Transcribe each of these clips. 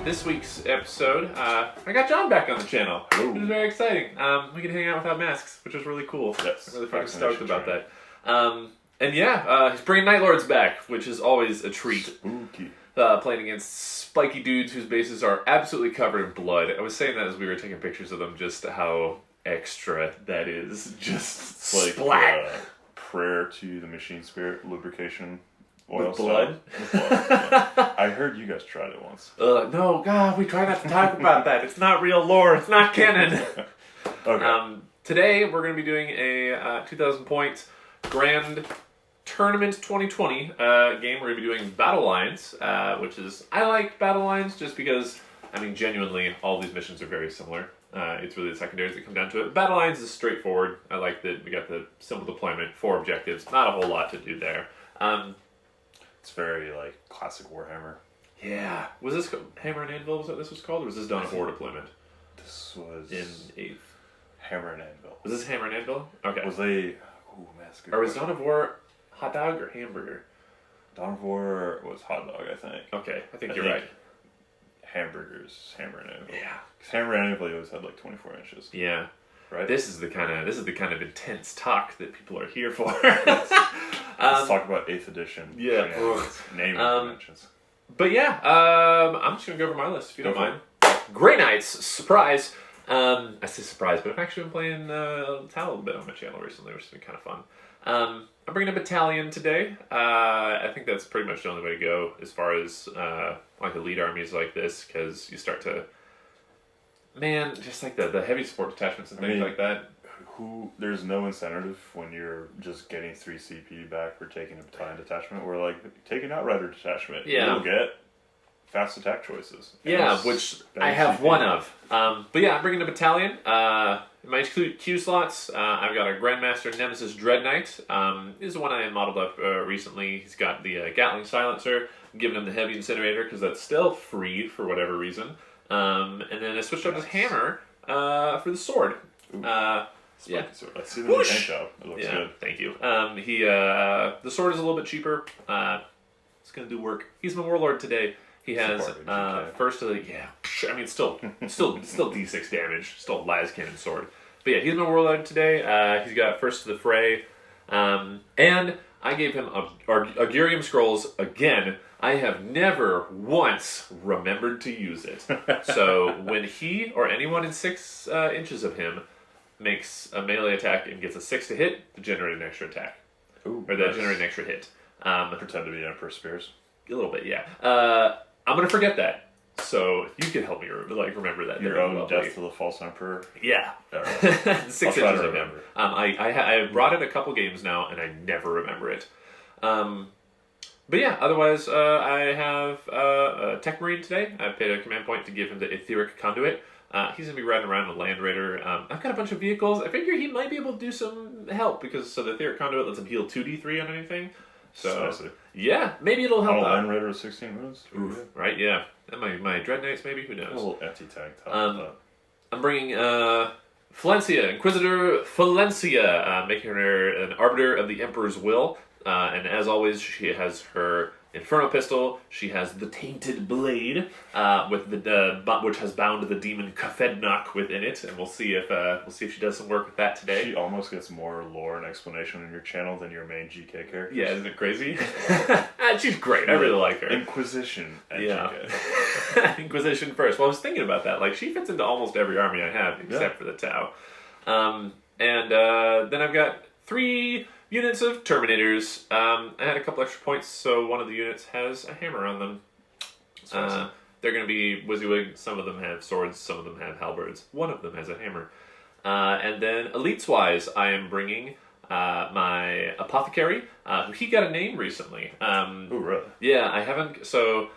this week's episode, I got John back on the channel, Ooh. which is very exciting. We can hang out without masks, which is really cool. Yes, I'm really fucking stoked about that. And yeah, he's bringing Night Lords back, which is always a treat. Spooky. Playing against spiky dudes whose bases are absolutely covered in blood. I was saying that as we were taking pictures of them, just how extra that is. Just It's like splat. prayer to the machine spirit, lubrication, oil. With blood? With blood. Yeah. I heard you guys tried it once. No, God, we try not to talk about that. It's not real lore. It's not canon. Okay. Today, we're going to be doing a 2,000 point Grand Tournament 2020 game. We're going to be doing Battle Lines, which is, I like Battle Lines just because, I mean, genuinely, all these missions are very similar. It's really the secondaries that come down to it. Battle Lines is straightforward. I like that we got the simple deployment, 4 objectives, not a whole lot to do there. It's very, like, classic Warhammer. Yeah. Was this Hammer and Anvil, was that this was called, or was this Dawn of War deployment? This was... In 8th. Hammer and Anvil. Was this Hammer and Anvil? Okay. Was they... Ooh, man, that's a good Or was question. Dawn of War hot dog or hamburger? Dawn of War was hot dog, I think. Okay, I think I you're think right. Hamburgers, Hammer and Anvil. Yeah. Because Hammer and Anvil always had like 24 inches, Yeah. right? This is the kind of intense talk that people are here for. Let's talk about 8th edition. yeah. shenanigans, naming conventions. But yeah, I'm just gonna go over my list if you don't Go for mind. Grey Knights, surprise. I say surprise, but I've actually been playing Tal a little bit on my channel recently, which has been kind of fun. I'm bringing a battalion today. I think that's pretty much the only way to go as far as like elite armies like this, because you start to, man, just like the heavy support detachments and things like that. There's no incentive when you're just getting 3 CP back for taking a battalion detachment, or like take an outrider detachment. Yeah. You'll get fast attack choices. Yeah, which I have one of. But yeah, I'm bringing a battalion. In my Q slots, I've got a Grandmaster Nemesis Dread Knight. This is the one I modeled up recently. He's got the Gatling Silencer. I'm giving him the Heavy Incinerator because that's still free for whatever reason. And then I switched up his Hammer for the sword. Yeah. Sword. Let's see the new paint job. It looks good. Thank you. The sword is a little bit cheaper. It's gonna do work. He's my Warlord today. He has first of the I mean still D6 damage, still las cannon sword. But yeah, he's my Warlord today. He's got first to the fray, and I gave him Augurium Scrolls again. I have never once remembered to use it. So when he or anyone in 6 inches of him makes a melee attack and gets a 6 to hit, to generate an extra attack. Ooh, Or that generate an extra hit. Pretend to be Emperor Spears. A little bit, yeah. I'm going to forget that. So if you can help me remember that. Your own Death to the False Emperor. Yeah. Right. 6 inches of him. I brought it a couple games now, and I never remember it. But yeah, otherwise, I have a Tech Marine today. I paid a command point to give him the Etheric Conduit. He's going to be riding around a Land Raider. I've got a bunch of vehicles. I figure he might be able to do some help, because the Etheric Conduit lets him heal 2d3 on anything. So, yeah, maybe it'll help out. Land Raider with 16 moves. Oof, right, yeah. And my Dread Knights, maybe? Who knows? A little anti-tank top. I'm bringing Valencia, Inquisitor Valencia, making her an Arbiter of the Emperor's Will. And as always, she has her Inferno Pistol. She has the Tainted Blade, with which has bound the demon Kafednak within it, and we'll see if she does some work with that today. She almost gets more lore and explanation in your channel than your main GK character. Yeah, isn't it crazy? She's great. I really like her. Inquisition and GK. Inquisition first. Well, I was thinking about that. Like, she fits into almost every army I have except for the Tau. And then I've got 3 units of Terminators. I had a couple extra points, so one of the units has a hammer on them. They're going to be WYSIWYG. Some of them have swords, some of them have halberds. One of them has a hammer. And then elites-wise, I am bringing my Apothecary. He got a name recently. Oh, really? Yeah, I haven't... So,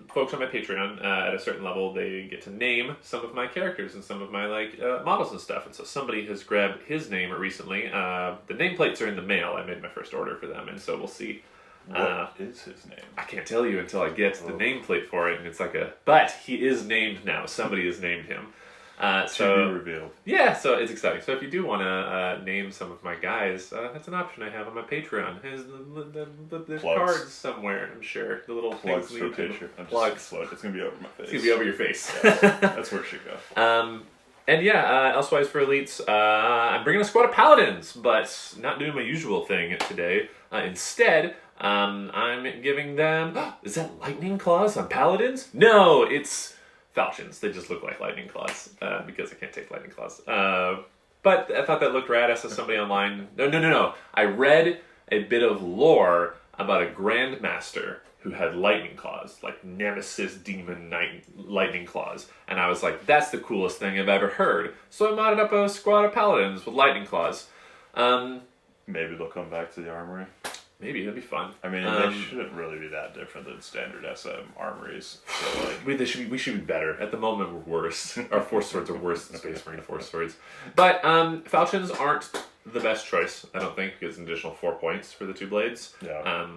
folks on my Patreon, at a certain level, they get to name some of my characters and some of my models and stuff. And so somebody has grabbed his name recently. The nameplates are in the mail. I made my first order for them, and so we'll see. What is his name? I can't tell you until I get the nameplate for it, and it's but he is named now. Somebody has named him. So to be revealed. Yeah, so it's exciting. So if you do want to name some of my guys, that's an option I have on my Patreon. There's cards somewhere, I'm sure. The little plugs things for Patreon. Plugs. It's gonna be over my face. It's gonna be over your face. Yes, that's where it should go. And yeah, elsewise for elites, I'm bringing a squad of paladins, but not doing my usual thing today. Instead, I'm giving them... Is that lightning claws on paladins? No, it's falchions. They just look like lightning claws because I can't take lightning claws. But I thought that looked rad. I saw somebody online... No. I read a bit of lore about a grandmaster who had lightning claws, like Nemesis Demon lightning claws. And I was like, that's the coolest thing I've ever heard. So I modded up a squad of paladins with lightning claws. Maybe they'll come back to the armory. Maybe, that'd be fun. I mean, they shouldn't really be that different than standard SM armories. So, like... we should be better. At the moment, we're worse. Our Force Swords are worse than Space Marine Force Swords. But falchions aren't the best choice, I don't think, because an additional 4 points for the 2 blades. Yeah.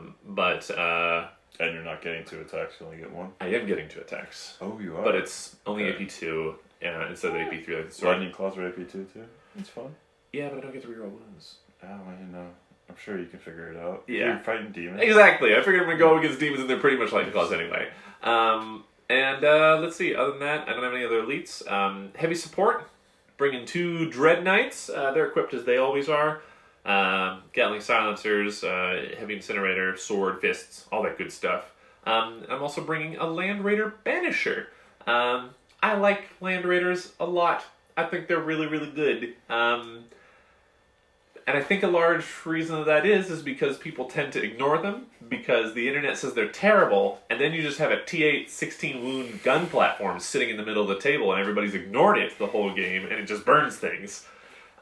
And you're not getting 2 attacks, you only get 1? I am getting 2 attacks. Oh, you are? But it's only AP2 instead of AP3 like the sword. Lightning claws are AP2 too? It's fun. Yeah, but I don't get to reroll wounds. Oh, I know. I'm sure you can figure it out. Yeah. You're fighting demons. Exactly. I figured I'm going to go against demons and they're pretty much lightning claws anyway. Let's see. Other than that, I don't have any other elites. Heavy support. Bringing 2 Dread Knights. They're equipped as they always are. Gatling silencers, heavy incinerator, sword, fists, all that good stuff. I'm also bringing a Land Raider Banisher. I like Land Raiders a lot. I think they're really, really good. And I think a large reason that is because people tend to ignore them because the internet says they're terrible, and then you just have a T8 16 wound gun platform sitting in the middle of the table and everybody's ignored it the whole game and it just burns things.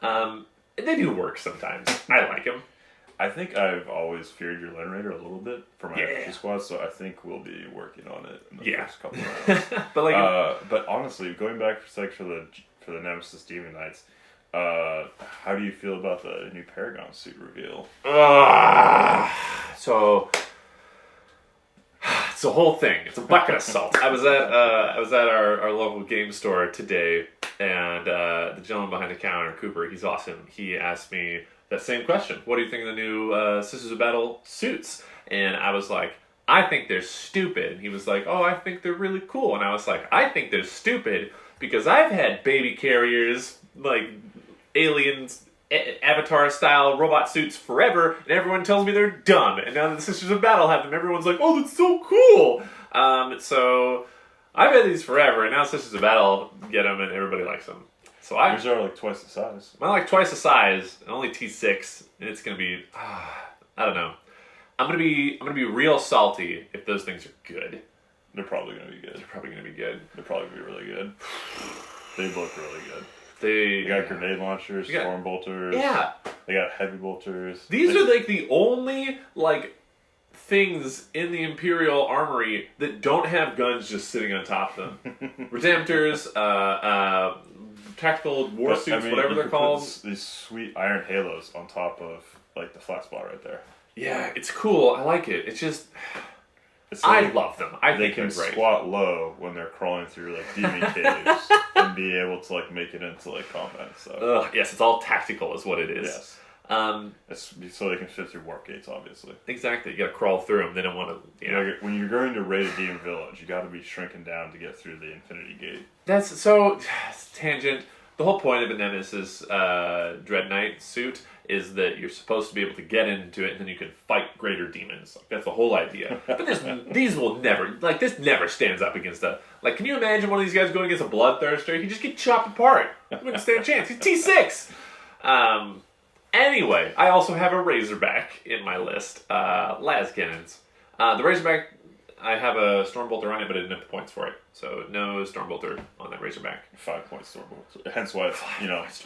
They do work sometimes. I like them. I think I've always feared your Land Raider a little bit for my FG squad, so I think we'll be working on it in the first couple of rounds. But honestly, going back for the Nemesis Demon Knights, how do you feel about the new Paragon suit reveal? So it's a whole thing. It's a bucket of salt. I was at our local game store today, and the gentleman behind the counter, Cooper, he's awesome. He asked me that same question. What do you think of the new Sisters of Battle suits? And I was like, I think they're stupid. And he was like, oh, I think they're really cool. And I was like, I think they're stupid because I've had baby carriers, like aliens, Avatar-style robot suits forever, and everyone tells me they're dumb. And now that the Sisters of Battle have them, everyone's like, oh, that's so cool! So I've had these forever, and now Sisters of Battle get them, and everybody likes them. So yours are like twice the size. Mine like twice the size, and only T6, and it's gonna be, I don't know. I'm gonna be real salty if those things are good. They're probably gonna be good. They're probably gonna be good. They're probably gonna be really good. They look really good. They got grenade launchers, storm bolters. Yeah. They got heavy bolters. These are like the only things in the Imperial Armory that don't have guns just sitting on top of them. Redemptors, tactical war suits, whatever they're called. These sweet iron halos on top of like the flat spot right there. Yeah, it's cool. I like it. It's just. I love them. I think they're great. They can squat low when they're crawling through demon caves and be able to make it into combat and stuff. Yes, it's all tactical, is what it is. Yes. It's so they can fit through warp gates, obviously. Exactly. You got to crawl through them. They don't want to. When you're going to raid a demon village, you got to be shrinking down to get through the Infinity Gate. That's so tangent. The whole point of a Nemesis Dread Knight suit is that you're supposed to be able to get into it and then you can fight greater demons. That's the whole idea. But these will never, this never stands up against can you imagine one of these guys going against a Bloodthirster? He'd just get chopped apart. He wouldn't stand a chance. He's T6! Anyway, I also have a Razorback in my list. Las Cannons. The Razorback, I have a Stormbolter on it, but I didn't have the points for it. So no Stormbolter on that Razorback. 5 points Stormbolter. Hence why,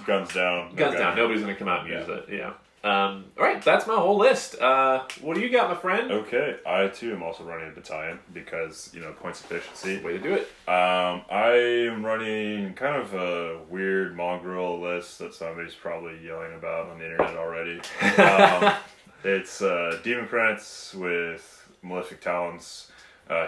guns down. Guns down. Nobody's going to come out and use it. Yeah. Alright, that's my whole list. What do you got, my friend? Okay, I too am also running a battalion because, points efficiency. Way to do it. I am running kind of a weird mongrel list that somebody's probably yelling about on the internet already. It's Demon Prince with Malefic Talons.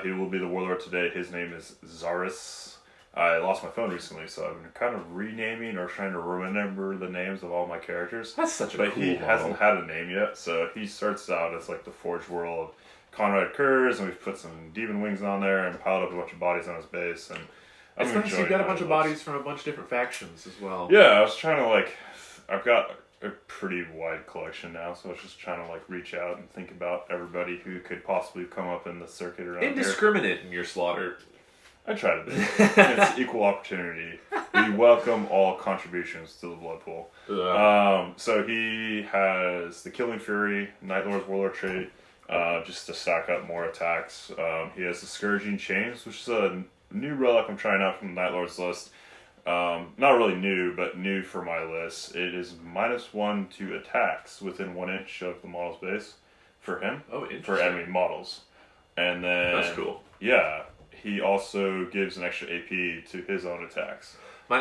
He will be the Warlord today. His name is Zaris. I lost my phone recently, so I've been kind of renaming or trying to remember the names of all my characters. That's such a cool But he hasn't had a name yet, so he starts out as like the Forge World Conrad Kurz, and we've put some demon wings on there and piled up a bunch of bodies on his base. And it's nice you've got a bunch of bodies from a bunch of different factions as well. Yeah, I was trying to like, I've got a pretty wide collection now, so I was just trying to like reach out and think about everybody who could possibly come up in the circuit around Indiscriminate in your slaughter. I try to be. It's equal opportunity. We welcome all contributions to the blood pool. So he has the Killing Fury, Night Lord's Warlord trait, just to stack up more attacks. He has the Scourging Chains, which is a new relic I'm trying out from the Night Lord's list. Not really new, but new for my list. It is -1 to attacks within 1 inch of the model's base for him. Oh, interesting. For enemy models. And then... That's cool. Yeah. He also gives an extra AP to his own attacks.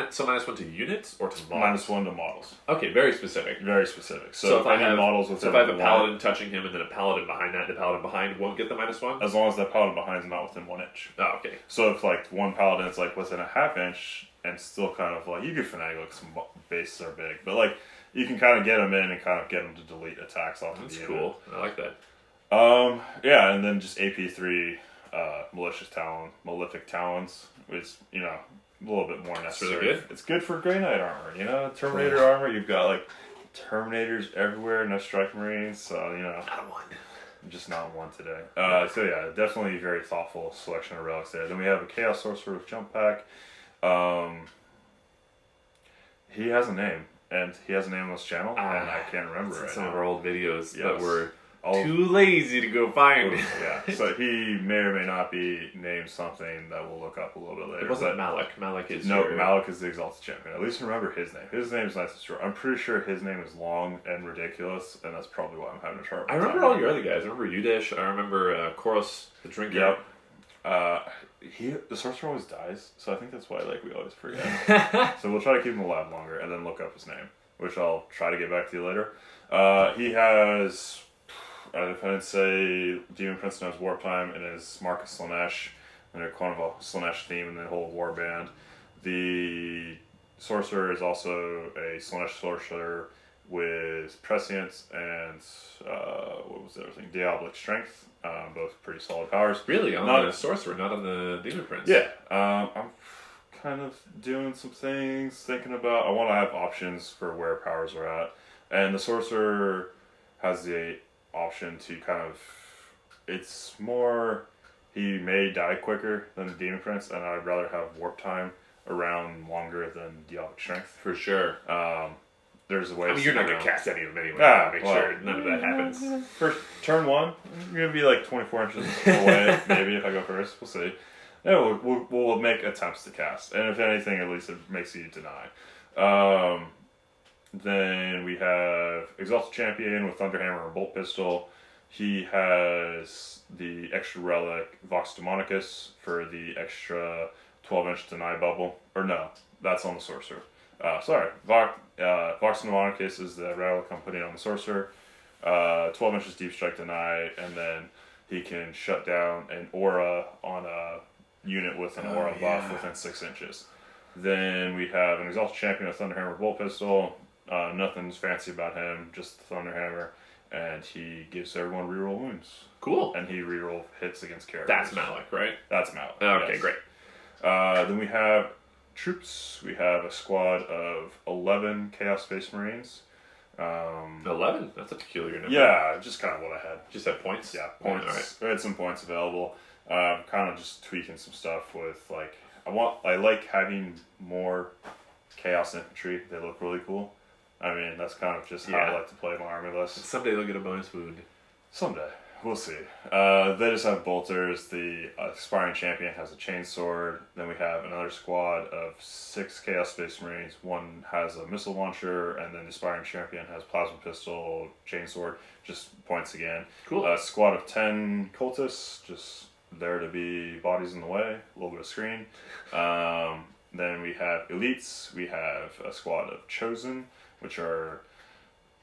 So -1 to units or to models? -1 to models. Okay, very specific. Very specific. So if I have models if I have a paladin touching him and then a paladin behind that, the paladin behind won't get the -1? As long as that paladin behind is not within 1 inch. Oh, okay. So if like one paladin is like within a half inch and still kind of like, you could finagle like some bases are big, but like you can kind of get them in and kind of get them to delete attacks off of the That's cool. I like that. Yeah, and then just AP3 Malefic talons, which, you know, a little bit more necessary. Really good. It's good for Grey Knight armor, you know? Terminator armor, you've got like Terminators everywhere, no Strike Marines, so, you know. Not one. I'm just not one today. So yeah, definitely very thoughtful selection of relics there. Then we have a Chaos Sorcerer with Jump Pack. He has a name, and he has a name on this channel, and I can't remember right some now. of our old videos that were all too lazy to go find. Yeah, so he may or may not be named something that we'll look up a little bit later. It wasn't Malik. Malik is Malik is the Exalted Champion. At least remember his name. His name is nice and short. I'm pretty sure his name is long and ridiculous, and that's probably why I'm having a trouble. I remember all your other guys. I remember Udish. I remember Koros, the drinker. Yep. The sorcerer always dies, so I think that's why we always forget. So we'll try to keep him alive longer and then look up his name, which I'll try to get back to you later. He has, if I didn't say, Demon Prince knows Warptime and his Marcus Slaanesh, and they're kind of a Slaanesh theme in the whole war band. The sorcerer is also a Slaanesh sorcerer with Prescience and what was the other thing? Diabolic Strength. Both pretty solid powers. Really? On the sorcerer, not on the Demon Prince? Yeah. I'm kind of doing some things, thinking about... I want to have options for where powers are at. And the sorcerer has the option to kind of... It's more... He may die quicker than the Demon Prince, and I'd rather have Warptime around longer than Diabolic Strength. For sure. There's a way. I mean, you're not going to cast any of them anyway. Make sure none of that happens. First, turn one, you're going to be like 24 inches away, maybe, if I go first. We'll see. Yeah, we'll make attempts to cast. And if anything, at least it makes you deny. Then we have Exalted Champion with Thunderhammer and Bolt Pistol. He has the extra relic Vox Daemonicus for the extra 12-inch deny bubble. Or no, that's on the Sorcerer. Sorry, Vox Daemonicus is the relic I'm putting on the Sorcerer. 12 inches deep strike deny, and then he can shut down an aura on a unit with an aura buff within 6 inches. Then we have an Exalted Champion with Thunderhammer Bolt Pistol. Nothing's fancy about him, just the Thunderhammer. And he gives everyone reroll wounds. Cool. And he reroll hits against characters. That's Malik, right? That's Malik. Okay, yes. Great. Then we have troops. We have a squad of 11 Chaos Space Marines. 11? That's a peculiar number. Yeah, just kind of what I had. Just had points? Yeah, points. Right. I had some points available. Kind of just tweaking some stuff with, I like having more Chaos Infantry. They look really cool. I mean, that's kind of just how I like to play my army list. Someday they'll get a bonus wound. Someday. We'll see. They just have bolters. The Aspiring Champion has a chainsword. Then we have another squad of 6 Chaos Space Marines. One has a missile launcher, and then the Aspiring Champion has plasma pistol, chainsword, just points again. Cool. A squad of 10 cultists, just there to be bodies in the way, a little bit of screen. Then we have elites. We have a squad of chosen, which are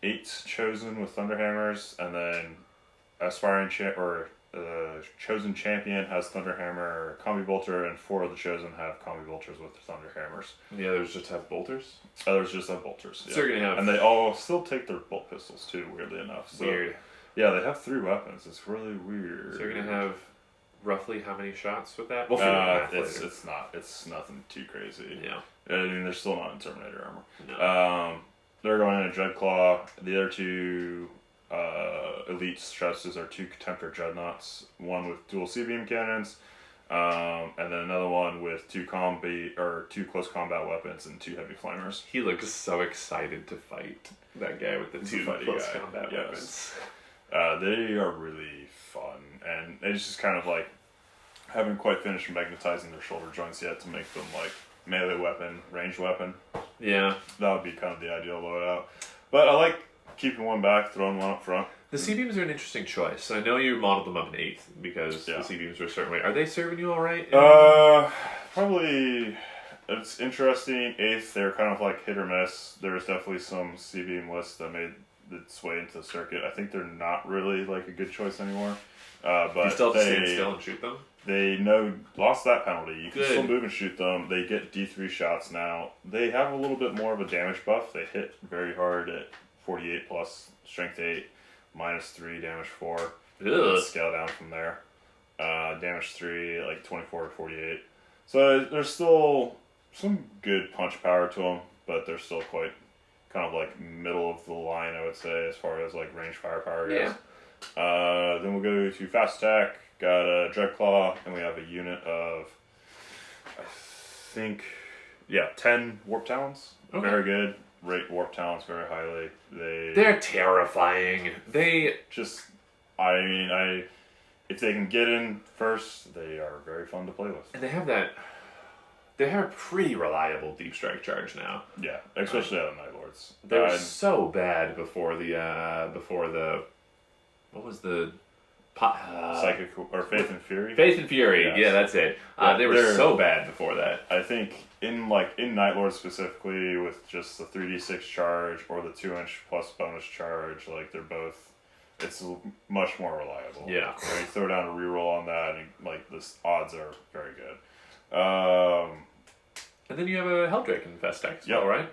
8 chosen with thunderhammers, and then Chosen Champion has Thunderhammer, Combi Bolter, and 4 of the Chosen have Combi Bolters with Thunderhammers. The others just have bolters? Others just have bolters. Yeah. So you're going to have... And they all still take their bolt pistols too, weirdly enough. So, weird. Yeah, they have 3 weapons. It's really weird. So you're going to have roughly how many shots with that? We'll it's nothing too crazy. Yeah. I mean, they're still not in Terminator armor. No. They're going in a Dreadclaw. The other 2 elite stresses are 2 Contemptor Dreadnoughts. One with dual C-beam cannons, and then another one with 2 close combat weapons and 2 heavy flamers. He looks so excited to fight that guy with the 2 close combat weapons. They are really fun, and it's just kind of like haven't quite finished magnetizing their shoulder joints yet to make them like melee weapon, ranged weapon. Yeah, that would be kind of the ideal loadout. But I like keeping one back, throwing one up front. The C-beams are an interesting choice. I know you modeled them up in 8th because the C-beams were a certain way. Are they serving you all right? Probably. It's interesting. 8th, they're kind of like hit or miss. There's definitely some C-beam lists that made its way into the circuit. I think they're not really like a good choice anymore. But you still have to stand still and shoot them? They lost that penalty. You can still move and shoot them. They get D3 shots now. They have a little bit more of a damage buff. They hit very hard at 48 plus strength 8, -3, damage 4. Scale down from there. Damage 3, like 24 to 48. So there's still some good punch power to them, but they're still quite kind of like middle of the line, I would say, as far as like range firepower goes. Then we'll go to fast attack. Got a Dreadclaw, and we have a unit of, I think, 10 Warp Talons. Okay. Very good. Rate Warp Talons very highly. They're terrifying. They just, if they can get in first, they are very fun to play with. And they have a pretty reliable deep strike charge now. Yeah, especially out of Night Lords. They were so bad before the what was the Psychic or Faith and Fury? Faith and Fury, yeah, that's it. They were so bad before that. I think in Night Lord specifically, with just the 3d6 charge or the 2-inch plus bonus charge, like it's much more reliable. Yeah. When you throw down a reroll on that, and like the odds are very good. And then you have a Helldrake in Fast Attack as well, right?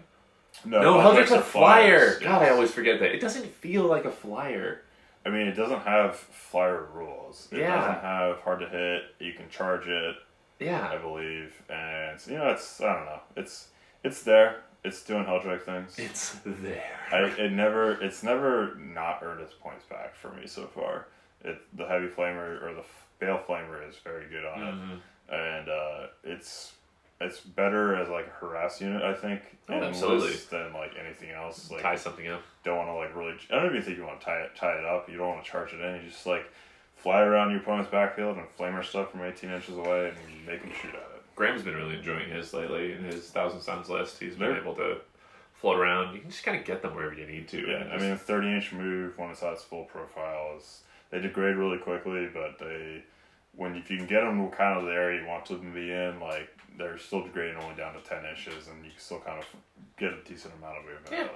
No, Helldrake's a flyer. God, I always forget that. It doesn't feel like a flyer. I mean, it doesn't have flyer rules. It doesn't have hard to hit. You can charge it. Yeah. I believe. And, I don't know. It's there. It's doing Helldrake things. It's there. It's never not earned its points back for me so far. The Heavy Flamer, or the Bale Flamer is very good on it. And it's better as like a harass unit, I think, absolutely, than like anything else. Like, tie something up. Don't want to like really. I don't even think you want to tie it up. You don't want to charge it in. You just like fly around your opponent's backfield and flamer stuff from 18 inches away and make them shoot at it. Graham's been really enjoying his lately in his Thousand Suns list. He's been able to float around. You can just kind of get them wherever you need to. Yeah, I mean, a 30-inch move when it's at its full profile they degrade really quickly, but if you can get them to kind of the area you want them to be in, like, they're still degrading only down to 10 inches, and you can still kind of get a decent amount of movement out of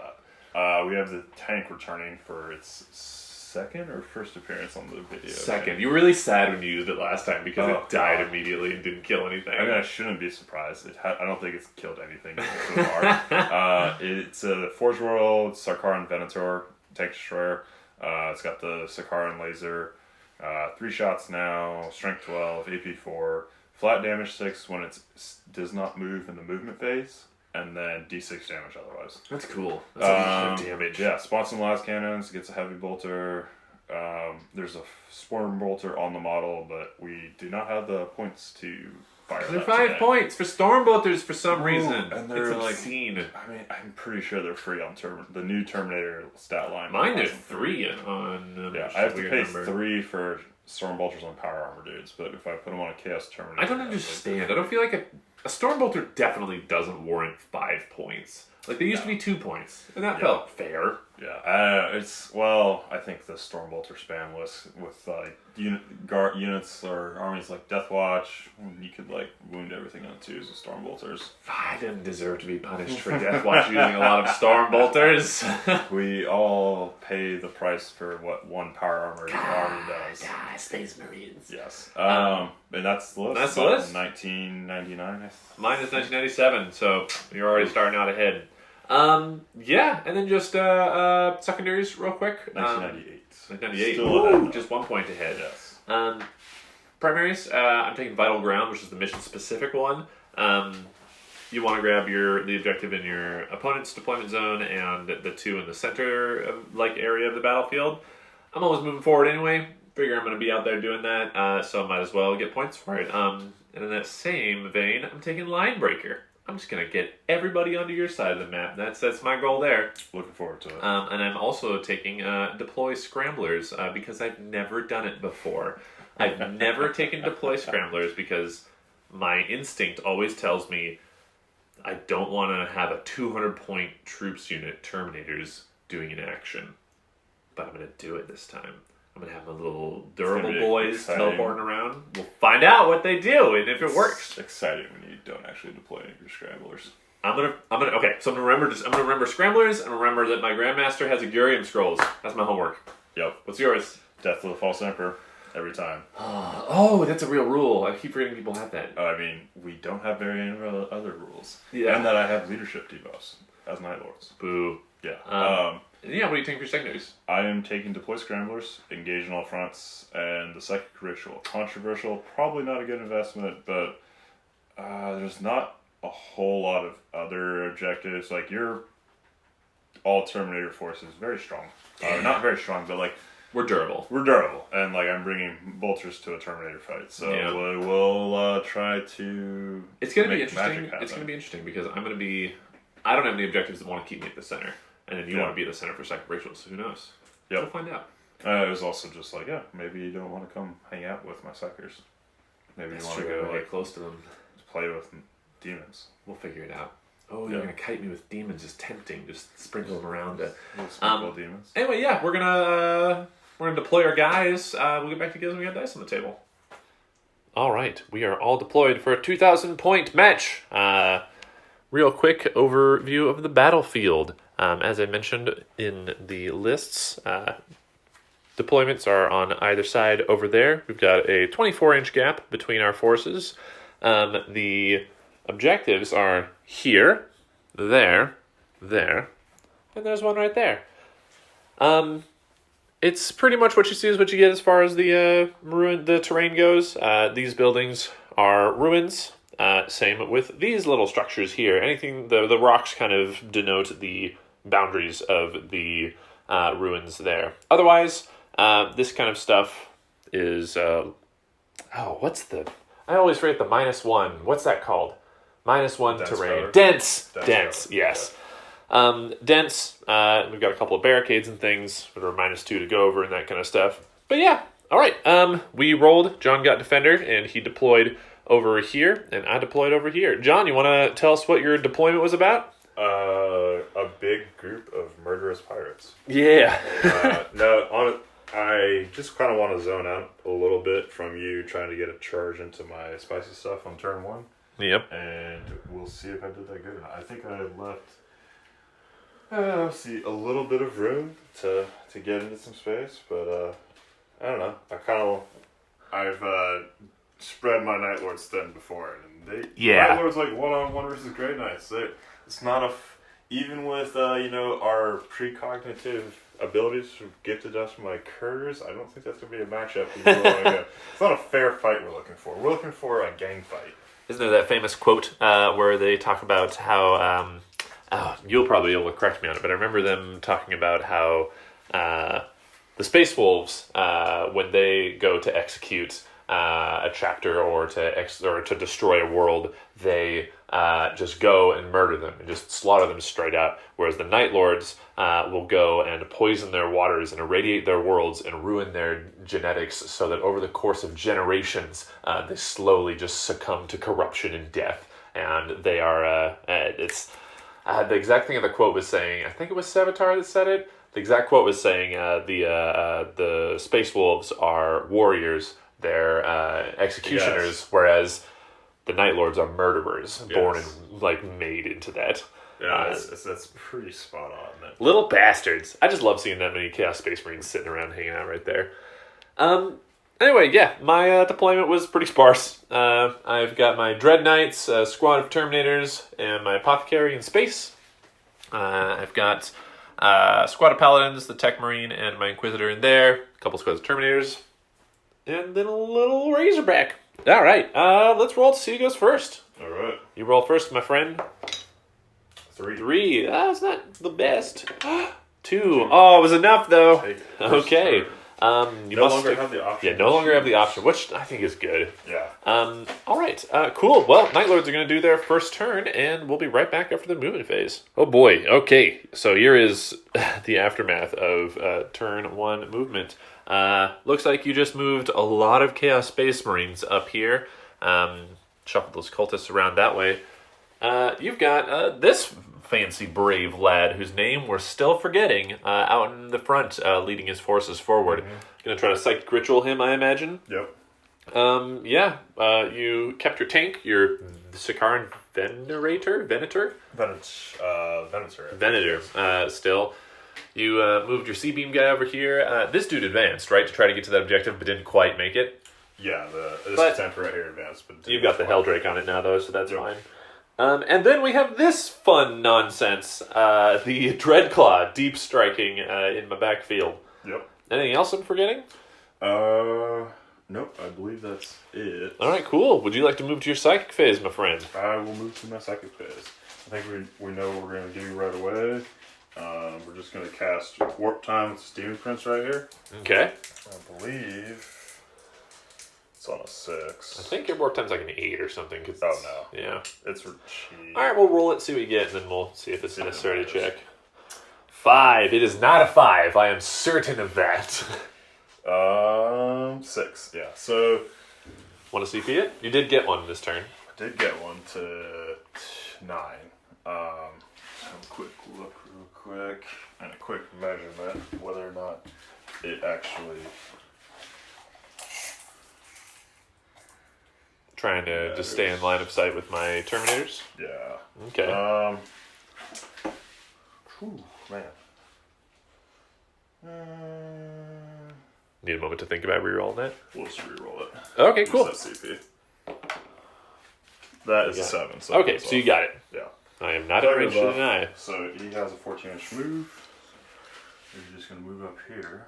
that. We have the tank returning for its second or first appearance on the video. Second. You were really sad when you used it last time because it died immediately and didn't kill anything. I mean, I shouldn't be surprised. I don't think it's killed anything so far. It's a Forge World Sarkaran Venator tank destroyer. It's got the Sarkaran laser. 3 shots now, strength 12, AP 4, flat damage 6 when it does not move in the movement phase, and then D6 damage otherwise. That's cool. That's a lot of damage. Yeah, spawns some las cannons, gets a heavy bolter. There's a storm bolter on the model, but we do not have the points to fire. They're 5 points for storm bolters for some reason. And they're obscene. I mean, I'm pretty sure they're free on the new Terminator stat line. Mine is 3 on. I have to pay 3 for storm bolters on power armor dudes, but if I put them on a chaos Terminator, I don't understand. I don't feel like a storm bolter definitely doesn't warrant 5 points. Like they used to be 2 points, and that felt fair. Yeah, I think the Stormbolter spam list with units or armies like Death Watch, you could wound everything on twos with Stormbolters. I didn't deserve to be punished for Death Watch using a lot of Stormbolters. We all pay the price for what one power armor army does. Space Marines. Yes. And that's the list. That's the list. 1999. Mine is 1997, so you're already starting out ahead. And then just secondaries real quick. 1998. 1998. Still ahead, just 1 point ahead. Yes. Primaries, I'm taking Vital Ground, which is the mission-specific one. You want to grab the objective in your opponent's deployment zone and the 2 in the center of, area of the battlefield. I'm always moving forward anyway. Figure I'm going to be out there doing that, so I might as well get points for it. And in that same vein, I'm taking Line Breaker. I'm just going to get everybody onto your side of the map. That's my goal there. Looking forward to it. And I'm also taking Deploy Scramblers because I've never done it before. I've never taken Deploy Scramblers because my instinct always tells me I don't want to have a 200-point troops unit Terminators doing an action. But I'm going to do it this time. I'm going to have my little durable boys teleporting around. We'll find out what they do and if it works. It's exciting when you don't actually deploy any of your scramblers. Okay, so I'm gonna remember scramblers and remember that my Grandmaster has Augurium scrolls. That's my homework. Yep. What's yours? Death of the False Emperor. Every time. Oh, that's a real rule. I keep forgetting people have that. We don't have very many other rules. Yeah. And that I have leadership debuffs as Night Lords. Boo. Yeah. Yeah, what are you taking for secondaries? I am taking Deploy Scramblers, Engage on all fronts, and the Psychic Ritual. Controversial, probably not a good investment, but there's not a whole lot of other objectives. Your all Terminator force is very strong. Not very strong, but we're durable. We're durable, and I'm bringing bolters to a Terminator fight, so we'll try to. It's gonna be interesting. It's gonna be interesting because I don't have any objectives that want to keep me at the center. And then you want to be at the center for Psychic Rituals, so who knows? Yep. We'll find out. It was also just maybe you don't want to come hang out with my suckers. Maybe you want to go get close to them. Play with demons. We'll figure it out. Oh, you're going to kite me with demons. Just tempting. Just sprinkle them around. Sprinkle demons. Anyway, yeah, we're gonna deploy our guys. We'll get back together when we got dice on the table. All right, we are all deployed for a 2,000-point match. Real quick overview of the battlefield. As I mentioned in the lists, deployments are on either side over there. We've got a 24-inch gap between our forces. The objectives are here, there, and there's one right there. It's pretty much what you see is what you get as far as the terrain goes. These buildings are ruins. Same with these little structures here. Anything, the rocks kind of denote the boundaries of the ruins there. Otherwise, this kind of stuff is... I always forget the -1. What's that called? -1 dense terrain. Cover. Dense, yes. Dense, we've got a couple of barricades and things, that are -2 to go over and that kind of stuff. But yeah, all right. We rolled, John got Defender, and he deployed over here, and I deployed over here. John, you want to tell us what your deployment was about? A big group of murderous pirates. Yeah. I just kind of want to zone out a little bit from you trying to get a charge into my spicy stuff on turn 1. Yep. And we'll see if I did that good or not. I think I left, a little bit of room to get into some space, but I don't know. I've spread my Night Lords thin before, and Night Lords one-on-one versus Grey Knights. It's not even with our precognitive abilities gifted us from my Couriers, I don't think that's gonna be a matchup. It's not a fair fight we're looking for. We're looking for a gang fight. Isn't there that famous quote where they talk about how you'll probably be able to correct me on it, but I remember them talking about how the Space Wolves, when they go to execute a chapter or to destroy a world, they just go and murder them and just slaughter them straight out, whereas the Night Lords will go and poison their waters and irradiate their worlds and ruin their genetics so that over the course of generations they slowly just succumb to corruption and death. And they are the exact thing that the quote was saying, I think it was Savitar that said it, The exact quote was saying the Space Wolves are warriors, they're executioners, whereas the Night Lords are murderers, born and like made into that. Yeah, that's pretty spot on. Man. Little bastards. I just love seeing that many Chaos Space Marines sitting around hanging out right there. Anyway, yeah, my deployment was pretty sparse. I've got my Dread Knights, a squad of Terminators, and my Apothecary in space. I've got a squad of Paladins, the Tech Marine, and my Inquisitor in there. A couple squads of Terminators. And then a little Razorback. All right, let's roll to see who goes first. All right. You roll first, my friend. 3. That's not the best. 2. Oh, it was enough, though. Okay. You no longer have the option. Yeah, no longer have the option, which I think is good. Yeah. All right. Cool. Well, Night Lords are going to do their first turn, and we'll be right back after the movement phase. Oh, boy. Okay. So here is the aftermath of turn 1 movement. Looks like you just moved a lot of Chaos Space Marines up here. Shuffled those cultists around that way. You've got this fancy brave lad whose name we're still forgetting out in the front, leading his forces forward. Mm-hmm. Gonna try to psychic ritual him, I imagine. Yep. You kept your tank, your Sikaran Venator. Still. You moved your C-beam guy over here. This dude advanced, right, to try to get to that objective, but didn't quite make it. Yeah, this temp right here advanced, but you've got the Helldrake on it now, though, so that's fine. And then we have this fun nonsense, the Dreadclaw deep striking in my backfield. Yep. Anything else I'm forgetting? Nope, I believe that's it. All right, cool. Would you like to move to your psychic phase, my friend? I will move to my psychic phase. I think we know what we're going to do right away. We're just going to cast Warptime with this Demon Prince right here. Okay. I believe it's on a 6. I think your Warptime's like an 8 or something. Oh, no. Yeah. It's for cheap. All right, we'll roll it, see what you get, and then we'll see if it's necessary to check. 5. It is not a 5. I am certain of that. 6. Yeah, so... Want to CP it? You did get one this turn. I did get one to 9. A quick look real quick, and a quick measurement, whether or not it actually... Trying to just stay in line of sight with my Terminators? Yeah. Okay. Man. Need a moment to think about re-rolling that? We'll just re-roll it. Okay, cool. CP. That is a 7. So okay, so you got it. Yeah. I am not in range to deny. So he has a 14-inch move. You're just going to move up here.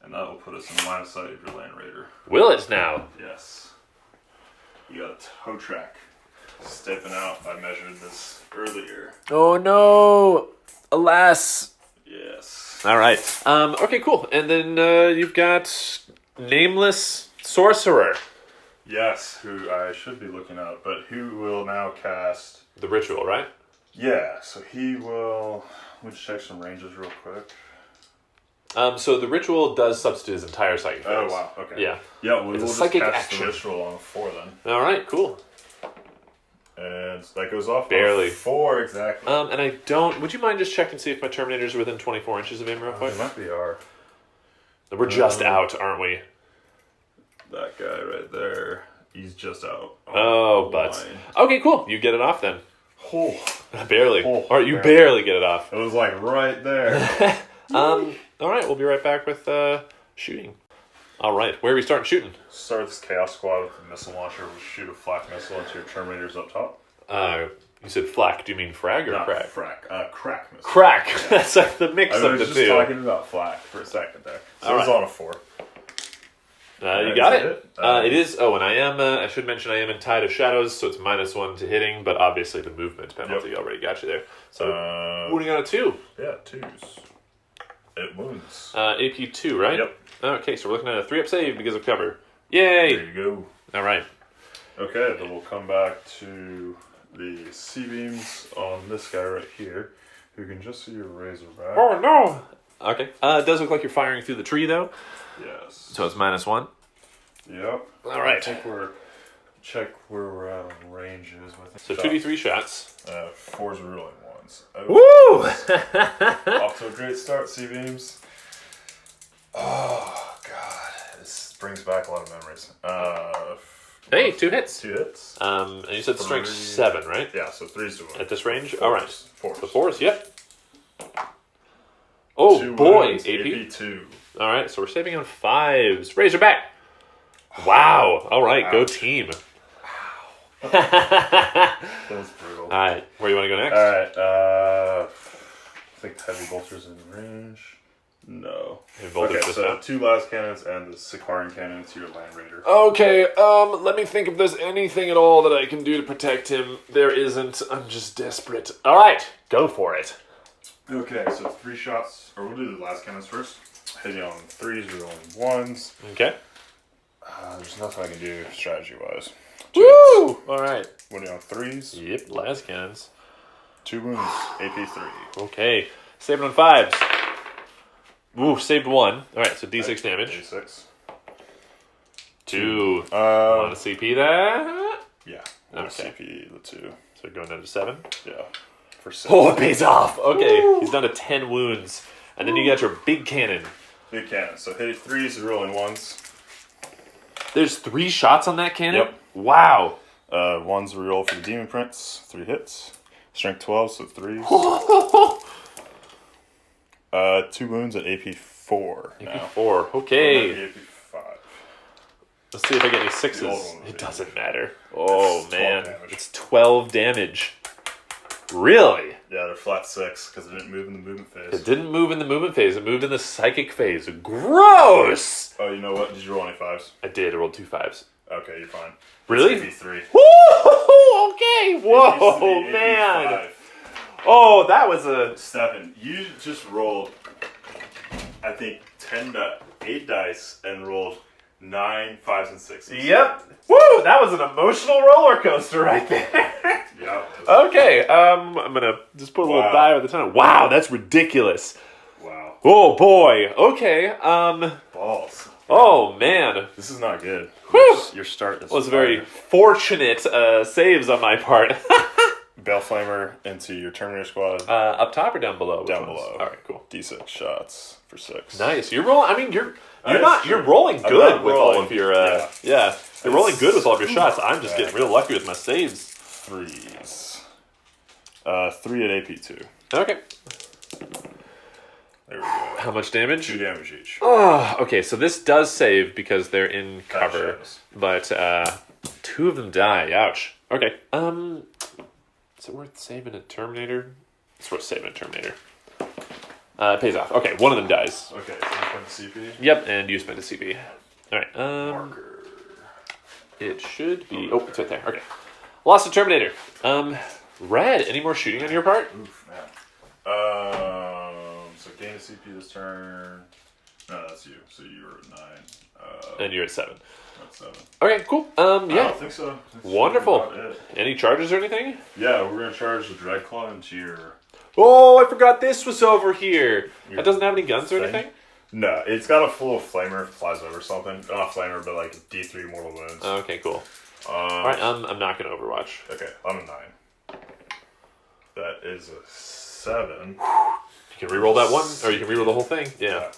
And that will put us in line of sight of your Land Raider. Will it now? Yes. You got a toe track stepping out. I measured this earlier. Oh no! Alas! Yes. Alright. Okay, cool. And then you've got Nameless Sorcerer. Yes, who I should be looking at, but who will now cast... The ritual, right? Yeah, so he will... Let me check some ranges real quick. So the ritual does substitute his entire psychic phase. Oh, wow, okay. Yeah. Yeah, we'll just psychic cast action. the ritual on 4 then. Alright, cool. And that goes off barely. On 4, exactly. And I don't... Would you mind just checking to see if my Terminators are within 24 inches of him real quick? They might be are. We're just out, aren't we? That guy right there, he's just out. Oh, butts. Okay, cool. You get it off then. Oh. Barely. Or you barely get it off. It was like right there. Alright, we'll be right back with shooting. Alright, where are we starting shooting? Start this Chaos Squad with the missile launcher. We'll shoot a flak missile into your Terminators up top. You said flak. Do you mean frag or Not crack? Crack missile. Crack! That's like the mix of the two. I was just talking about flak for a second there. So it was on a 4. You got it. It is. Oh, and I am. I should mention I am in Tide of Shadows, so it's -1 to hitting, but obviously the movement penalty already got you there. So moving on a 2. Yeah, 2s. It wounds. AP 2, right? Yep. Okay, so we're looking at a 3-up save because of cover. Yay! There you go. All right. Okay, then we'll come back to the C-beams on this guy right here, who can just see your Razorback. Oh no! Okay. It does look like you're firing through the tree though. Yes. So it's -1. Yep. All right. I think we're check where we're at on ranges with it. So 2d3 shots. 4s are rolling 1s. Woo! Off to a great start, C-beams. Oh, God. This brings back a lot of memories. Hey, 2 hits. 2 hits. And you said strength 7, right? Yeah, so 3's to 1. At this range? 4s. Alright. 4s. The 4s, yep. Oh, 2 boy. wounds, AP. 2. Alright, so we're saving on 5s. Razorback. Wow. Alright, go team. That was brutal. Alright, where do you want to go next? Alright, I think heavy bolters in range. No. Okay, so 2 las cannons and the Sicarian cannon to your land raider. Okay, let me think if there's anything at all that I can do to protect him. There isn't. I'm just desperate. Alright, go for it. Okay, so 3 shots, or we'll do the las cannons first. Hitting on 3s, rolling 1s. Okay. There's nothing I can do strategy-wise. Woo! Alright. Winning on 3s. Yep, las cannons. 2 wounds, AP 3. Okay, saving on 5s. Ooh, saved 1. Alright, so d6 damage. D6. 2. Want to CP that? Yeah. Okay. CP the 2. So going down to 7? Yeah. For 6. Oh, it pays off! Okay, he's down to 10 wounds. And then you got your big cannon. Big cannon. So hitting 3s, rolling 1s. There's 3 shots on that cannon? Yep. Wow. 1s reroll for the Demon Prince. 3 hits. Strength 12, so 3s. 2 wounds at AP 4. AP 4. Okay. AP 5. Let's see if I get any 6s. It doesn't matter. Oh, man. It's 12 damage. Really? Yeah, they're flat 6 because it didn't move in the movement phase. It didn't move in the movement phase. It moved in the psychic phase. Gross! Oh, you know what? Did you roll any 5s? I did. I rolled 2 5s. Okay, you're fine. Really? It's AP 3. Woo! Okay. Whoa, AP man. 5. Oh, that was a... 7. You just rolled, I think, 8 dice and rolled 9 5s and 6s. Yep. Woo! That was an emotional roller coaster right there. Yep. Okay. I'm gonna just put a little die at the time. Wow, that's ridiculous. Wow. Oh boy. Okay. Balls. Oh man. This is not good. Whew. Your start is was very fortunate saves on my part. Baleflamer into your Terminator squad. Up top or down below? Down below. All right, cool. D6 shots for 6. Nice. You're rolling. I mean, you're rolling good with all of your. Yeah. You're rolling good with all of your shots. I'm just getting real lucky with my saves. 3s. 3 at AP 2. Okay. There we go. How much damage? 2 damage each. Oh, okay. So this does save because they're in cover, but 2 of them die. Ouch. Okay. Is it worth saving a Terminator? It's worth saving a Terminator. It pays off. Okay, one of them dies. Okay, so you spend the CP? Yep, and you spend a CP. Alright, Marker. It should be... Oh, it's right there. Okay. Lost a Terminator. Red, any more shooting on your part? Oof, man. So gain a CP this turn. No, that's you. So you were at 9. And you're at 7. That's 7. Okay, cool. Yeah. I don't think so. Wonderful. Any charges or anything? Yeah, we're going to charge the Dreadclaw into your... Oh, I forgot this was over here. That doesn't have any guns or anything? No, it's got a full flamer if it flies over something. Not flamer, but like D3 mortal wounds. Okay, cool. Alright, I'm not going to Overwatch. Okay, I'm a 9. That is a 7. You can reroll that one, or you can reroll the whole thing. Yeah.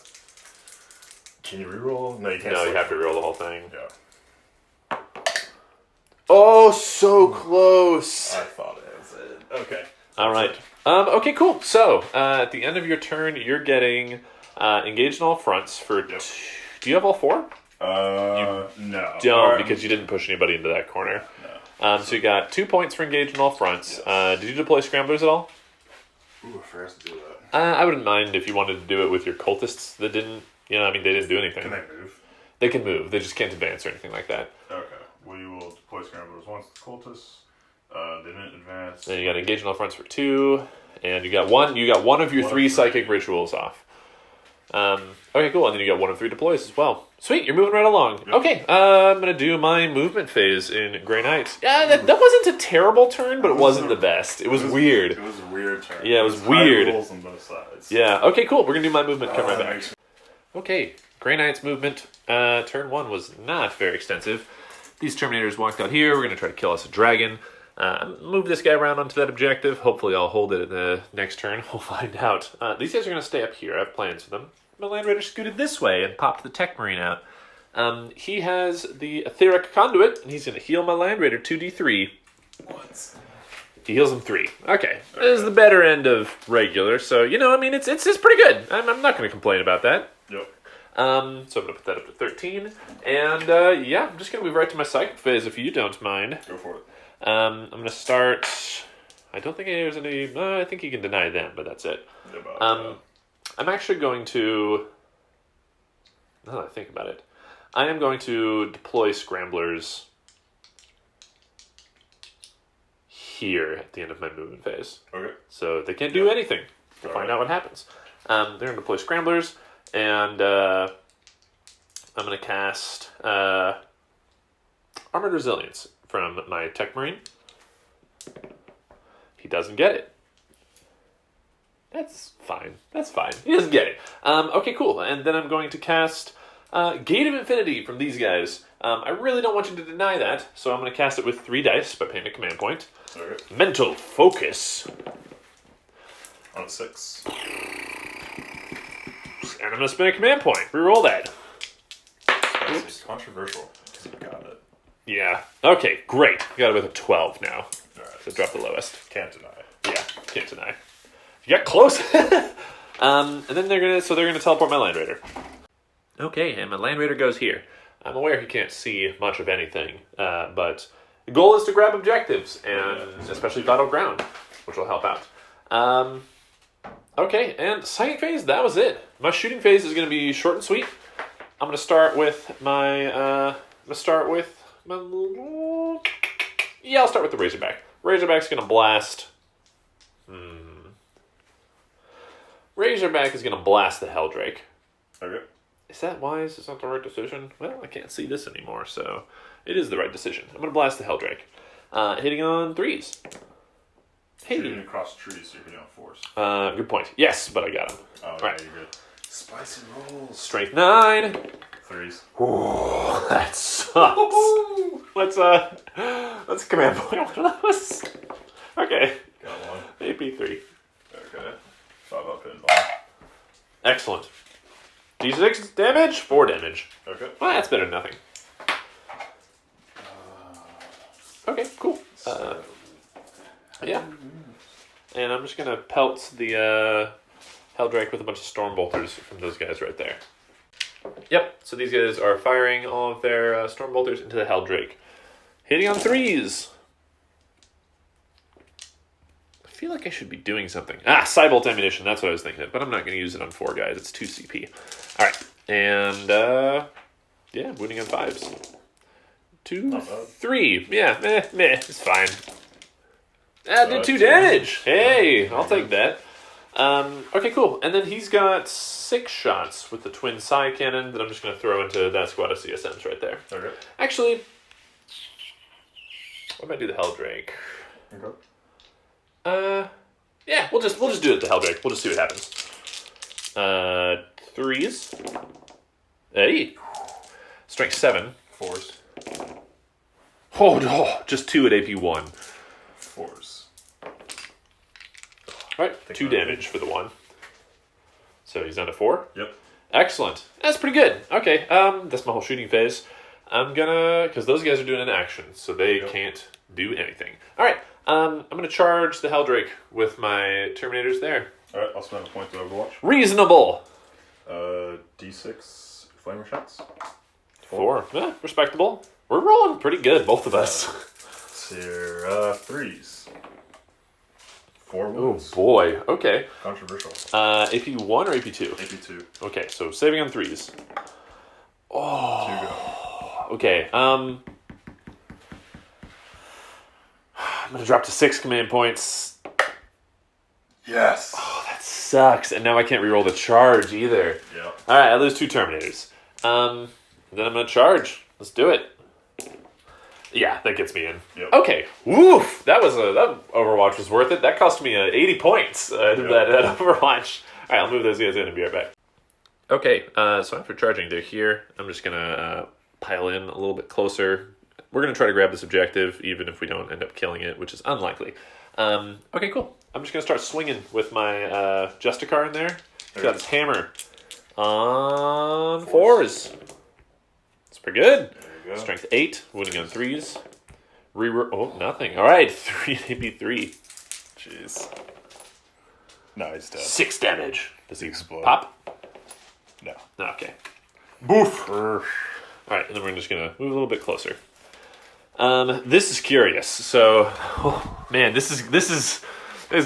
Can you reroll? No, you can't. No, you have to reroll the whole thing. Yeah. Oh, so close. I thought it was it. Okay. All right. Okay, cool. So, at the end of your turn, you're getting engaged in all fronts for... Yep. Do you have all 4? No. Don't, because you didn't push anybody into that corner. No. So you got 2 points for engaged in all fronts. Yes. Did you deploy scramblers at all? Ooh, I forgot to do that. I wouldn't mind if you wanted to do it with your cultists that didn't... they didn't do anything. Can they move? They can move. They just can't advance or anything like that. Okay. We will deploy scramblers once the cultists. They didn't advance. Then you got engaged in all fronts for 2, and you got one of your 3 psychic rituals off. Okay, cool. And then you got 1 of 3 deploys as well. Sweet, you're moving right along. Yep. Okay, I'm gonna do my movement phase in Grey Knight. Yeah, that wasn't a terrible turn, but it wasn't the best. It was weird. It was a weird turn. Yeah, it was weird. Rolls on both sides. Yeah. Okay, cool. We're gonna do my movement. Come right back. Okay, Grey Knight's movement. Turn 1 was not very extensive. these Terminators walked out here. We're going to try to kill us a dragon. Move this guy around onto that objective. Hopefully I'll hold it in the next turn. We'll find out. These guys are going to stay up here. I have plans for them. My Land Raider scooted this way and popped the Tech Marine out. He has the Etheric Conduit, and he's going to heal my Land Raider 2d3. What? He heals him 3. Okay. This is the better end of regular, so, you know, I mean, it's pretty good. I'm not going to complain about that. Yep. So I'm going to put that up to 13. And, yeah, I'm just going to move right to my Psychic Phase if you don't mind. Go for it. I'm going to start... I don't think there's any... I think you can deny them, but that's it. I'm actually going to... Now that I think about it, I am going to deploy Scramblers here at the end of my movement phase. Okay. So they can't do anything. We'll find out what happens. They're going to deploy Scramblers, and I'm going to cast Armored Resilience from my Tech Marine. He doesn't get it. That's fine. That's fine. He doesn't get it. Okay, cool. And then I'm going to cast Gate of Infinity from these guys. I really don't want you to deny that, so I'm going to cast it with 3 dice by paying a command point. Okay. Mental Focus. On 6. And I'm going to spend a command point. Reroll that. It's controversial. You got it. Yeah. Okay, great. Got it with a 12 now. Alright. So drop the lowest. Can't deny. Yeah, can't deny. You got close. And then they're gonna teleport my Land Raider. Okay, and my Land Raider goes here. I'm aware he can't see much of anything, but the goal is to grab objectives, and especially battleground, which will help out. Okay, and Psychic Phase, that was it. My shooting phase is going to be short and sweet. I'm going to start with my... I'll start with the Razorback. Razorback's going to blast... Razorback is going to blast the Helldrake. Okay. Is that wise? Is that the right decision? Well, I can't see this anymore, so it is the right decision. I'm going to blast the Helldrake. Hitting on 3s. Shooting across trees, so you're hitting on 4s. Good point. Yes, but I got him. Oh, right. Yeah, you're good. Spicy rolls. Strength 9. 3s. Ooh, that sucks. Let's command point one of those. Okay. Got one. AP 3. Okay. 5 up pinball. Excellent. D6 damage, 4 damage. Okay. Well, that's better than nothing. Okay, cool. Yeah. And I'm just going to pelt the Helldrake with a bunch of Storm Bolters from those guys right there. Yep, so these guys are firing all of their Storm Bolters into the Helldrake. Hitting on 3s. I feel like I should be doing something. Cybolt Ammunition, that's what I was thinking of, but I'm not going to use it on 4 guys. It's 2 CP. Alright, and yeah, wounding on 5s. 2, 3. Yeah, it's fine. Did 2 damage. Hey, I'll take that. Okay, cool. And then he's got 6 shots with the twin Psy Cannon that I'm just going to throw into that squad of CSMs right there. Okay. Actually, what if I do the Helldrake? Okay. Yeah, we'll just do it to Helldrake. We'll just see what happens. 3s. Hey. Strength 7. 4s. Oh, no, just 2 at AP 1. 4s. Alright, 2 damage for the 1. So he's down to 4? Yep. Excellent. That's pretty good. Okay, that's my whole shooting phase. I'm gonna... Because those guys are doing an action, so they can't do anything. Alright, I'm gonna charge the Helldrake with my Terminators there. Alright, I'll spend a point to Overwatch. Reasonable! D6 flamer shots. 4. Yeah, respectable. We're rolling pretty good, both of us. Here, 3s. 4 Oh wounds. boy, okay. Controversial. AP 1 or AP 2? AP 2. Okay, so saving on 3s. 2 Oh, okay. I'm gonna drop to 6 command points. Yes. Oh, that sucks. And now I can't reroll the charge either. Yeah. Alright, I lose 2 Terminators. Then I'm gonna charge. Let's do it. Yeah, that gets me in. Yep. Okay. Woof! That Overwatch was worth it. That cost me 80 points, that Overwatch. Alright, I'll move those guys in and be right back. Okay, so after charging, they're here. I'm just gonna pile in a little bit closer we're going to try to grab this objective, even if we don't end up killing it, which is unlikely. Okay, cool. I'm just going to start swinging with my Justicar in there. He's got his hammer on 4s. It's pretty good. There you go. Strength 8, wounding on 3s. Oh, nothing. All right, 3 AP3. Jeez. No, he's dead. 6 damage. Does he explode? Pop? No. Okay. Boof. All right, and then we're just gonna move a little bit closer. This is curious. So, oh, man, this is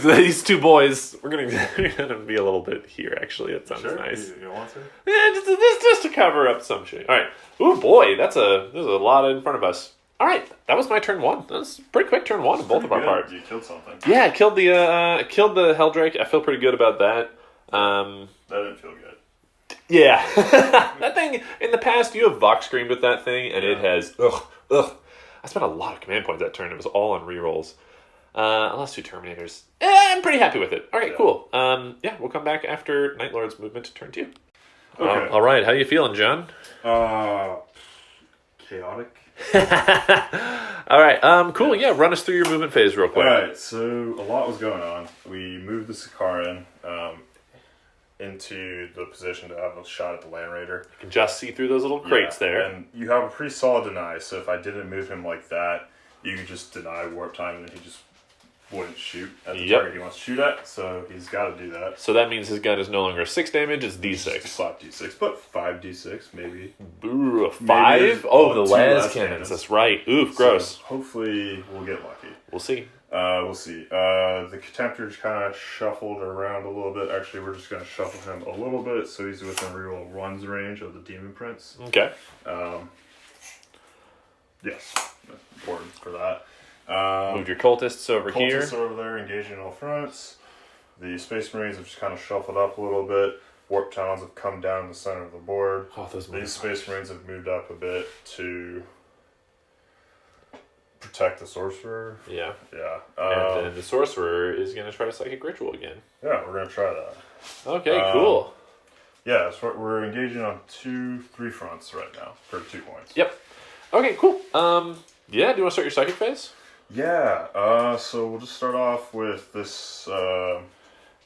these two boys. We're gonna be a little bit here. Actually, it sounds nice. You want to? Yeah, just to cover up some shit. All right. Oh boy, there's a lot in front of us. All right, that was my turn 1. That was a pretty quick turn 1 on both of our parts. You killed something. Yeah, I killed the Helldrake. I feel pretty good about that. That didn't feel good. Yeah. That thing, in the past, you have Vox Screamed with that thing, and it has, I spent a lot of command points that turn. It was all on rerolls. I lost 2 Terminators. I'm pretty happy with it. All right, cool. We'll come back after Night Lord's movement to turn 2. Okay. All right, how you feeling, John? Chaotic. All right, cool. Yeah, run us through your movement phase real quick. All right, so a lot was going on. We moved the Sikaran into the position to have a shot at the Land Raider. You can just see through those little crates there. And you have a pretty solid deny, so if I didn't move him like that, you could just deny warp time and then he just wouldn't shoot at the target he wants to shoot at, so he's got to do that. So that means his gun is no longer 6 damage, it's D6. It's slap D6, but 5d6 maybe. Ooh, 5? Oh, the las cannons, that's right. Oof, gross. So hopefully we'll get lucky. We'll see. We'll see. The Contemptor's kind of shuffled around a little bit. Actually, we're just going to shuffle him a little bit so he's within reroll 1's range of the Demon Prince. Okay. Yes, that's important for that. Move your Cultists over here. Cultists are over there, engaging all fronts. The Space Marines have just kind of shuffled up a little bit. Warp Talons have come down the center of the board. Oh, These Space Marines have moved up a bit to protect the Sorcerer. Yeah. Yeah. And then the Sorcerer is going to try to Psychic Ritual again. Yeah, we're going to try that. Okay, cool. Yeah, so we're engaging on 3 fronts right now for 2 points. Yep. Okay, cool. Yeah, do you want to start your Psychic phase? Yeah, so we'll just start off with this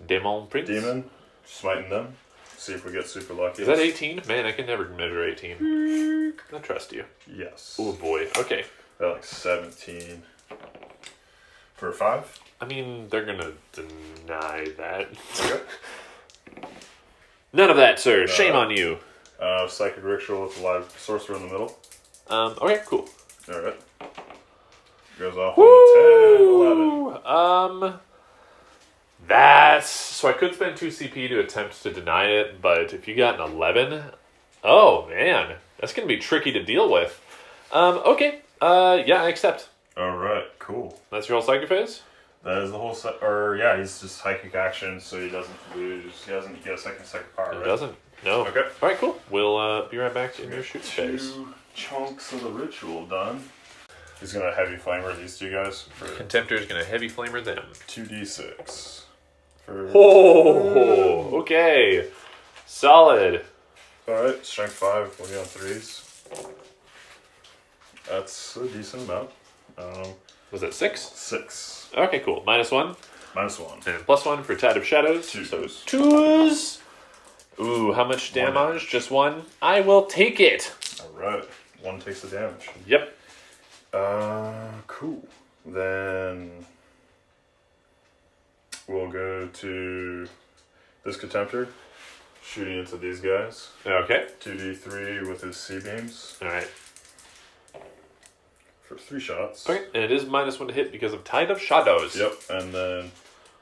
Daemon Prince? Demon, smiting them. See if we get super lucky. Is that 18? Man, I can never measure 18. I trust you. Yes. Oh boy. Okay. They're like 17. For a 5? I mean, they're gonna deny that. Okay. None of that, sir. Shame on you. Psychic Ritual with a live Sorcerer in the middle. Okay, cool. Alright. Goes off on 10, 11. That's... So I could spend 2 CP to attempt to deny it, but if you got an 11... Oh, man. That's going to be tricky to deal with. Okay. Yeah, I accept. Alright, cool. That's your whole Psychic phase? That is the whole set. He's just psychic action, so he doesn't lose. He doesn't get a second power, right? He doesn't. No. Okay. Alright, cool. We'll be right back in your shoot phase. 2 chunks of the ritual done. He's going to heavy flamer these 2 guys. For Contemptor's going to heavy flamer them. 2d6. Okay. Solid. Alright, strength 5, we'll be on 3s. That's a decent amount. Was it 6? 6. Okay, cool. -1. -1. And +1 for Tide of Shadows. 2s. So 2s. Ooh, how much damage? Just 1? I will take it. Alright. 1 takes the damage. Yep. Cool. Then we'll go to this Contemptor, shooting into these guys. Okay. 2d3 with his C-beams. Alright. For 3 shots. Okay, and it is -1 to hit because of Tide of Shadows. Yep, and then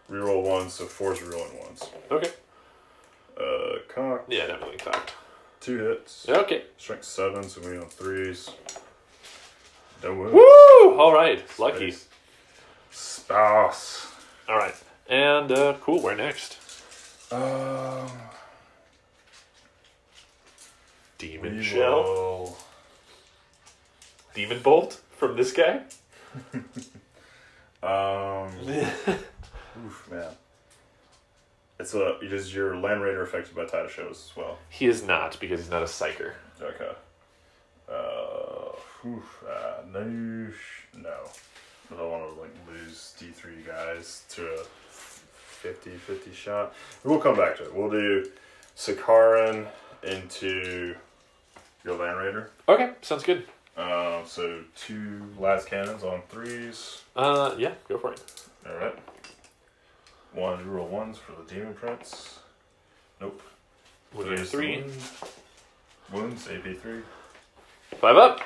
reroll 1, so 4's rerolling 1s. Okay. Cocked. Yeah, definitely cocked. 2 hits. Okay. Strength 7, so we're on 3s. Don't win. Woo! Alright, lucky. Spouse. Alright, and cool, where next? Demon Shell? Demon Bolt from this guy? Oof, man. Is your Land Raider affected by Tide of Shadows as well? He is not, because he's not a Psyker. Okay. No. I don't want to like lose D3 guys to a 50-50 shot. We'll come back to it. We'll do Sakaran into your Land Raider. Okay, sounds good. So 2 las cannons on 3s. Yeah, go for it. All right. 1 reroll 1s for the Demon Prince. Nope. Would you 3? Wounds, AP 3. 5 up.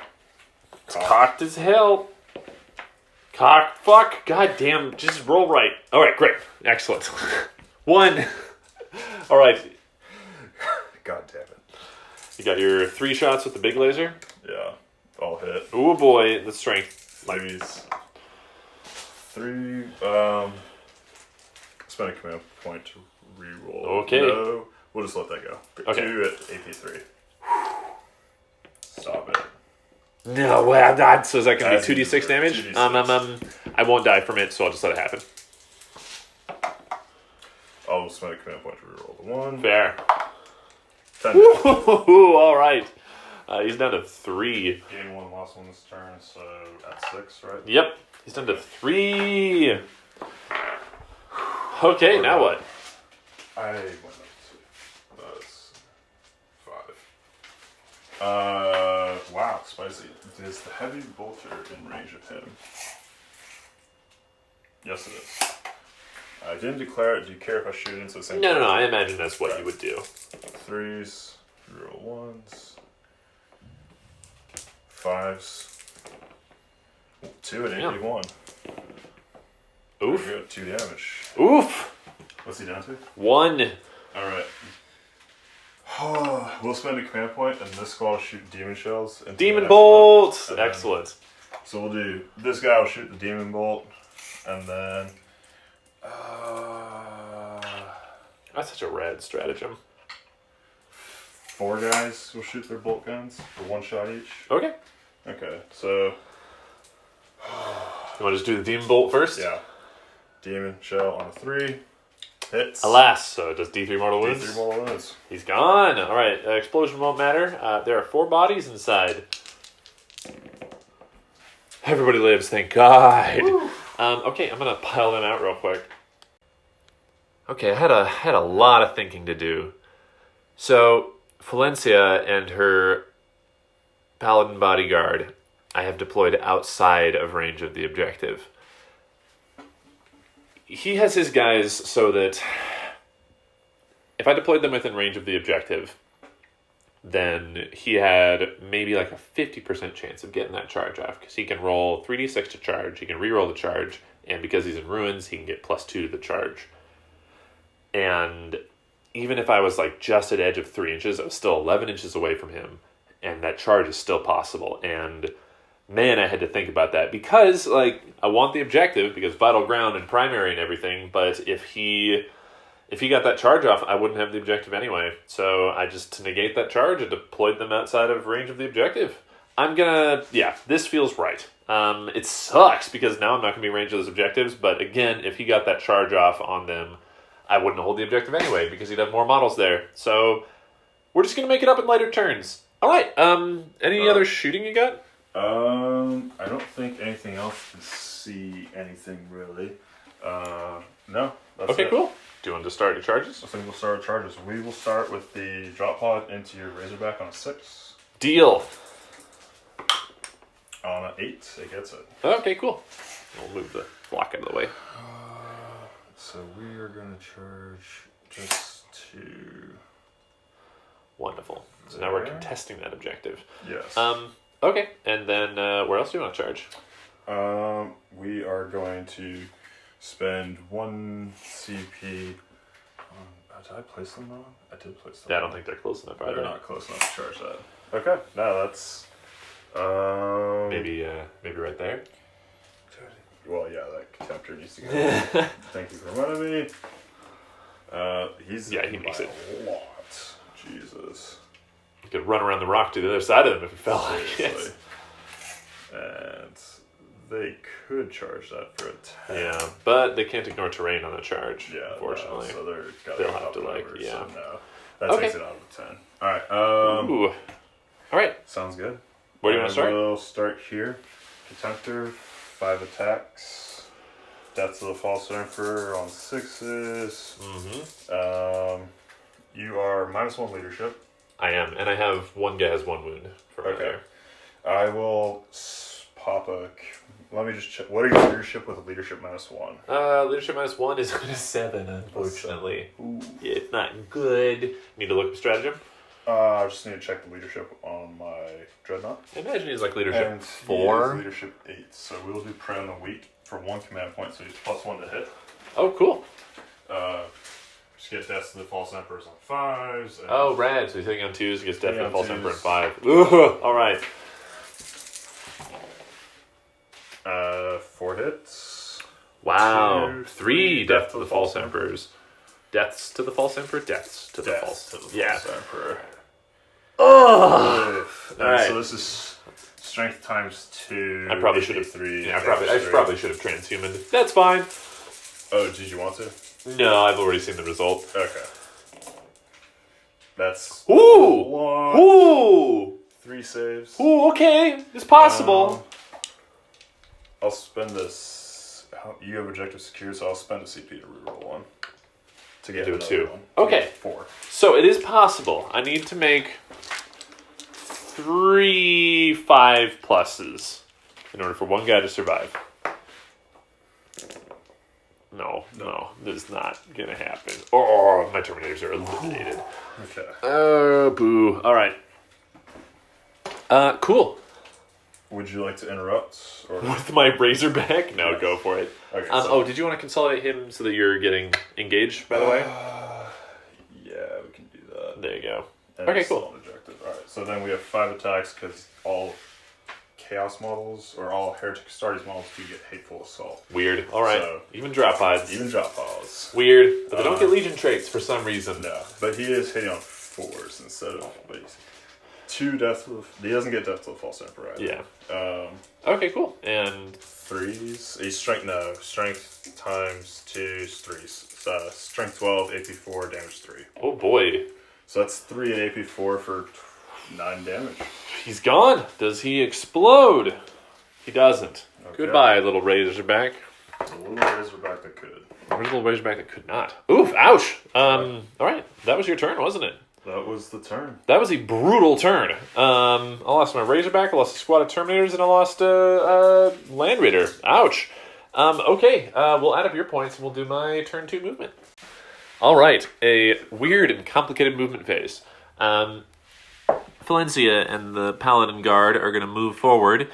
It's cocked as hell. Cock, fuck, god damn, just roll right. Alright, great. Excellent. 1. Alright. God damn it. You got your 3 shots with the big laser? Yeah, all hit. Oh boy, the strength. Like these. 3, spend a command point to reroll. Okay. No, we'll just let that go. Okay. 2 at AP 3. Stop it. No, well, that, so is that going to be 2d6 damage? 2d6. I won't die from it, so I'll just let it happen. I'll spend a command point to reroll the 1. Fair. 10. Woo, all right. He's down to 3. Gain 1, lost 1 this turn, so at 6, right? Yep, he's down to 3. Okay, now what? I went up to. That's 5. Wow, spicy. Is the heavy bolter in range of him? Yes, it is. I didn't declare it. Do you care if I shoot into the same? No. I imagine that's what you would do. 3s, reroll 1s, 5s, 2 at AP 1. Oof. Good, 2 damage. Oof. What's he down to? 1. All right. We'll spend a command point, and this squad will shoot demon shells. Into Demon the bolt. one, Excellent. So we'll do this guy will shoot the demon bolt, and then. That's such a rad stratagem. 4 guys will shoot their bolt guns for 1 shot each. Okay. Okay, so. You want to just do the demon bolt first? Yeah. Demon shell on a 3. Hits. Alas, so it does D3 mortal wounds. D3 mortal wounds. He's gone. All right, explosion won't matter. There are 4 bodies inside. Everybody lives, thank God. Okay, I'm gonna pile them out real quick. Okay, I had a lot of thinking to do. So Valencia and her paladin bodyguard, I have deployed outside of range of the objective. He has his guys so that if I deployed them within range of the objective, then he had maybe like a 50% chance of getting that charge off, because he can roll 3d6 to charge, he can reroll the charge, and because he's in ruins, he can get +2 to the charge. And even if I was like just at edge of 3 inches, I was still 11 inches away from him, and that charge is still possible. And man, I had to think about that, because like I want the objective, because vital ground and primary and everything, but if he got that charge off, I wouldn't have the objective anyway. So I just, to negate that charge, I deployed them outside of range of the objective. This feels right. It sucks because now I'm not going to be in range of those objectives, but again, if he got that charge off on them, I wouldn't hold the objective anyway, because he'd have more models there. So we're just going to make it up in later turns. All right, any other shooting you got? I don't think anything else can see anything really. No, that's okay, it. Cool. Do you want to start your charges? I think we'll start with charges. We will start with the drop pod into your Razorback on a 6. Deal. On an 8, it gets it. Okay, cool. We'll move the block out of the way. So we are going to charge just to... Wonderful. So now we're contesting that objective. Yes. Okay, and then where else do you want to charge? We are going to spend 1 CP on... did I place them wrong? I did place them Yeah, I wrong. don't think they're close enough either. They're not close enough to charge that. Okay, no, that's... maybe right there? Well, yeah, that contemptor needs to go. Thank you for reminding me. He makes it a lot. Jesus. You could run around the rock to the other side of them if you felt like it. And they could charge that for a 10. Yeah, but they can't ignore terrain on the charge, unfortunately. No, so they'll have to, over, yeah. So no. That takes it out of the 10. Alright, Ooh. Alright. Sounds good. Where do you want to start? We'll start here. Contemptor, 5 attacks. Death to the False Emperor on 6s. Mm-hmm. You are -1 leadership. I am, and I have one guy has 1 wound. Okay. I will pop a... Let me just check. What are your leadership with a leadership -1? Leadership -1 is a 7, unfortunately. Ooh. Yeah, it's not good. Need to look up stratagem? I just need to check the leadership on my Dreadnought. I imagine he's like leadership and 4. Leadership 8. So we'll do prey on the weak for 1 command point, so he's +1 to hit. Oh, cool. Just get Death to the False Emperors on 5s. Oh, rad. So he's hitting on 2s, gets Death to the False Emperor on 5. Ugh. All right. 4 hits. Wow. 2, 3 Death to the False Emperors. Deaths to the False Emperor? Deaths to the False Emperor. Oh! Alright. So this is strength times 2. I probably should have 3. Yeah, I probably should have transhumaned. That's fine. Oh, did you want to? No, I've already seen the result. Okay. That's Ooh! Ooh! 3 saves. Ooh, okay. It's possible. I'll spend this. You have objective secure, so I'll spend a CP to reroll 1. To get do another 2. 1. Okay. 4. So it is possible. I need to make 3 5+ in order for one guy to survive. No, this is not gonna happen. Oh, my Terminators are eliminated. Okay. Oh, boo. All right. Cool. Would you like to interrupt? Or... With my Razorback? No, yes. Go for it. Okay, so... did you want to consolidate him so that you're getting engaged, by the way? Yeah, we can do that. There you go. And okay, cool. Alright, so then we have 5 attacks because all Chaos models, or all Heretic Astartes models, do get Hateful Assault. Weird. Alright. So, even drop pods. Weird. But they don't get Legion traits for some reason. No, but he is hitting on 4s instead of... But 2 Death to the... He doesn't get Death to the False Emperor either. Yeah. Okay, cool. And... 3s. He's strength times 2 is 3s. Strength 12, AP 4, damage 3. Oh boy. So that's 3 at AP 4 for 9 damage. He's gone. Does he explode? He doesn't. Okay. Goodbye, little Razorback. A little Razorback that could. There's a little Razorback that could not. Oof, ouch. Alright, that was your turn, wasn't it? That was the turn. That was a brutal turn. I lost my Razorback, I lost a squad of Terminators, and I lost a Land Raider. Ouch. Okay, we'll add up your points and we'll do my turn 2 movement. Alright, a weird and complicated movement phase. Valencia and the Paladin Guard are going to move forward.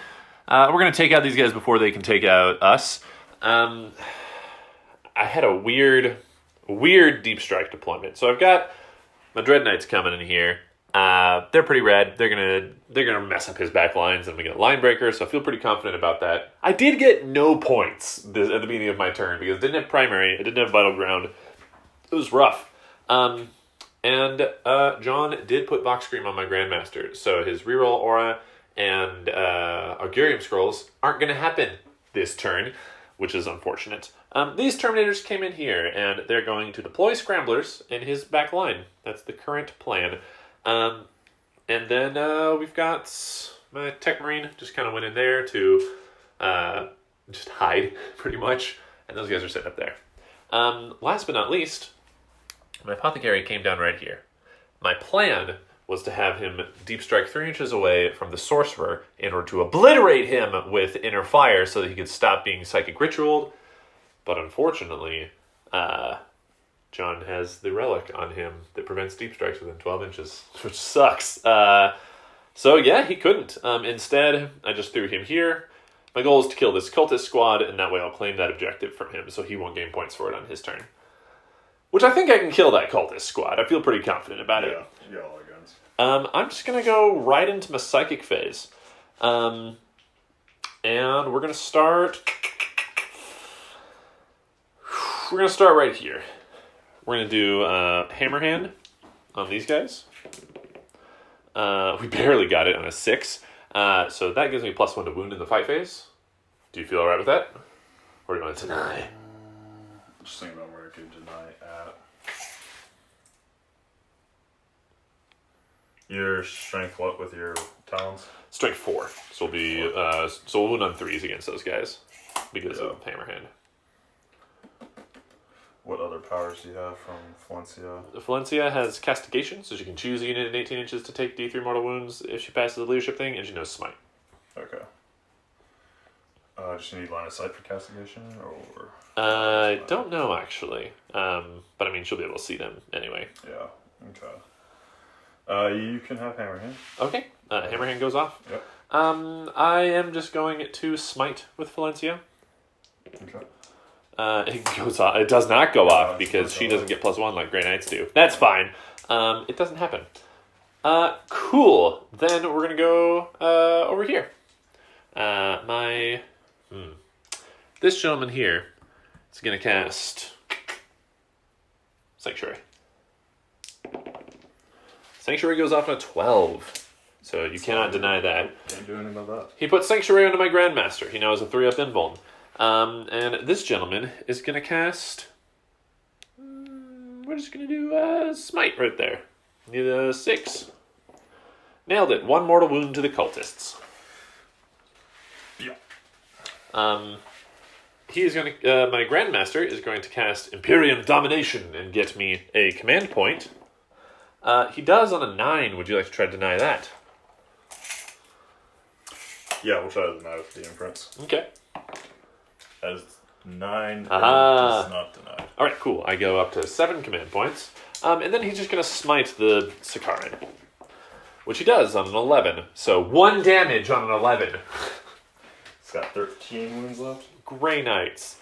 We're going to take out these guys before they can take out us. I had a weird deep strike deployment. So I've got my Dread Knights coming in here. They're pretty rad. They're gonna mess up his back lines, and we get a line breaker. So I feel pretty confident about that. I did get no points at the beginning of my turn because I didn't have primary. I didn't have vital ground. It was rough. And John did put Vox Scream on my Grandmaster, so his reroll aura and Augurium Scrolls aren't going to happen this turn, which is unfortunate. These Terminators came in here, and they're going to deploy Scramblers in his back line. That's the current plan. And then we've got my Tech Marine just kind of went in there to just hide, pretty much, and those guys are sitting up there. Last but not least, my Apothecary came down right here. My plan was to have him deep strike 3 inches away from the Sorcerer in order to obliterate him with Inner Fire so that he could stop being Psychic Ritualed. But unfortunately, John has the Relic on him that prevents deep strikes within 12 inches, which sucks. So yeah, he couldn't. Instead, I just threw him here. My goal is to kill this Cultist squad, and that way I'll claim that objective from him, so he won't gain points for it on his turn. Which I think I can kill that Cultist squad. I feel pretty confident about it. Yeah, all the guns. I'm just going to go right into my Psychic phase. And we're going to start... We're going to start right here. We're going to do Hammerhand on these guys. We barely got it on a 6. So that gives me +1 to wound in the fight phase. Do you feel alright with that? Or do you want to deny? Just thinking about where I could deny at. Your strength what with your talons? Strength 4. So we'll be so we'll win on 3s against those guys because of Hammerhand. What other powers do you have from Valencia? Valencia has castigation, so she can choose a unit at 18 inches to take D3 mortal wounds if she passes the leadership thing, and she knows smite. Okay. Does she need line of sight for castigation, or? I don't know actually, but I mean she'll be able to see them anyway. Yeah. Okay. You can have Hammerhand. Okay. Hammerhand goes off. Yep. I am just going to smite with Valencia. Okay. It goes off. It does not go off because she doesn't get +1 like Grey Knights do. That's fine. It doesn't happen. Cool. Then we're gonna go over here. This gentleman here is gonna cast Sanctuary. Sanctuary goes off on a 12, so you cannot deny that. Can't do anything about that. He puts Sanctuary onto my Grandmaster. He now has a 3-up invuln. And this gentleman is going to cast... we're just going to do Smite right there. Need a 6. Nailed it. 1 mortal wound to the cultists. Yeah. He is going to... my Grandmaster is going to cast Imperium Domination and get me a command point. He does on a 9. Would you like to try to deny that? Yeah, we'll try to deny with the imprints. Okay. As 9 is not denied. Alright, cool. I go up to 7 command points. And then he's just going to smite the Sakaran. Which he does on an 11. So 1 damage on an 11. It's got 13 wounds left. Grey Knights.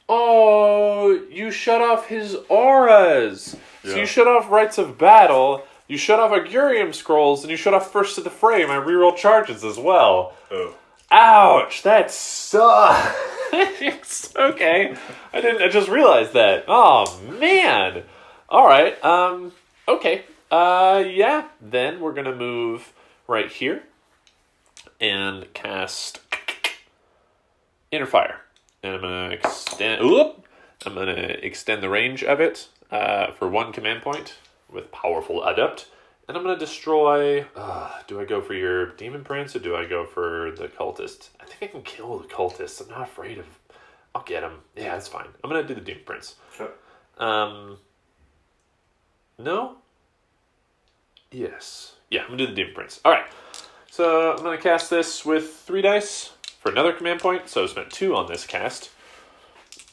Oh, you shut off his auras. Yeah. So you shut off Rites of Battle, you shut off Augurium Scrolls, and you shut off First to the Fray, my reroll charges as well. Oh. Ouch, that sucks. Okay. I just realized that. Oh, man. Alright, okay. Yeah, then we're gonna move right here and cast Inner Fire. And I'm gonna extend the range of it for 1 command point with Powerful Adept. And I'm going to destroy... do I go for your Demon Prince or do I go for the Cultist? I think I can kill the Cultist. I'm not afraid of... I'll get him. Yeah, that's fine. I'm going to do the Demon Prince. Sure. No? Yes. Yeah, I'm going to do the Demon Prince. Alright. So I'm going to cast this with 3 dice for another command point. So I spent 2 on this cast.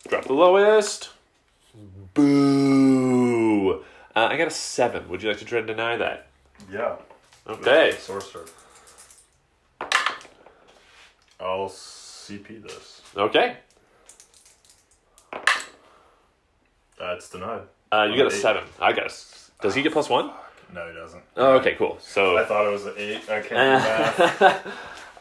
Drop the lowest. Boo! I got a 7. Would you like to try to deny that? Yeah. Okay. Sorcerer. I'll CP this. Okay. That's denied. You got a 7. I got a... Does he get +1? No, he doesn't. Oh, okay, cool. So I thought it was an 8. I can't do math.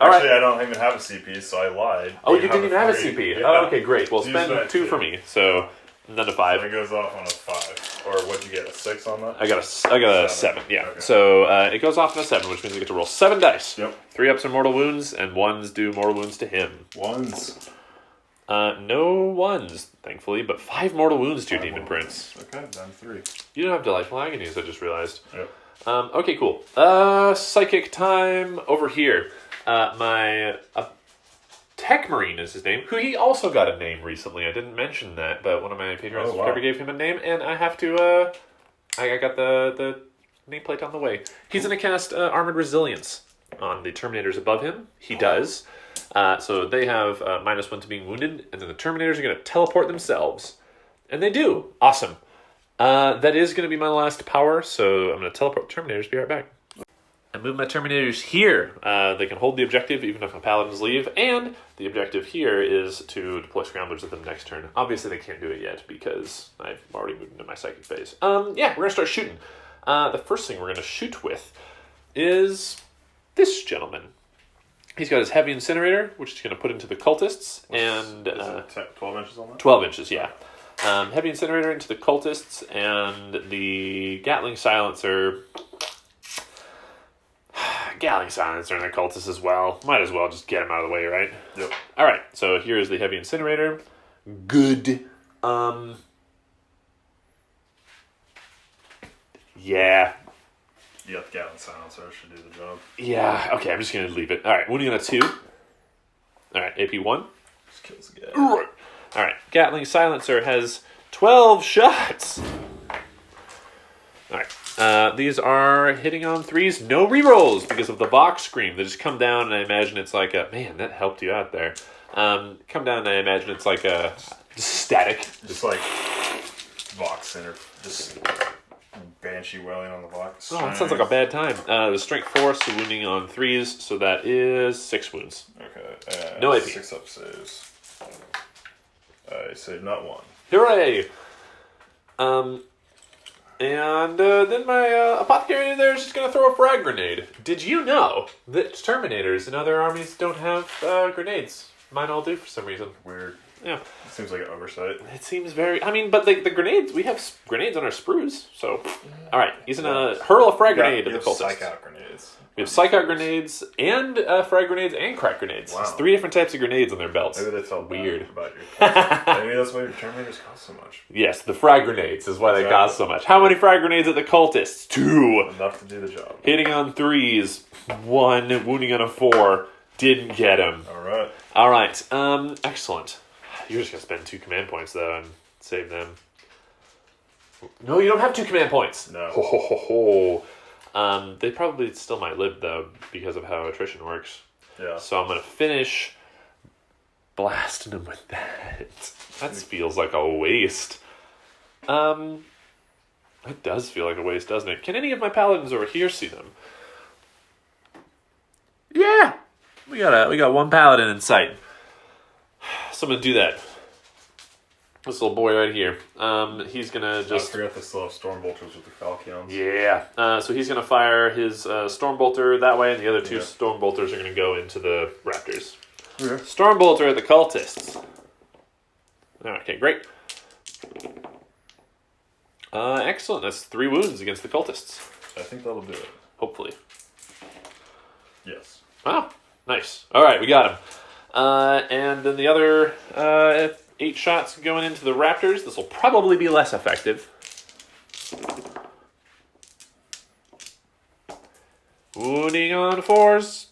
Actually, I don't even have a CP, so I lied. Oh, you didn't even have a CP? Yeah. Oh, okay, great. Well, spend 2 for me. So, then a 5. So it goes off on a 5. Or what'd you get, a 6 on that? I got a 7, yeah. Okay. So, it goes off on a 7, which means I get to roll 7 dice. Yep. 3 ups are mortal wounds, and 1s do mortal wounds to him. 1s. No 1s, thankfully, but 5 mortal wounds to your Demon Prince. Okay, then 3. You don't have Delightful Agonies, I just realized. Yep. Okay, cool. Psychic time over here. My Tech Marine is his name, who he also got a name recently. I didn't mention that, but one of my patrons subscribers gave him a name, and I have to, I got the nameplate on the way. He's going to cast Armored Resilience on the Terminators above him. He does. So they have -1 to being wounded, and then the Terminators are going to teleport themselves. And they do. Awesome. That is going to be my last power, so I'm going to teleport the Terminators. Be right back. I move my Terminators here. They can hold the objective even if my Paladins leave, and the objective here is to deploy Scramblers at them next turn. Obviously, they can't do it yet because I've already moved into my Psychic phase. Yeah, we're going to start shooting. The first thing we're going to shoot with is this gentleman. He's got his Heavy Incinerator, which he's going to put into the Cultists. And is it 12 inches on that? 12 inches, yeah. Heavy Incinerator into the Cultists, and the Gatling Silencer... Gatling Silencer and the Cultists as well. Might as well just get him out of the way, right? Yep. Alright, so here's the Heavy Incinerator. Good. Yeah. You got the Gatling Silencer, should do the job. Yeah, okay, I'm just going to leave it. Alright, wounding on a 2. Alright, AP 1. Just kills the guy. Alright, Gatling Silencer has 12 shots. Alright, these are hitting on 3s, no rerolls because of the Vox Scream. They just come down and I imagine it's like a... Man, that helped you out there. Come down and I imagine it's like a... Just static. Just like Vox Center. Just Banshee wailing on the Vox. Oh, that sounds like a bad time. The Strength 4, so wounding on 3s, so that is 6 wounds. Okay. No AP. 6 up saves. I saved not 1. Hooray! And then my apothecary there is just going to throw a frag grenade. Did you know that Terminators and other armies don't have grenades? Mine all do for some reason. Weird. Yeah. It seems like an oversight. It seems very... I mean, but the grenades, we have grenades on our sprues, so... Alright, he's going to hurl a frag grenade at the cultists. Psych out grenades. We have psych out grenades and frag grenades and crack grenades. Wow. It's 3 different types of grenades on their belts. Maybe they felt weird about your Maybe that's why your Terminators cost so much. Yes, the frag grenades is why they cost so much. How many frag grenades at the cultists? 2. Enough to do the job. Hitting on 3s. 1. Wounding on a 4. Didn't get him. Alright. Excellent. You're just going to spend 2 command points, though, and save them. No, you don't have 2 command points. No. Ho, ho, ho, ho. They probably still might live, though, because of how attrition works. Yeah. So I'm going to finish blasting them with that. That feels like a waste. It does feel like a waste, doesn't it? Can any of my paladins over here see them? Yeah! We got 1 paladin in sight. So I'm going to do that. This little boy right here. He's going to just... I forgot they still have Stormbolters with the Falchions. Yeah. So he's going to fire his Stormbolter that way, and the other 2 Stormbolters are going to go into the Raptors. Okay. Stormbolter at the Cultists. Okay, great. Excellent. That's 3 wounds against the Cultists. I think that'll do it. Hopefully. Yes. Wow. Nice. All right, we got him. And then the other 8 shots going into the Raptors. This will probably be less effective. Wounding on 4s.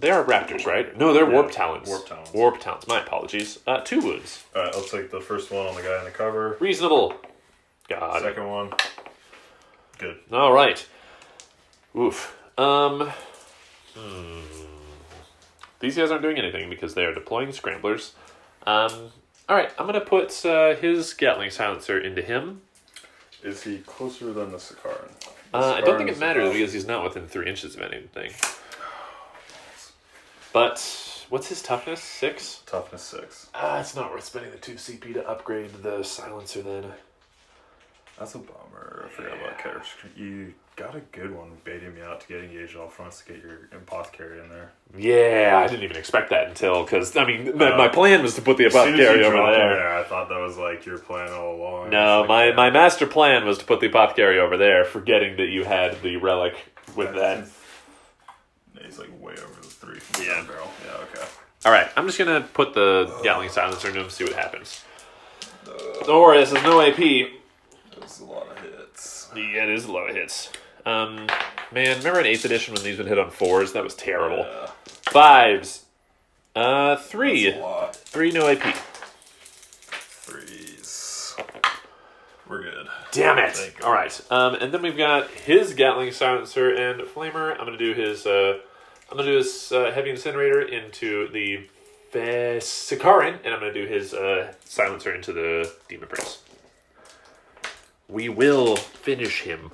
They are Raptors, right? No, they're Warp Talons. Warp Talons. My apologies. 2 wounds. Alright, I'll take the first one on the guy in the cover. Reasonable. God. Second one. Good. All right. Oof. These guys aren't doing anything because they are deploying scramblers. All right, I'm going to put his Gatling Silencer into him. Is he closer than the Sakaran? I don't think it matters because he's not within 3 inches of anything. But what's his toughness? 6? Toughness 6. It's not worth spending the 2 CP to upgrade the silencer then. That's a bummer. I forgot about Ketters. You got a good one baiting me out to get engaged all fronts to get your apothecary in there. Yeah, I didn't even expect that until, because, I mean, my plan was to put the apothecary over there. I thought that was like your plan all along. No, like, my master plan was to put the apothecary over there, forgetting that you had the relic with that. He's like way over the 3 from the barrel. Yeah, okay. Alright, I'm just going to put the Gatling Silencer into him and see what happens. Don't worry, this is no AP. That's a lot of hits. Yeah, it is a lot of hits. Man, remember in 8th edition when these would hit on 4s? That was terrible. 5s. 3. That's a lot. 3 no AP. 3s. We're good. Damn it! Alright, and then we've got his Gatling Silencer and Flamer. I'm gonna do his Heavy Incinerator into the Sakaran, and I'm gonna do his Silencer into the Demon Prince. We will finish him.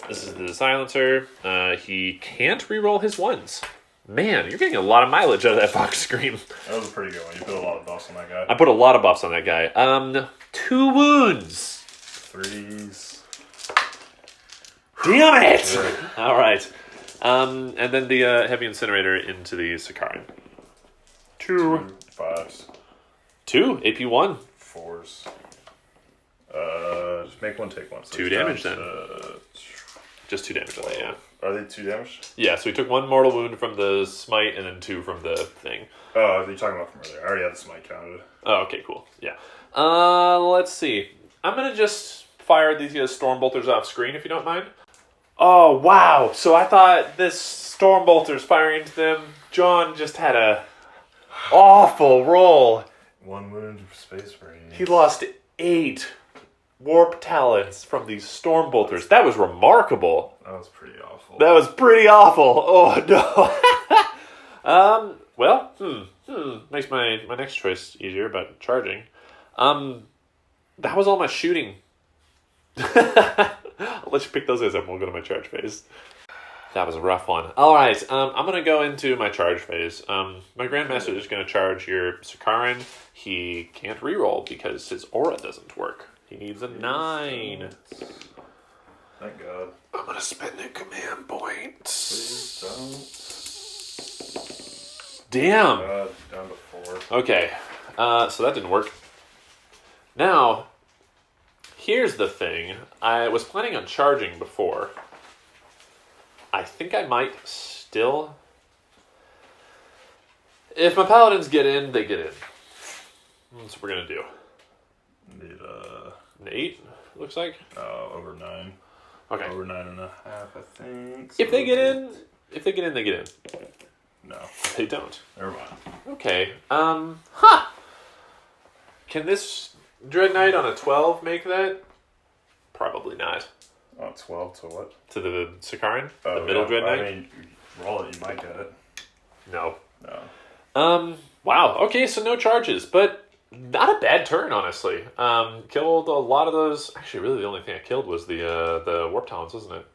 This is the Silencer. He can't reroll his 1s. Man, you're getting a lot of mileage out of that Vox Scream. That was a pretty good one. You put a lot of buffs on that guy. I put a lot of buffs on that guy. 2 wounds. 3s. Damn it! All right. And then the Heavy Incinerator into the Sakaran. 2 5s. 2 AP 1. 4s. Just make 1, take 1. So 2 damage then. Just 2 damage on that, yeah. Are they 2 damage? Yeah, so we took 1 mortal wound from the smite and then 2 from the thing. Oh, you're talking about from earlier. I already had the smite counted. Oh, okay, cool. Yeah. Let's see. I'm going to just fire these Stormbolters off screen if you don't mind. Oh, wow. So I thought this Stormbolter's firing into them. John just had a awful roll. 1 wound of Space Marines. He lost 8 Warp Talons from these Stormbolters. That was remarkable. That was pretty awful. Oh, no. Well, makes my next choice easier about charging. That was all my shooting. I'll let you pick those guys up and we'll go to my charge phase. That was a rough one. Alright, I'm going to go into my charge phase. My Grandmaster is going to charge your Sakaran. He can't reroll because his aura doesn't work. He needs a 9. Thank God. I'm going to spend a command point. Please don't. Damn. Down to 4. Okay, so that didn't work. Now, here's the thing. I was planning on charging before. I think I might still... If my paladins get in, they get in. That's what we're going to do. Need an 8, looks like? Over 9. Okay. Over 9.5, I think. So if they get in, they get in. No. They don't. Never mind. Okay. Can this Dread Knight on a 12 make that? Probably not. 12 to what? To the Sakaran? The middle Dread Knight? I mean, roll it, you might get it. No. No. Wow. Okay, so no charges, but not a bad turn, honestly. Killed a lot of those. Actually, really, the only thing I killed was the Warp Talons, wasn't it?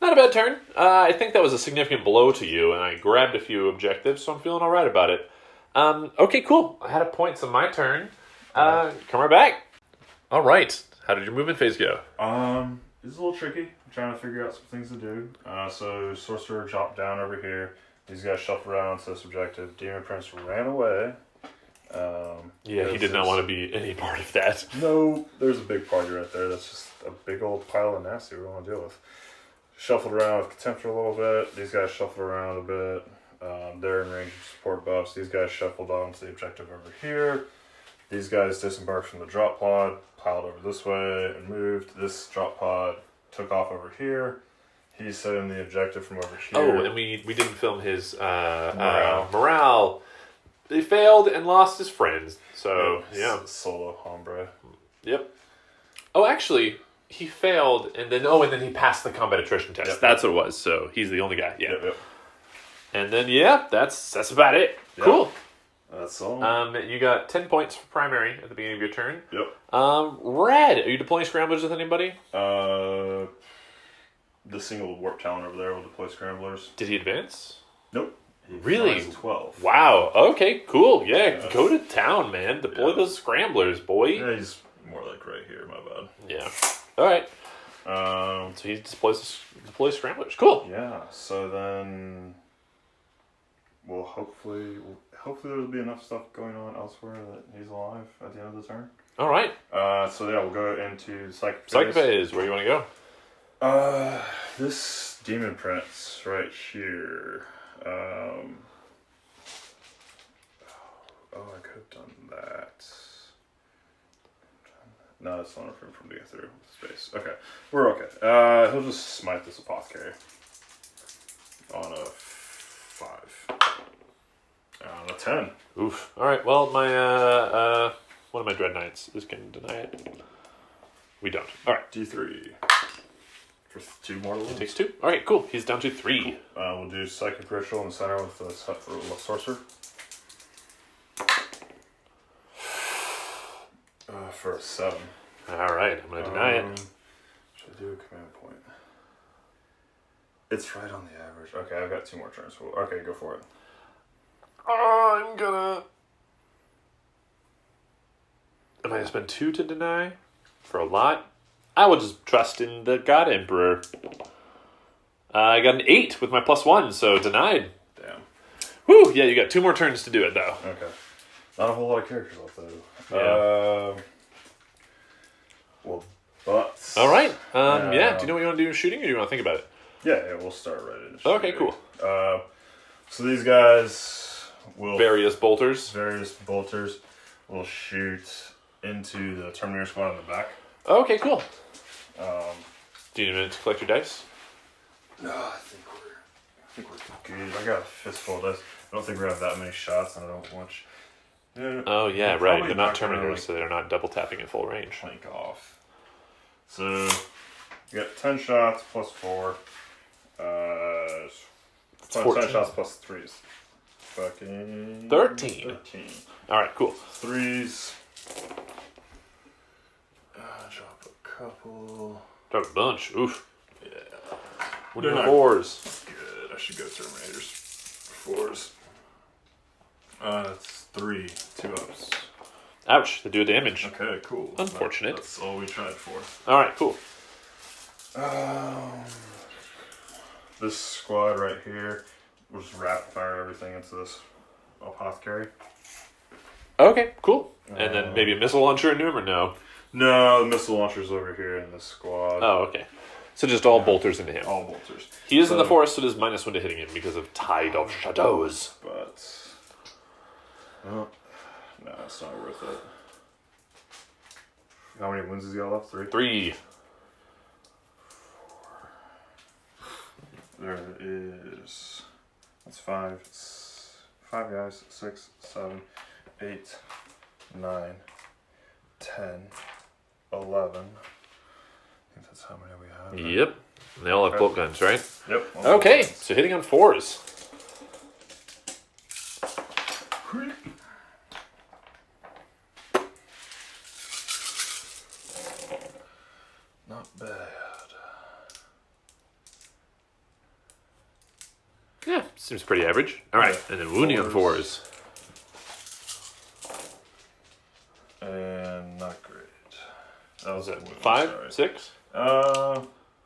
Not a bad turn. I think that was a significant blow to you, and I grabbed a few objectives, so I'm feeling all right about it. Okay, cool. I had a point, so my turn. Come right back. All right. How did your movement phase go? It's a little tricky. I'm trying to figure out some things to do. So Sorcerer dropped down over here. These guys shuffled around to this objective. Demon Prince ran away. Yeah, he did not want to be any part of that. No, there's a big party right there. That's just a big old pile of nasty we don't want to deal with. Shuffled around with Contempt for a little bit. These guys shuffled around a bit. They're in range of support buffs. These guys shuffled on to the objective over here. These guys disembarked from the drop pod, piled over this way, and moved. This drop pod took off over here. He set in the objective from over here. Oh, and we didn't film his morale. They failed and lost his friends. So, yeah. Solo hombre. Yep. Oh, actually, he failed, and then he passed the combat attrition test. Yep. That's what it was. So he's the only guy. Yeah. Yep. And then that's about it. Yep. Cool. That's all. You got 10 points for primary at the beginning of your turn. Yep. Red. Are you deploying scramblers with anybody? The single warp talon over there will deploy scramblers. Did he advance? Nope. Really? 12. Wow. Okay, cool. Yeah, go to town, man. Deploy those scramblers, boy. Yeah, he's more like right here, my bad. Yeah. All right. So he deploys scramblers. Cool. Yeah, so then hopefully there'll be enough stuff going on elsewhere that he's alive at the end of the turn. All right. So yeah, we'll go into Psychic Phase. Where do you want to go? This Demon Prince right here. I could have done that. No, that's not enough room for him to get through space. Okay, we're okay. He'll just smite this Apothecary on a 5. On a 10. Oof. All right. Well, my one of my Dread Knights is going to deny it. We don't. All right. D3 for 2 more wounds. It takes 2. All right. Cool. He's down to 3. We'll do Psychic Ritual in the center with the Sorcerer. For a 7. All right. I'm going to deny it. Should I do a command point? It's right on the average. Okay, I've got 2 more turns. Okay, go for it. I'm gonna... Am I going to spend 2 to deny? For a lot? I will just trust in the God Emperor. I got an 8 with my +1, so denied. Damn. Whew, yeah, you got 2 more turns to do it, though. Okay. Not a whole lot of characters left, though. Yeah. But... All right. Yeah, do you know what you want to do shooting, or do you want to think about it? Yeah, we'll start right in. Okay, cool. So these guys will... Various bolters will shoot into the Terminator squad in the back. Okay, cool. Do you need a minute to collect your dice? No, I think we're good. I got a fistful of dice. I don't think we're gonna have that many shots, and I don't want. Oh yeah, right. They're not Terminators, so they're not double tapping at full range. Plank off. So you got 10 shots plus 4. 10 shots plus 3s. Fucking 13. All right, cool. 3s. Drop a couple. Drop a bunch. Oof. Yeah. What are your 4s? Good. I should go Terminators. 4s. That's 3. 2 ups. Ouch. They do a damage. Okay, cool. Unfortunate. That's all we tried for. All right, cool. This squad right here will just rapid fire everything into this apothecary. Okay, cool. And then maybe a missile launcher into him, or no? No, the missile launcher's over here in this squad. Oh, okay. So just all bolters into him. All bolters. He is in the forest, so it is -1 to hitting him because of Tide of Shadows. But... no, it's not worth it. How many wounds has he got left? 3? 3. There is... that's 5. 5 guys. 6, 7, 8, 9, 10, 11. I think that's how many we have. Right? Yep. And they all have bolt guns, right? Yep. Okay, so hitting on 4s. Not bad. Yeah, seems pretty average. All right, and then wounding on 4s. And not great. That was it. 5, 6?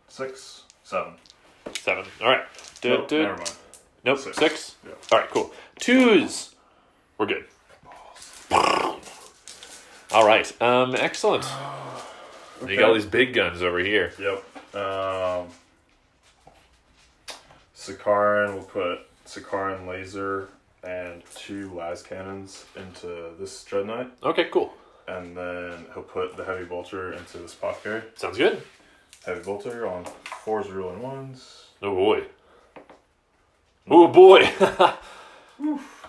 6, 7. 7. All right. Nope, never mind. Nope, 6. 6? Yeah. All right, cool. 2s. We're good. All right, excellent. Okay. You got all these big guns over here. Yep. Sakaran will put Sakaran laser and 2 las cannons into this dreadnought. Okay, cool. And then he'll put the heavy bolter into this apothecary. Sounds good. Heavy bolter on 4s, rolling 1s. Oh boy. Oh boy.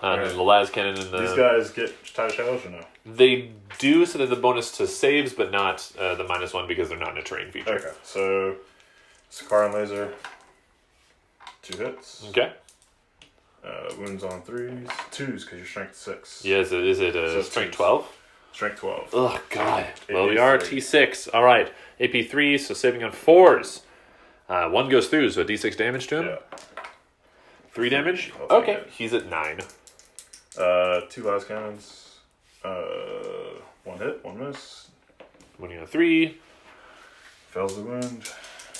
Right. The las cannon and the... These guys get Tide of Shadows or no? They do, so they have the bonus to saves, but not the -1 because they're not in a terrain feature. Okay, so Sakaran laser, 2 hits. Okay. Wounds on 3s, 2s because you're strength 6. Yeah, is it So strength 2s. 12? Strength 12. Oh god. Well, AP3. we are T6. All right. AP3, so saving on 4s. 1 goes through, so a D6 damage to him. Yeah. 3 damage? I'll take Okay. it. He's at 9. 2 las cannons. 1 hit, 1 miss. Winning on 3. Fails the wound.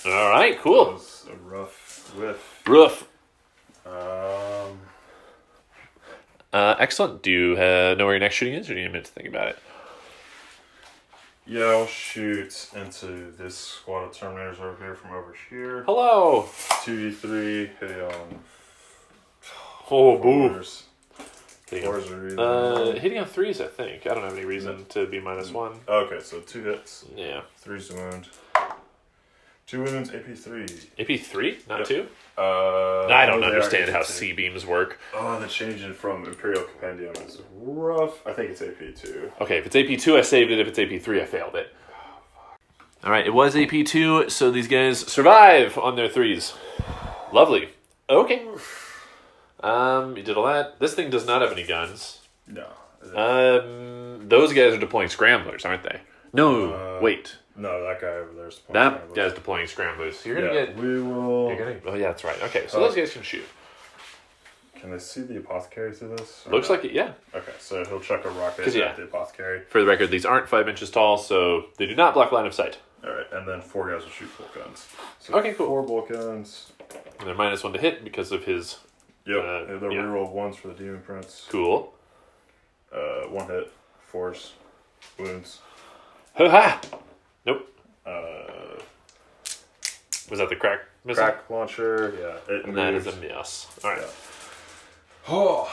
All right, cool. That was a rough whiff. Roof. Excellent. Do you know where your next shooting is, or do you need a minute to think about it? Yeah, I'll shoot into this squad of Terminators over here from over here. Hello. 2d3, hit on Oh, boo. 4s. Hitting 4s are either... hitting on 3s, I think. I don't have any reason to be -1. Okay, so 2 hits. Yeah. 3's the wound. 2 wounds, AP3. AP3, not 2? I I don't understand how C-beams work. Oh, the changing from Imperial Compendium is rough. I think it's AP2. Okay, if it's AP2, I saved it. If it's AP3, I failed it. All right, it was AP2, so these guys survive on their 3s. Lovely. Okay. You did all that. This thing does not have any guns. No. Those guys are deploying scramblers, aren't they? No, wait. No, that guy over there is deploying That scramblers. guy's deploying scramblers. You're gonna get. We will. Oh yeah, that's right. Okay, so those guys can shoot. Can they see the apothecary through this? Looks like it. Yeah. Okay, so he'll chuck a rocket at the apothecary. For the record, these aren't 5 inches tall, so they do not block line of sight. All right, and then 4 guys will shoot bolt guns. So Okay, cool. 4 bolt guns. And they're -1 to hit because of his. Yep. The reroll of 1s for the demon prince. Cool. 1 hit, 4s, wounds. Ha! Nope. Was that the crack missile? Crack launcher, yeah. And that is a miss. All right. Yeah. Oh,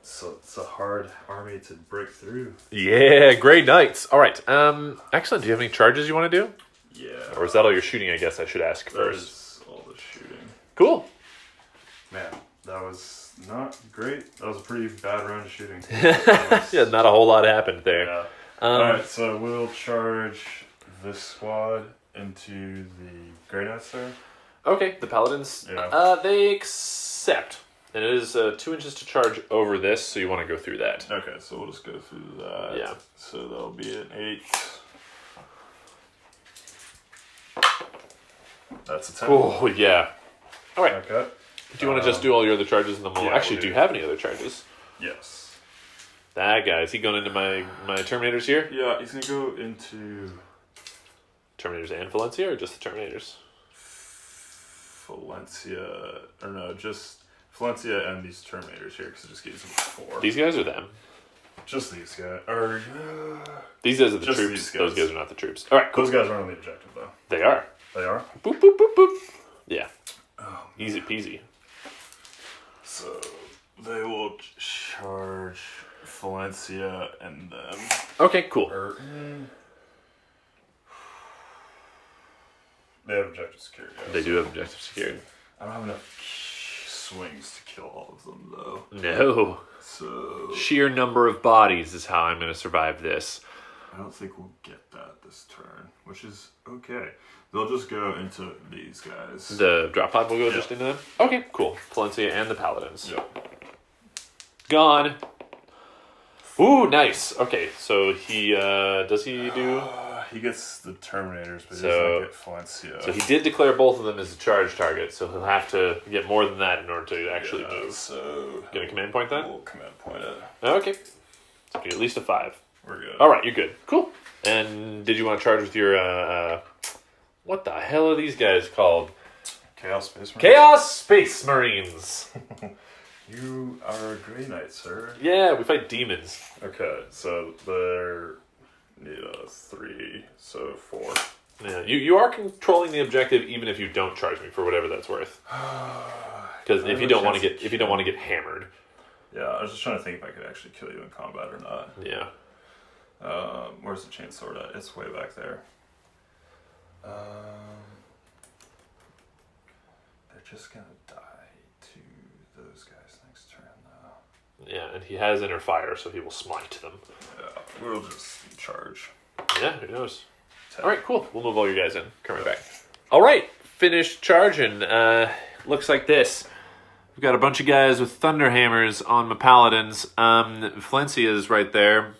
it's a hard army to break through. Yeah, Grey Knights. All right. Excellent. Do you have any charges you want to do? Yeah. Or is that all your shooting, I guess I should ask first? Is all the shooting. Cool. Man, that was not great. That was a pretty bad round of shooting. Yeah, not a whole lot happened there. Yeah. Alright, so we'll charge this squad into the Grey Knights there. Okay, the Paladins, they accept. And it is 2 inches to charge over this, so you want to go through that. Okay, so we'll just go through that. Yeah. So that'll be an 8. That's a 10. Oh, yeah. All right. Okay. Do you want to just do all your other charges and then we'll... Actually, do you have any other charges? Yes. That guy, is he going into my Terminators here? Yeah, he's going to go into... Terminators and Valencia, or just the Terminators? Valencia... Or no, just... Valencia and these Terminators here, because it just gives them 4. These guys or them? Just these guys. Or... These guys are the troops. Those guys are not the troops. All right, cool. Those guys aren't on the objective, though. They are. They are? Boop, boop, boop, boop. Yeah. Oh, easy peasy. So, they will charge Valencia and them. Okay, cool. They have objective security. They do have objective security. I don't have enough swings to kill all of them, though. No. So... Sheer number of bodies is how I'm going to survive this. I don't think we'll get that this turn, which is okay. They'll just go into these guys. The drop pod will go just into them? Okay, cool. Valencia and the Paladins. Yep. Gone. Ooh, nice. Okay, so he, does he do... He gets the Terminators, but he doesn't get Valencia. So he did declare both of them as a charge target, so he'll have to get more than that in order to actually move. So... Get a command point then? We'll command point it. Okay. So at least a 5. We're good. Alright, you're good. Cool. And did you want to charge with your, what the hell are these guys called? Chaos Space Marines? Chaos Space Marines! You are a Grey Knight, sir. Yeah, we fight demons. Okay, so they're... Need a 3, so 4. Yeah, you are controlling the objective even if you don't charge me for whatever that's worth. Because if you don't want to get hammered. Yeah, I was just trying to think if I could actually kill you in combat or not. Yeah. Where's the chainsword at? It's way back there. They're just gonna die to those guys next turn, though. Yeah, and he has inner fire, so he will smite them. Yeah, we'll just charge. Yeah, who knows? 10. Alright, cool. We'll move all your guys in. Come right back. Alright, finished charging. Looks like this. We've got a bunch of guys with thunder hammers on my paladins. Valencia's right there.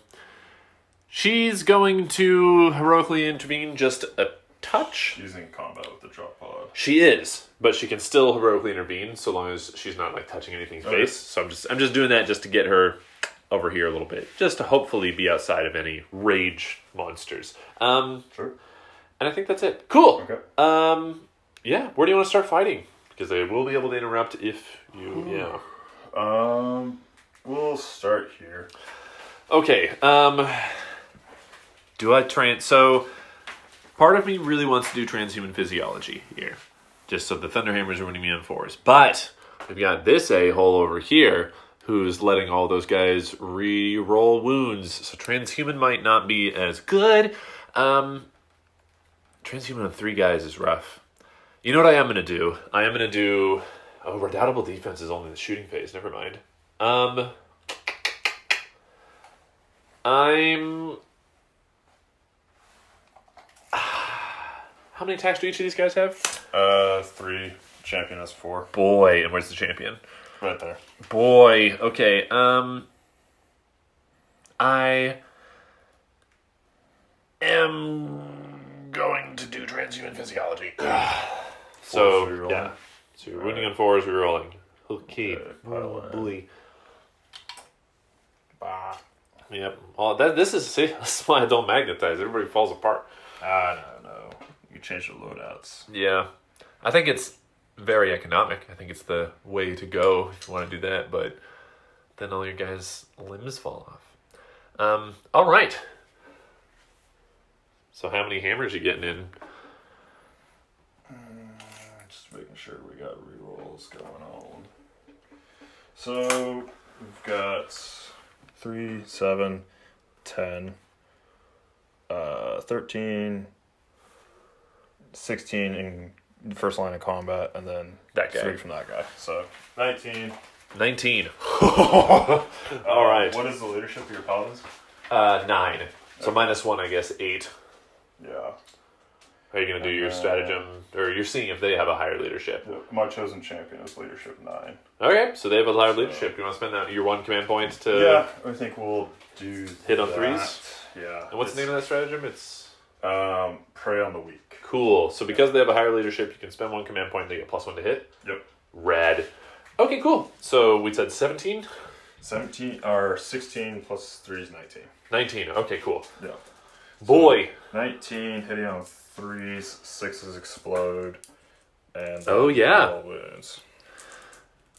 She's going to heroically intervene just a touch. She's in combat with the drop pod. She is, but she can still heroically intervene so long as she's not like touching anything's face. So I'm just doing that just to get her over here a little bit, just to hopefully be outside of any rage monsters. Sure. And I think that's it. Cool. Okay. Yeah. Where do you want to start fighting? Because they will be able to interrupt if you. Yeah. We'll start here. Okay. Do I so part of me really wants to do transhuman physiology here, just so the Thunderhammers are winning me on 4s. But we've got this a-hole over here who's letting all those guys re-roll wounds, so transhuman might not be as good. Transhuman on 3 guys is rough. You know what I am going to do? I am going to do... Oh, redoubtable defense is only the shooting phase. Never mind. How many attacks do each of these guys have? 3. Champion has 4. Boy, and where's the champion? Right there. Boy, okay. I am going to do transhuman physiology. So, yeah. So you're winning on 4s, rerolling. Okay. Bully. Bah. Yep. Oh, this is why I don't magnetize. Everybody falls apart. No. You change the loadouts. Yeah. I think it's very economic. I think it's the way to go if you want to do that, but then all your guys' limbs fall off. All right. So how many hammers are you getting in? Just making sure we got rerolls going on. So we've got 3, 7, 10, 13, 16 in the first line of combat, and then that guy. 3 from that guy. So 19. 19. All right. What is the leadership of your paladins? 9. So -1, I guess, 8. Yeah. Are you going to do your stratagem, or you're seeing if they have a higher leadership? My chosen champion is leadership 9. Okay, so they have a higher leadership. You want to spend that your 1 command point to... Yeah, I think we'll do hit on that. 3s? Yeah. And what's the name of that stratagem? It's... Prey on the Weak. Cool. So because they have a higher leadership, you can spend 1 command point, they get +1 to hit? Yep. Rad. Okay, cool. So we said 17? 17, or 16 plus 3 is 19. 19, okay, cool. Yeah. Boy. So 19, hitting on 3s, 6s explode, and all wounds.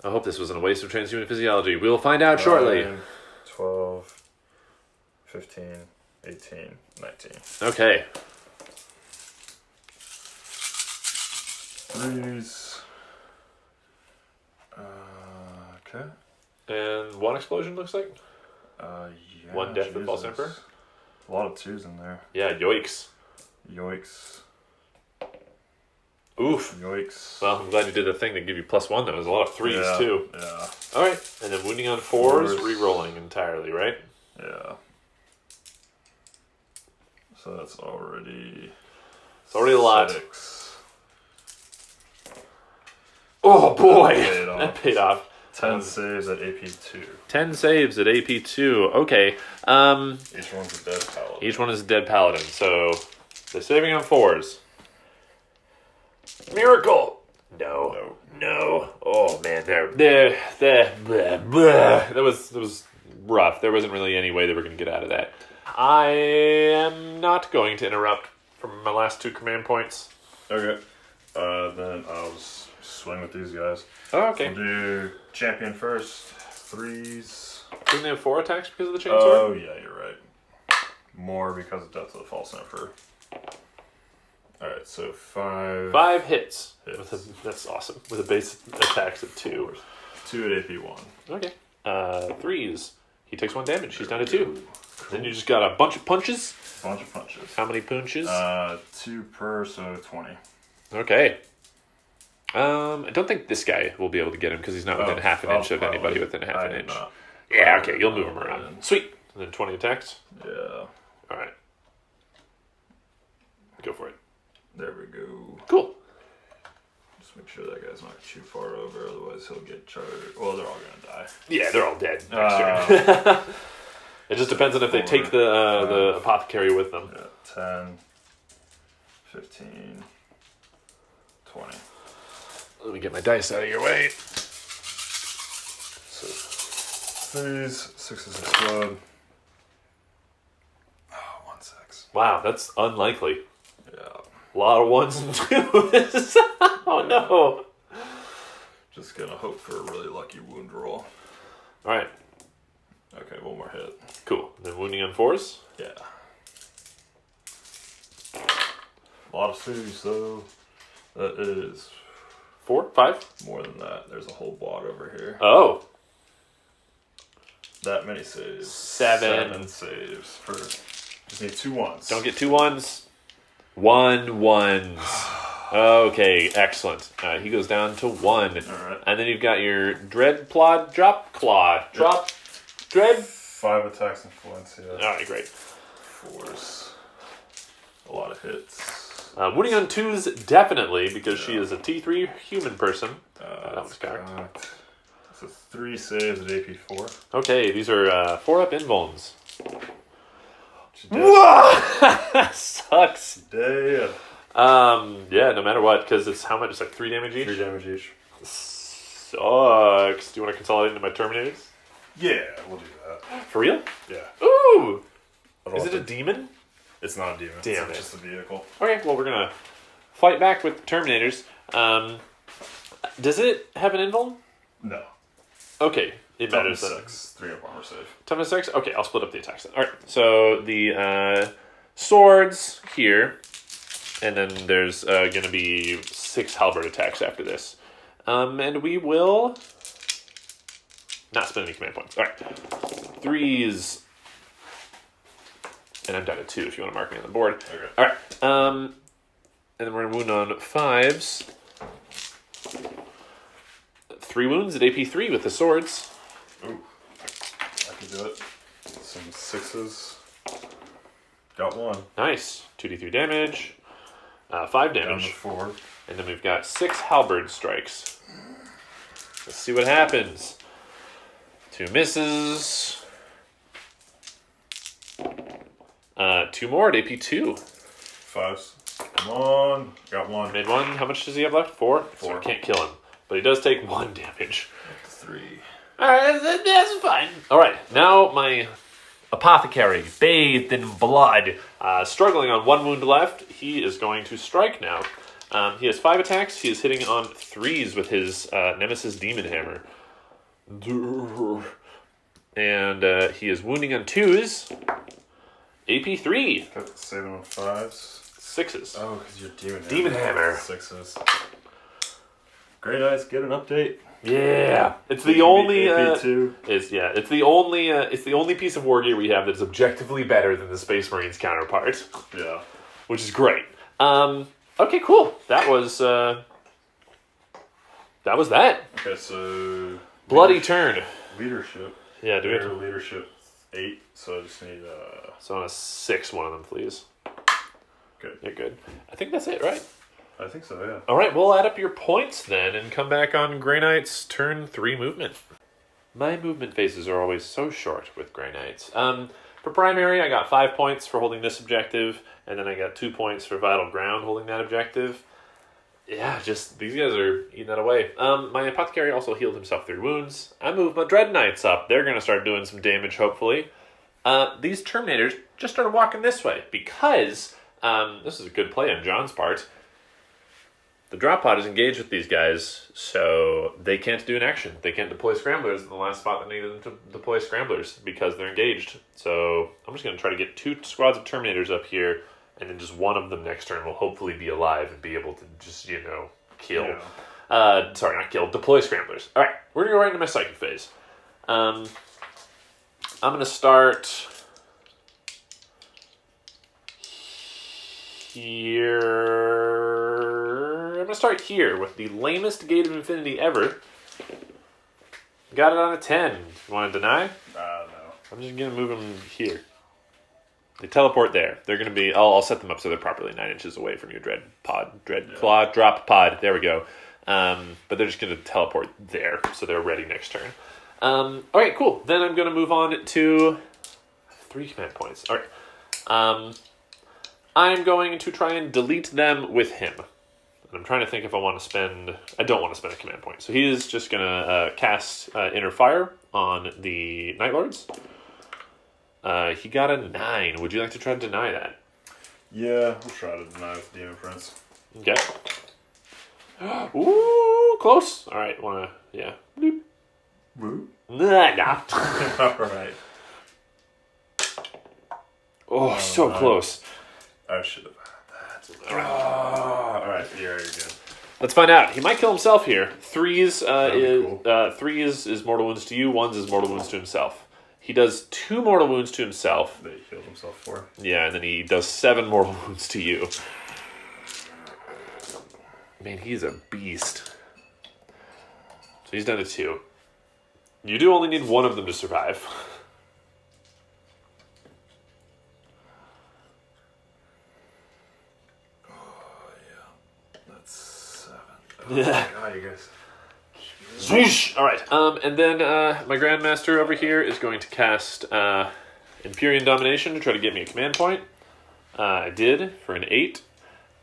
I hope this wasn't a waste of transhuman physiology. We'll find out shortly. 12, 15, 18, 19. Okay. 3s. Okay. And 1 explosion, looks like? Yeah. 1 death with False Emperor? A lot of 2s in there. Yeah, yoicks. Yoicks. Oof. Yoicks. Well, I'm glad you did the thing that give you +1. There was a lot of 3s, too. Yeah. Alright, and then wounding on 4s, re-rolling entirely, right? Yeah. So that's already... It's already a lot. 6. Oh, boy! That paid off. 10 saves at AP 2. 10 saves at AP 2. Okay. Each one's a dead paladin. Each one is a dead paladin. So they're saving on 4s. Miracle. No. Oh man, that was rough. There wasn't really any way they were going to get out of that. I am not going to interrupt from my last 2 command points. Okay. Then I'll just swing with these guys. Oh, okay. We'll do champion first. 3s. Didn't they have 4 attacks because of the chainsword? Oh, yeah, you're right. More because of Death of the False Emperor. Alright, so 5. 5 hits. That's awesome. With a base attacks of 2. 2 at AP 1. Okay. 3s. He takes 1 damage. He's down to 2. Cool. Then you just got a bunch of punches. Bunch of punches. How many punches? 2 per, so 20. Okay. I don't think this guy will be able to get him because he's not within half an inch of anybody within half an inch. Yeah, okay, you'll move him around. Sweet. And then 20 attacks? Yeah. Alright. Go for it. There we go. Cool. Just make sure that guy's not too far over, otherwise he'll get charged. Well, they're all gonna die. Yeah, they're all dead next turn. It just depends on if they take the apothecary with them. Yeah, 10, 15, 20. Let me get my dice out of your way. So, 3s, 6s explode. Oh, 1 6. Wow, that's unlikely. Yeah. A lot of 1s and 2s. Oh no. Just gonna hope for a really lucky wound roll. Alright. Okay, 1 more hit. Cool. Then wounding on 4s? Yeah. A lot of saves, though. That is 4? 5? more than that. There's a whole wad over here. Oh. That many saves. 7 saves. For just need 2 1s. Don't get 2 1s. 1 1s. Okay, excellent. He goes down to 1. Alright. And then you've got your Dread Plod, Drop Claw. Drop. Dread. 5 attacks and Valencia. Alright, great. 4s. A lot of hits. Wounding on 2s, definitely, because she is a T3 human person. That was correct. So 3 saves at AP 4. Okay, these are 4-up invulns. Sucks. Dead. Yeah, no matter what, because it's how much? It's like 3 damage each? 3 damage each. Sucks. Do you want to consolidate into my Terminators? Yeah, we'll do that. For real? Yeah. Ooh! Is it a demon? It's not a demon. Damn It's just a vehicle. Okay, well, we're going to fight back with the Terminators. Does it have an invuln? No. Okay, it matters. 6. 3 up armor save. Toughness 6? Okay, I'll split up the attacks then. Alright, so the swords here, and then there's going to be 6 halberd attacks after this. And we will not spend any command points. Alright, 3s. And I'm down to 2 if you want to mark me on the board. Okay. Alright, And then we're going to wound on 5s. 3 wounds at AP 3 with the swords. Ooh, I can do it. Some 6s. Got 1. Nice. 2d3 damage. 5 damage. Down to 4. And then we've got 6 halberd strikes. Let's see what happens. 2 misses. 2 more at AP 2. 5s. Come on. Got 1. Made 1. How much does he have left? 4? 4. So I can't kill him. But he does take 1 damage. 3. Alright, that's fine. Alright, now my apothecary, bathed in blood, struggling on 1 wound left. He is going to strike now. He has 5 attacks. He is hitting on 3s with his Nemesis Demon Hammer. And he is wounding on 2s. AP 3. Saving on 5s. 6s. Oh, because you're Demon Hammer. 6s. Great Eyes, get an update. Yeah, it's the only. AP2. It's the only. It's the only piece of war gear we have that is objectively better than the Space Marines counterpart. Yeah, which is great. Okay, cool. That was that. Okay, so bloody turn. Leadership. Yeah, do it. Leadership 8. So I just need So on a 6, one of them, please. Good. You're good. I think that's it, right? I think so, yeah. All right, we'll add up your points then and come back on Grey Knight's turn 3 movement. My movement phases are always so short with Grey Knights. For primary, I got 5 points for holding this objective, and then I got 2 points for vital ground holding that objective. Yeah, just these guys are eating that away. My apothecary also healed himself 3 wounds. I moved my Dread Knights up. They're going to start doing some damage, hopefully. These Terminators just started walking this way because this is a good play on John's part. The drop pod is engaged with these guys, so they can't do an action. They can't deploy scramblers in the last spot that needed them to deploy scramblers because they're engaged. So I'm just going to try to get 2 squads of Terminators up here, and then just one of them next turn will hopefully be alive and be able to just, kill. Yeah. Sorry, not kill, deploy scramblers. All right, we're going to go right into my psychic phase. I'm going to start here. I'm going to start here with the lamest Gate of Infinity ever. Got it on a 10. You want to deny? No. I'm just going to move them here. They teleport there. They're going to be... I'll set them up so they're properly 9 inches away from your claw, drop pod. There we go. But they're just going to teleport there, so they're ready next turn. All right, cool. Then I'm going to move on to 3 command points. All right. I'm going to try and delete them with him. And I'm trying to think if I want to spend... I don't want to spend a command point. So he is just going to cast Inner Fire on the Night Lords. He got a 9. Would you like to try to deny that? Yeah, we'll try to deny with Demon Prince. Okay. Ooh, close. All right, want to... Yeah. Bloop. Woo? Nah. All right. Oh, so close. I should have had that. All right, you're good. Let's find out. He might kill himself here. 3s cool. 3 is mortal wounds to you. 1s is mortal wounds to himself. He does 2 mortal wounds to himself. That he healed himself for. Yeah, and then he does 7 mortal wounds to you. Man, he's a beast. So he's down to 2. You do only need 1 of them to survive. Yeah. Oh, you guys. Swoosh! All right. And then my Grandmaster over here is going to cast Empyrean Domination to try to get me a command point. I did for an 8.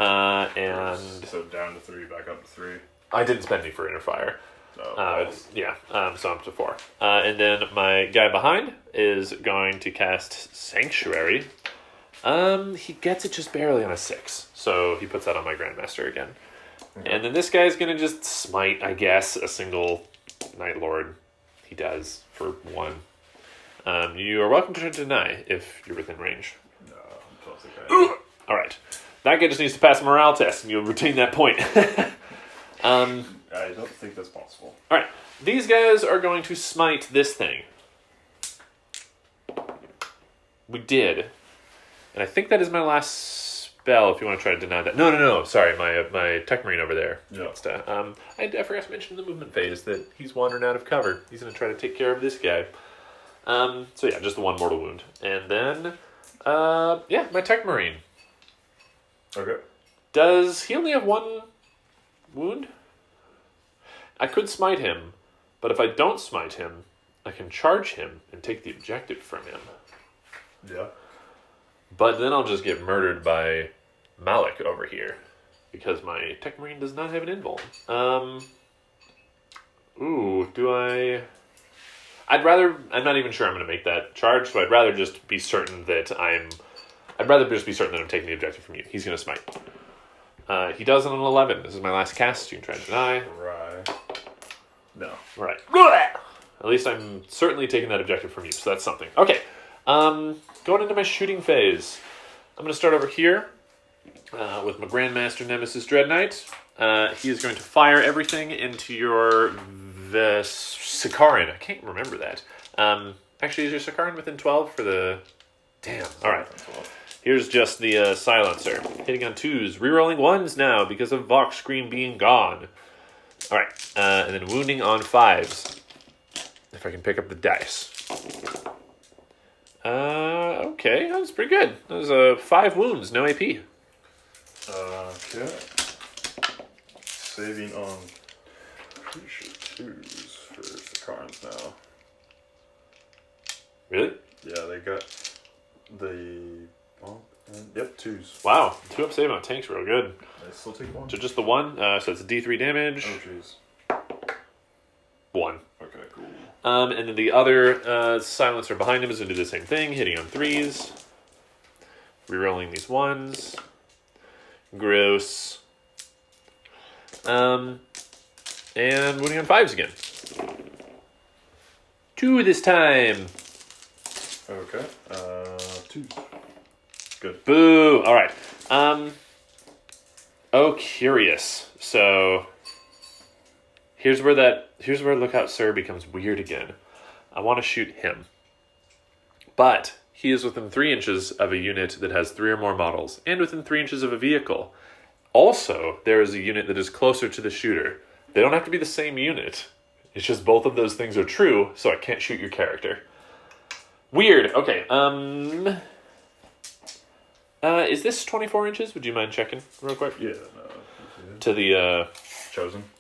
And so down to 3, back up to 3. I didn't spend any for Inner Fire. Oh, so I'm up to 4. And then my guy behind is going to cast Sanctuary. He gets it just barely on a 6. So he puts that on my Grandmaster again. Okay. And then this guy's going to just smite, I guess, a single Night Lord. He does for 1. You are welcome to deny if you're within range. No, I'm totally. All right. That guy just needs to pass a morale test, and you'll retain that point. I don't think that's possible. All right. These guys are going to smite this thing. We did. And I think that is my last Bell, if you want to try to deny that. No. Sorry, my Tech Marine over there. Yeah. I forgot to mention in the movement phase that he's wandering out of cover. He's going to try to take care of this guy. So yeah, just the one mortal wound. And then, my Tech Marine. Okay. Does he only have one wound? I could smite him, but if I don't smite him, I can charge him and take the objective from him. Yeah. But then I'll just get murdered by Malik over here. Because my Tech Marine does not have an invuln. I'm not even sure I'm going to make that charge, so I'd rather just be certain that I'm taking the objective from you. He's going to smite. He does it on an 11. This is my last cast. You can try to deny. Right. No. Right. At least I'm certainly taking that objective from you, so that's something. Okay. Going into my shooting phase. I'm going to start over here with my Grandmaster Nemesis Dread Knight. He is going to fire everything into your Sikaran. I can't remember that. Actually, is your Sikaran within 12 for the... Damn. All right. Here's just the silencer. Hitting on 2s. Rerolling 1s now because of Vox Scream being gone. All right. And then wounding on 5s. If I can pick up the dice. Okay, that was pretty good. That was 5 wounds, no AP. Okay. Saving on pretty sure 2s for Sikarans now. Really? Yeah, they got the yep, 2s. Wow, 2 up save on tank's real good. I still take 1. So just the 1, so it's a D3 damage. Oh jeez. 1. Okay, cool. And then the other silencer behind him is going to do the same thing, hitting on 3s. Rerolling these 1s. Gross. And wounding on 5s again. 2 this time. Okay. 2. Good. Boo! Alright. Curious. So... Here's where Lookout Sir becomes weird again. I want to shoot him. But he is within 3 inches of a unit that has 3 or more models, and within 3 inches of a vehicle. Also, there is a unit that is closer to the shooter. They don't have to be the same unit. It's just both of those things are true, so I can't shoot your character. Weird. Okay, is this 24 inches? Would you mind checking real quick? Yeah, To the,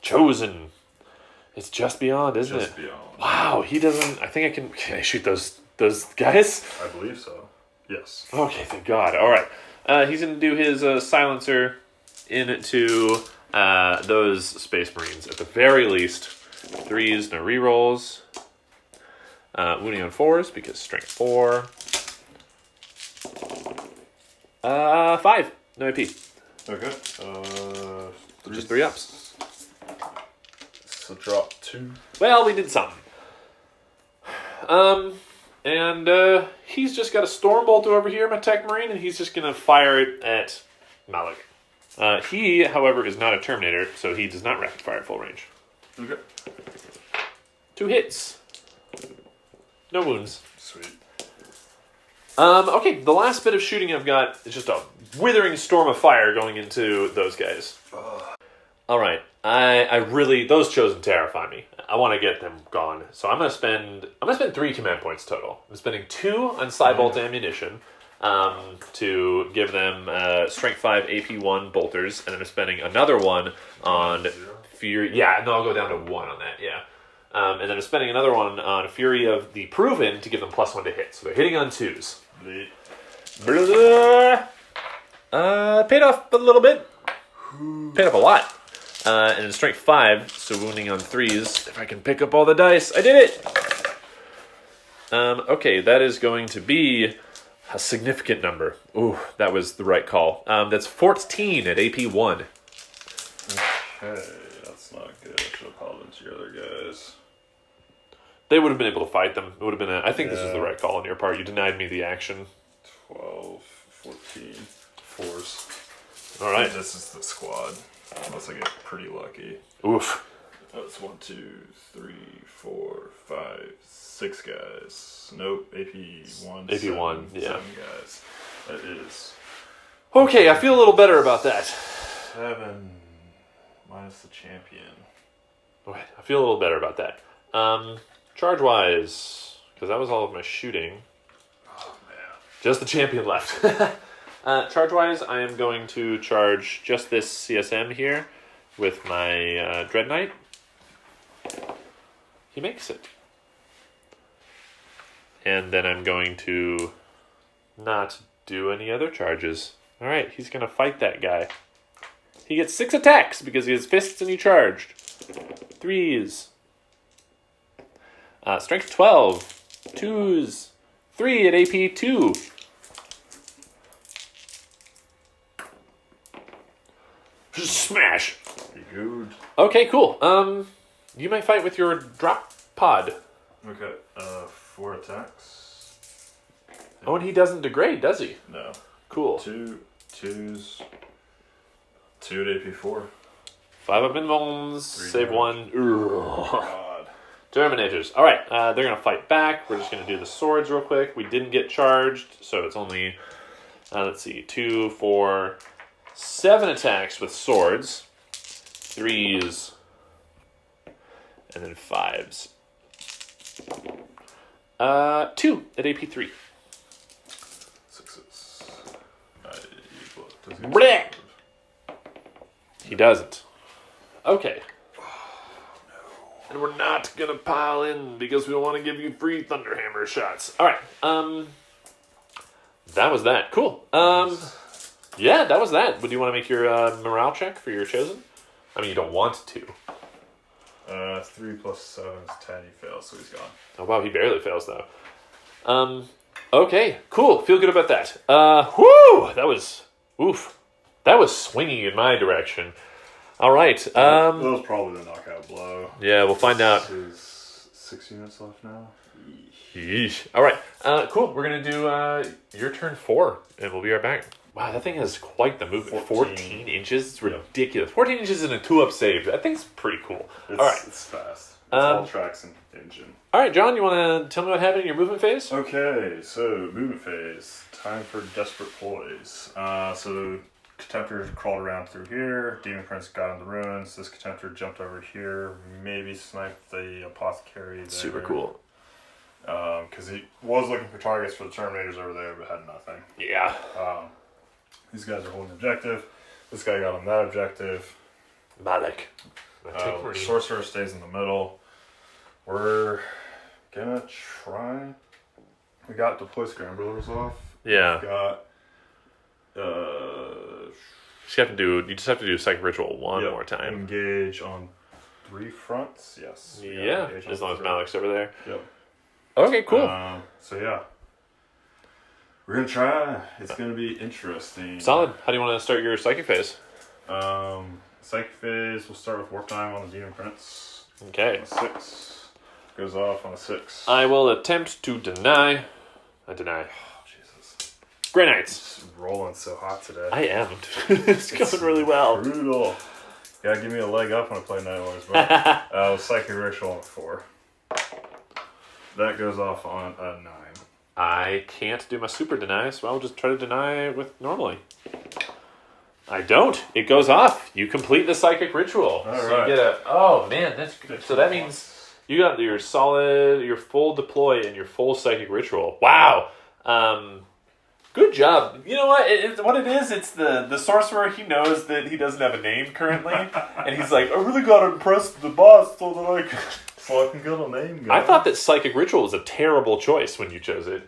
Chosen. It's just beyond, isn't it? Just beyond. Wow, he doesn't... Can I shoot those guys? I believe so. Yes. Okay, thank God. All right. He's going to do his silencer into those Space Marines. At the very least, 3s, no rerolls. Wounding on 4s, because strength 4. 5, no AP. Okay. Just 3 ups. So drop 2. Well, we did something. And he's just got a Stormbolt over here, my Tech Marine, and he's just going to fire it at Malik. He, however, is not a Terminator, so he does not rapid fire at full range. Okay. 2 hits. No wounds. Sweet. Okay, the last bit of shooting I've got is just a withering storm of fire going into those guys. All right. I really, those Chosen terrify me. I want to get them gone. So I'm gonna spend 3 command points total. I'm spending 2 on Cybolt ammunition to give them strength 5 AP 1 bolters, and then I'm spending another one on Fury. Yeah, no, I'll go down to 1 on that. Yeah, and then I'm spending another one on Fury of the Proven to give them +1 to hit. So they're hitting on 2s. Paid off a little bit. Paid off a lot. And in strength 5, so wounding on 3s. If I can pick up all the dice, I did it! Okay, that is going to be a significant number. Ooh, that was the right call. That's 14 at AP 1. Okay, that's not good. I should have called into your other guys. They would have been able to fight them. It would have been I think this was the right call on your part. You denied me the action. 12, 14, 4s. Alright. This is the squad. Unless I get pretty lucky. Oof. That's 1, 2, 3, 4, 5, 6 guys. Nope, AP 1. AP 1, yeah. 7 guys. That is Okay, I feel a little better about that. 7 minus the champion. Okay, I feel a little better about that. Charge-wise, because that was all of my shooting. Oh, man. Just the champion left. Charge-wise, I am going to charge just this CSM here with my Dread Knight. He makes it. And then I'm going to not do any other charges. Alright, he's going to fight that guy. He gets 6 attacks because he has fists and he charged. 3s. Strength 12. 2s. 3 at AP 2. Smash. Pretty good. Okay, cool. You might fight with your drop pod. Okay, 4 attacks. Oh, and he doesn't degrade, does he? No. Cool. 2 2s. 2 at AP 4. 5 up in bones. Save damage. 1. Oh, God. Terminators. Alright, they're going to fight back. We're just going to do the swords real quick. We didn't get charged, so it's only, let's see, 2, 4, 7 attacks with swords. 3s. And then 5s. 2 at AP 3. 6s. Blech. He doesn't. Okay. And we're not gonna pile in because we don't want to give you free Thunderhammer shots. Alright, that was that. Cool. Yeah, that was that. Would you want to make your morale check for your chosen? I mean, you don't want to. 3 plus 7 is 10. He fails, so he's gone. Oh wow, he barely fails though. Okay, cool. Feel good about that. Whoo! That was, oof. That was swinging in my direction. All right. That was probably the knockout blow. Yeah, we'll find out. There's 6 units left now. Yeesh. All right. Cool. We're gonna do your turn 4, and we'll be right back. Wow, that thing has quite the movement. 14 inches. It's ridiculous. 14 inches in a 2-up save. That thing's pretty cool. All right. It's fast. It's all tracks and engine. All right, John. You want to tell me what happened in your movement phase? Okay, so movement phase. Time for desperate ploys. So Contemptor crawled around through here. Demon Prince got in the ruins. This Contemptor jumped over here. Maybe sniped the Apothecary there. Super cool. Because he was looking for targets for the Terminators over there, but had nothing. Yeah. These guys are holding objective. This guy got on that objective. Malefic. Sorcerer stays in the middle. We're gonna try. We got deploy scramblers off. Yeah. We got. You just have to do Psychic Ritual one more time. Engage on 3 fronts. Yes. Yeah. As long as Malik's over there. Yep. Okay. Cool. So yeah. We're gonna try. It's gonna be interesting. Solid. How do you want to start your Psychic phase? Psychic phase. We'll start with Warptime on the Demon Prince. Okay. On a 6 goes off on a 6. I will attempt to deny. I deny. Oh, Jesus. Grey Knights. It's rolling so hot today. I am. It's going really well. Brutal. Gotta give me a leg up when I play Night Wars. But Psychic Ritual on a 4. That goes off on a 9. I can't do my super deny, so I'll just try to deny with normally. I don't. It goes off. You complete the Psychic Ritual. All so right. you get oh man, that's good. So that means you got your full deploy and your full Psychic Ritual. Wow. Good job. You know what? What it is, it's the sorcerer. He knows that he doesn't have a name currently, and he's like, I really got to impress the boss so that I can. So I can get a name, guys. I thought that Psychic Ritual was a terrible choice when you chose it.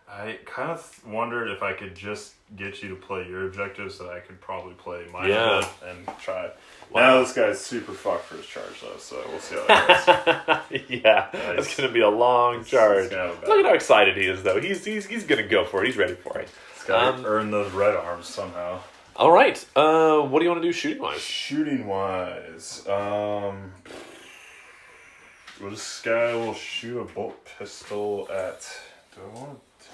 I kind of wondered if I could just get you to play your objectives so that I could probably play mine and try. Wow. Now this guy's super fucked for his charge though, so we'll see how that goes. Yeah, it's going to be a long charge. Look at how excited he is though. He's going to go for it. He's ready for it. He's got to earn those red arms somehow. All right. What do you want to do shooting wise? Shooting wise, well, this guy will shoot a bolt pistol at. Do I want to?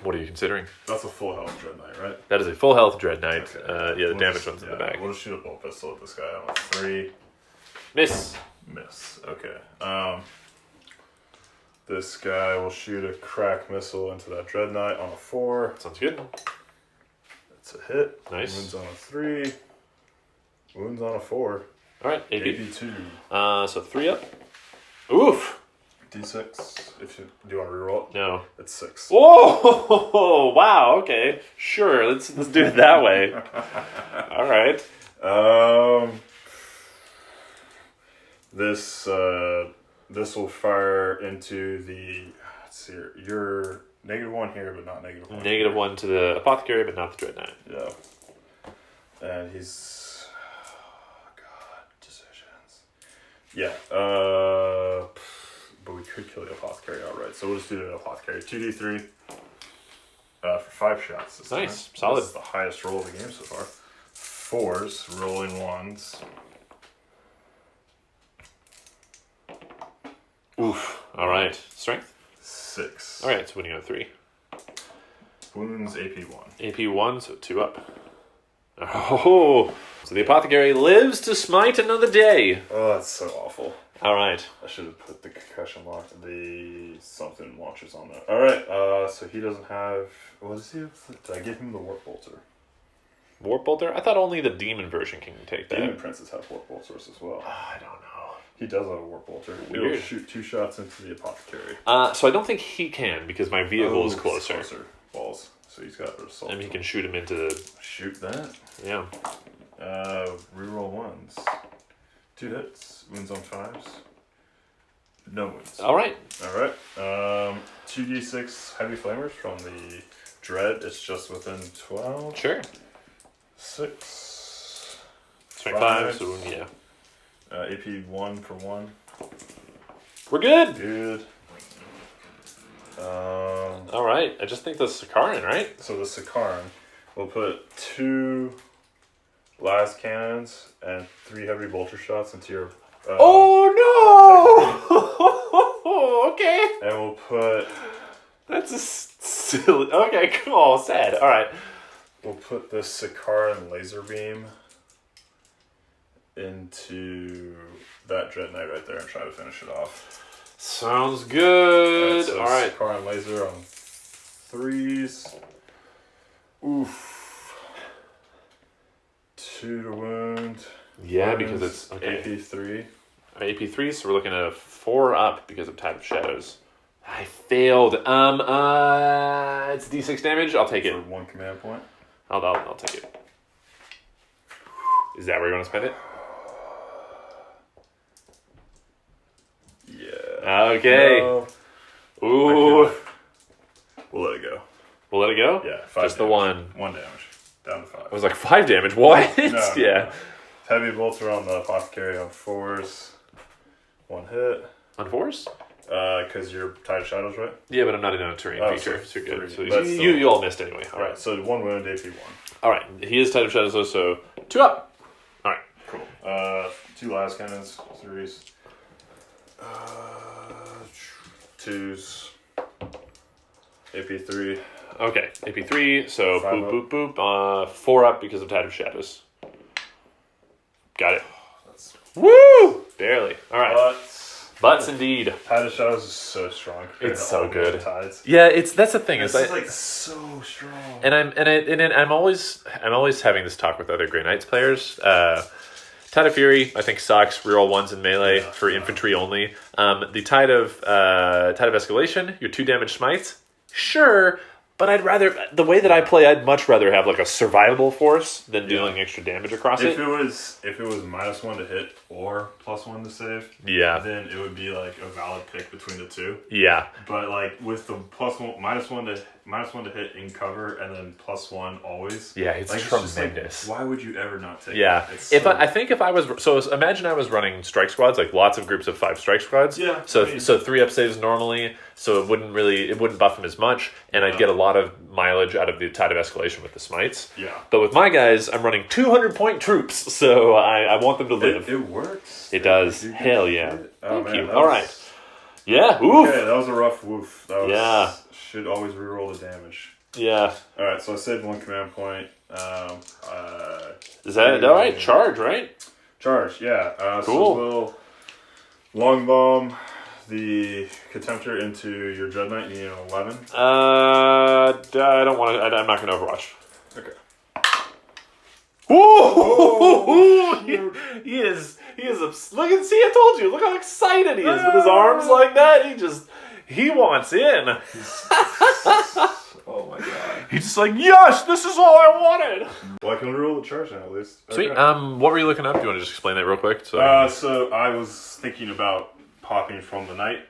What are you considering? That's a full health Dread Knight, right? That is a full health Dread Knight. Okay. Yeah, the damage one's in the back. We'll just shoot a bolt pistol at this guy on a 3. Miss. Miss. Okay. This guy will shoot a crack missile into that Dread Knight on a 4. Sounds good. It's a hit. Nice. Wounds on a 3. Wounds on a 4. All right, AP. AP2. So 3 up. Oof. D6. Do you want to reroll it? No. It's 6. Whoa! Wow. Okay. Sure. Let's do it that way. All right. This will fire into the. Let's see here. You're -1 here, but not -1. -1 to the Apothecary, but not the Dread Knight. Yeah. And he's. Oh, God. Decisions. Yeah. But we could kill the Apothecary outright. So we'll just do the Apothecary. 2d3 for 5 shots. This nice. time. Solid. This is the highest roll of the game so far. 4s, rolling 1s. Oof. All right. Strength? 6. All right. So winning on 3. Wounds, AP1. AP1, so 2 up. Oh. So the Apothecary lives to smite another day. Oh, that's so awful. All right. I should have put the concussion lock, the something launchers on that. All right, so he doesn't have. What does he have? Did I give him the Warp Bolter? Warp Bolter? I thought only the Demon version can take that. Demon Princes have Warp Bolters as well. I don't know. He does have a Warp Bolter. Weird. He'll shoot 2 shots into the Apothecary. So I don't think he can because my vehicle is closer. Balls. So he's got assault. And he can shoot him into the. Shoot that. Yeah. Reroll 1s. 2 hits. Wounds on 5s. No wounds. All right. 2d6 heavy flamers from the Dread. It's just within 12. Sure. 6. 25. So yeah. AP 1 for 1. We're good. Good. All right. I just think the Sakaran, right? So the Sakaran will put 2 blast cannons and 3 heavy bolter shots into your. Oh no! Okay. And we'll put. That's a silly. Okay, cool. Sad. All right. We'll put the Sakaran laser beam into that Dread Knight right there and try to finish it off. Sounds good. So all right. Sakaran laser on 3s. Oof. 2 to wound. Yeah, because it's okay. AP3. AP3, so we're looking at a 4 up because of Tide of Shadows. I failed. It's D6 damage. I'll take it. For 1 command point. I'll take it. Is that where you want to spend it? Yeah. Okay. No. Ooh. We'll let it go. We'll let it go? Yeah. 5 Just damage. the 1. 1 damage. Down to 5. I was like, 5 damage? What? No, yeah. No. Heavy bolter on the Apothecary on 4s. 1 hit. On 4s? Because you're Tide of Shadows, right? Yeah, but I'm not in a terrain feature. So you're good. So you all missed anyway. All right. So 1 wound, AP 1. All right. He is Tide of Shadows, though, so 2 up. All right. Cool. 2 last cannons, 3s. 2s. AP3. Okay. AP3, so 5 boop, boop, boop. 4 up because of Tide of Shadows. Got it. Woo! Barely. All right. Butts indeed. Tide of Shadows is so strong. It's so good. Tides. Yeah, that's the thing. It's like so strong. And I'm always having this talk with other Grey Knights players. Tide of Fury, I think sucks. Reroll 1s in melee for infantry only. The Tide of Escalation, your 2 damage smites, sure. But the way that I play, I'd much rather have like a survivable force than dealing extra damage across it. If it was -1 to hit or +1 to save, then it would be like a valid pick between the 2. Yeah. But like with the -1 to hit in cover and then +1 always. Yeah, it's like, tremendous. Why would you ever not take it? Yeah. I think if I was imagine I was running strike squads, like lots of groups of 5 strike squads. Yeah. So 3 up saves normally, so it wouldn't buff them as much, and I'd get a lot of mileage out of the Tide of Escalation with the smites. Yeah. But with my guys, I'm running 200-point troops, so I want them to live. It works. It does. Hell yeah. Thank you. All All right. Yeah. Oof. Okay, that was a rough woof. That was, yeah. Should always reroll the damage. Yeah. All right, so I saved 1 command point. Is that all right? Charge, right? Charge, yeah. Cool. So we'll long bomb the Contemptor into your Dread Knight. You need an 11. I don't want to. I'm not going to Overwatch. Okay. Ooh! He is. Look and see. I told you. Look how excited he is with his arms like that. He wants in. Oh my god. He's just like, yes, this is all I wanted. Well, I can roll the charge now at least. Sweet. Okay. What were you looking up? Do you want to just explain that real quick? So I was thinking about popping from the knight.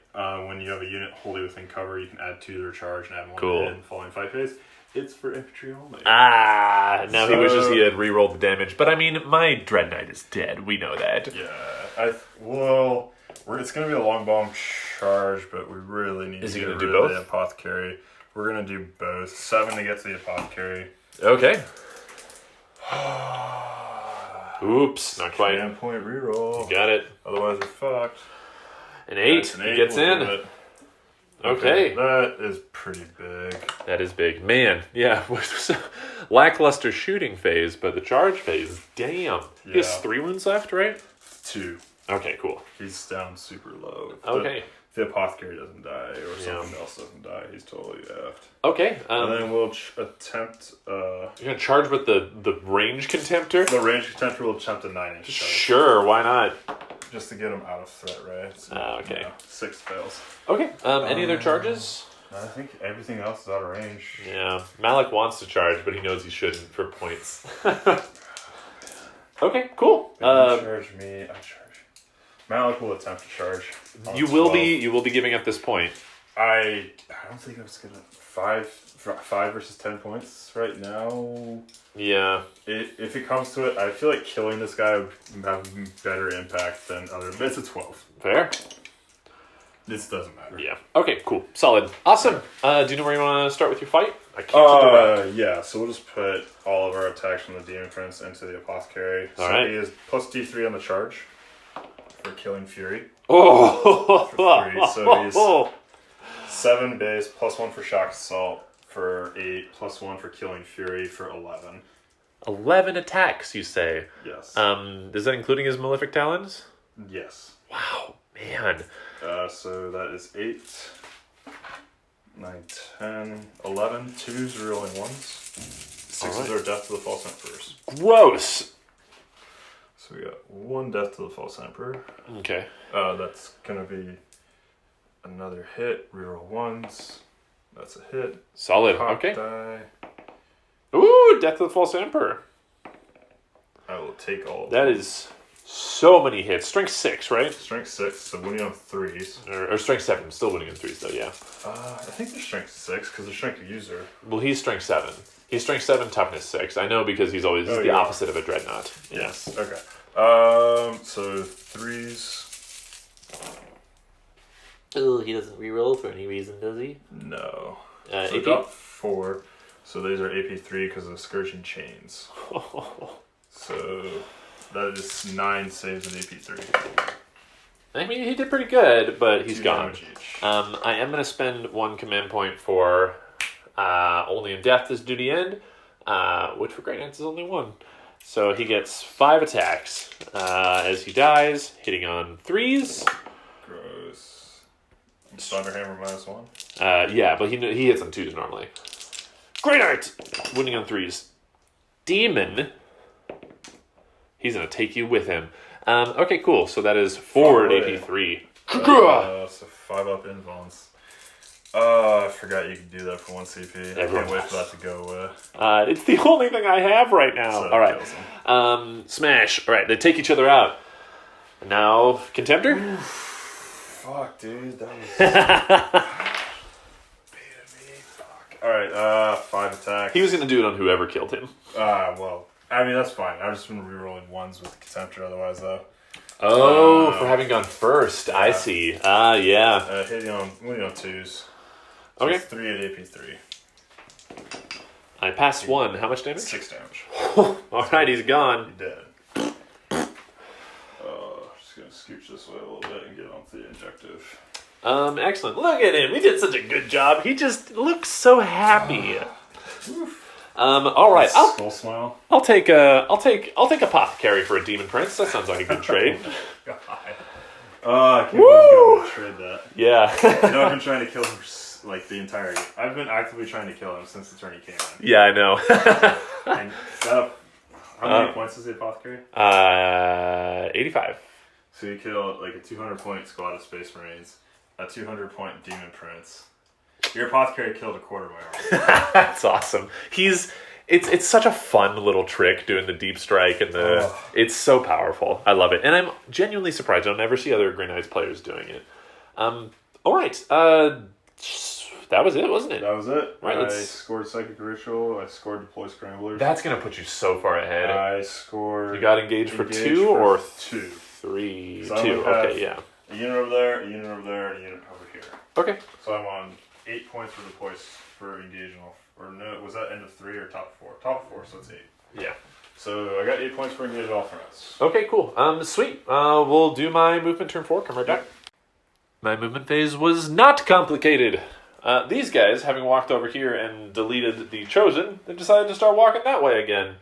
When you have a unit wholly within cover, you can add 2 to their charge and add 1 to the following fight phase. It's for infantry only. Now he wishes he had re-rolled the damage, but I mean, my Dread Knight is dead. We know that. Yeah. It's going to be a long bomb charge, but we really need to get rid of the apothecary. We're going to do both. 7 to get to the apothecary. Okay. Oops, not quite. 10-point reroll. You got it. Otherwise, we're fucked. An 8. He gets in. Okay. That is pretty big. That is big. Man, yeah. Lackluster shooting phase, but the charge phase, damn. Yeah. He has 3 wounds left, right? 2. Okay, cool. He's down super low. Okay. If the apothecary doesn't die or something else doesn't die, he's totally effed. Okay. And then we'll attempt... You're going to charge with the range Contemptor? The range Contemptor will attempt a 9-inch charge. Sure, why not? Just to get him out of threat, right? So, okay. 6 fails. Okay. Any other charges? I think everything else is out of range. Yeah. Malik wants to charge, but he knows he shouldn't for points. Okay, cool. You charge me, I charge. Malik will attempt to charge. You will be giving up this point. I don't think I was gonna 5 versus 10 points right now. Yeah. If it comes to it, I feel like killing this guy would have better impact than other. But it's a 12. Fair. This doesn't matter. Yeah. Okay. Cool. Solid. Awesome. Do you know where you want to start with your fight? I can't. Yeah. So we'll just put all of our attacks from the Demon Prince into the Apothecary. All right. He is plus D3 on the charge for Killing Fury. Oh. For 3. So he's 7 base plus 1 for Shock Assault for 8 plus 1 for Killing Fury for 11. 11 attacks, you say? Yes. Is that including his Malefic Talons? Yes. Wow, man. So that is 8, 9, 10, 11. 2s are rolling 1s. 6s are death to the False Emperors. Gross. So we got 1 death to the False Emperor. Okay. That's going to be another hit. Reroll 1s. That's a hit. Solid. Pop okay. Die. Ooh, death to the False Emperor. I will take all of that. them. Is so many hits. Strength 6, right? Strength 6, so winning on 3s. Or Strength 7. Still winning on 3s, though, yeah. I think they're Strength 6, because they're Strength User. Well, he's Strength 7. He's Strength 7, Toughness 6. I know because he's always the opposite of a Dreadnought. Yeah. Yes, okay. So 3s. Oh, he doesn't reroll for any reason, does he? No. So AP? Drop 4. So these are AP3 because of Scourging Chains. So that is 9 saves in AP3. I mean, he did pretty good, but he's 2 gone. damage each. I am going to spend 1 command point for only in death this duty end, which for Great Knights is only 1. So he gets 5 attacks as he dies, hitting on 3s. Gross. Thunderhammer -1. Yeah, but he hits on 2s normally. Great Knight! Winning on 3s. Demon. He's going to take you with him. Okay, cool. So that is forward AP3. So 5 up invulns. I forgot you could do that for 1 CP. I can't wait for that to go away. It's the only thing I have right now. So all right. Smash. All right, they take each other out. Now, Contemptor? Oof. Fuck, dude. That was... Alright, 5 attacks. He was going to do it on whoever killed him. Well, I mean, that's fine. I've just been rerolling 1s with the Contemptor otherwise, though. Oh, for having gone first. Yeah. I see. Yeah. Hitting on 2s. So okay. 3 at AP3. I passed 1. How much damage? 6 damage. Alright, he's gone. He's dead. Just going to scooch this way a little bit and get onto the objective. Excellent. Look at him. He did such a good job. He just looks so happy. All right. Skull smile. I'll take Apothecary for a Demon Prince. That sounds like a good trade. God. I can't believe you got to trade that. Yeah. I've been trying to kill him like the entire game. I've been actively trying to kill him since the turn he came in. Yeah, I know. And how many points is the Apothecary? 85. So you kill like a 200-point squad of Space Marines, a 200-point Demon Prince. Your Apothecary killed a quarter of my army. That's awesome. It's such a fun little trick doing the deep strike and it's so powerful. I love it. And I'm genuinely surprised. I'll never see other Grey Knights players doing it. Alright. That was it, wasn't it? That was it. Right, I scored Psychic Ritual. I scored Deploy Scramblers. That's going to put you so far ahead. I scored... You got engaged for 2 or 2? 3? So 2. Okay, yeah. A unit over there, a unit over there, and a unit over here. Okay. So I'm on 8 points for Deploy for engaging off. Or no, was that end of 3 or top 4? Top 4, so it's 8. Yeah. So I got 8 points for engaging all threats. Okay, cool. Sweet. We'll do my movement turn 4. Come right back. My movement phase was not complicated. These guys, having walked over here and deleted the Chosen, they decided to start walking that way again.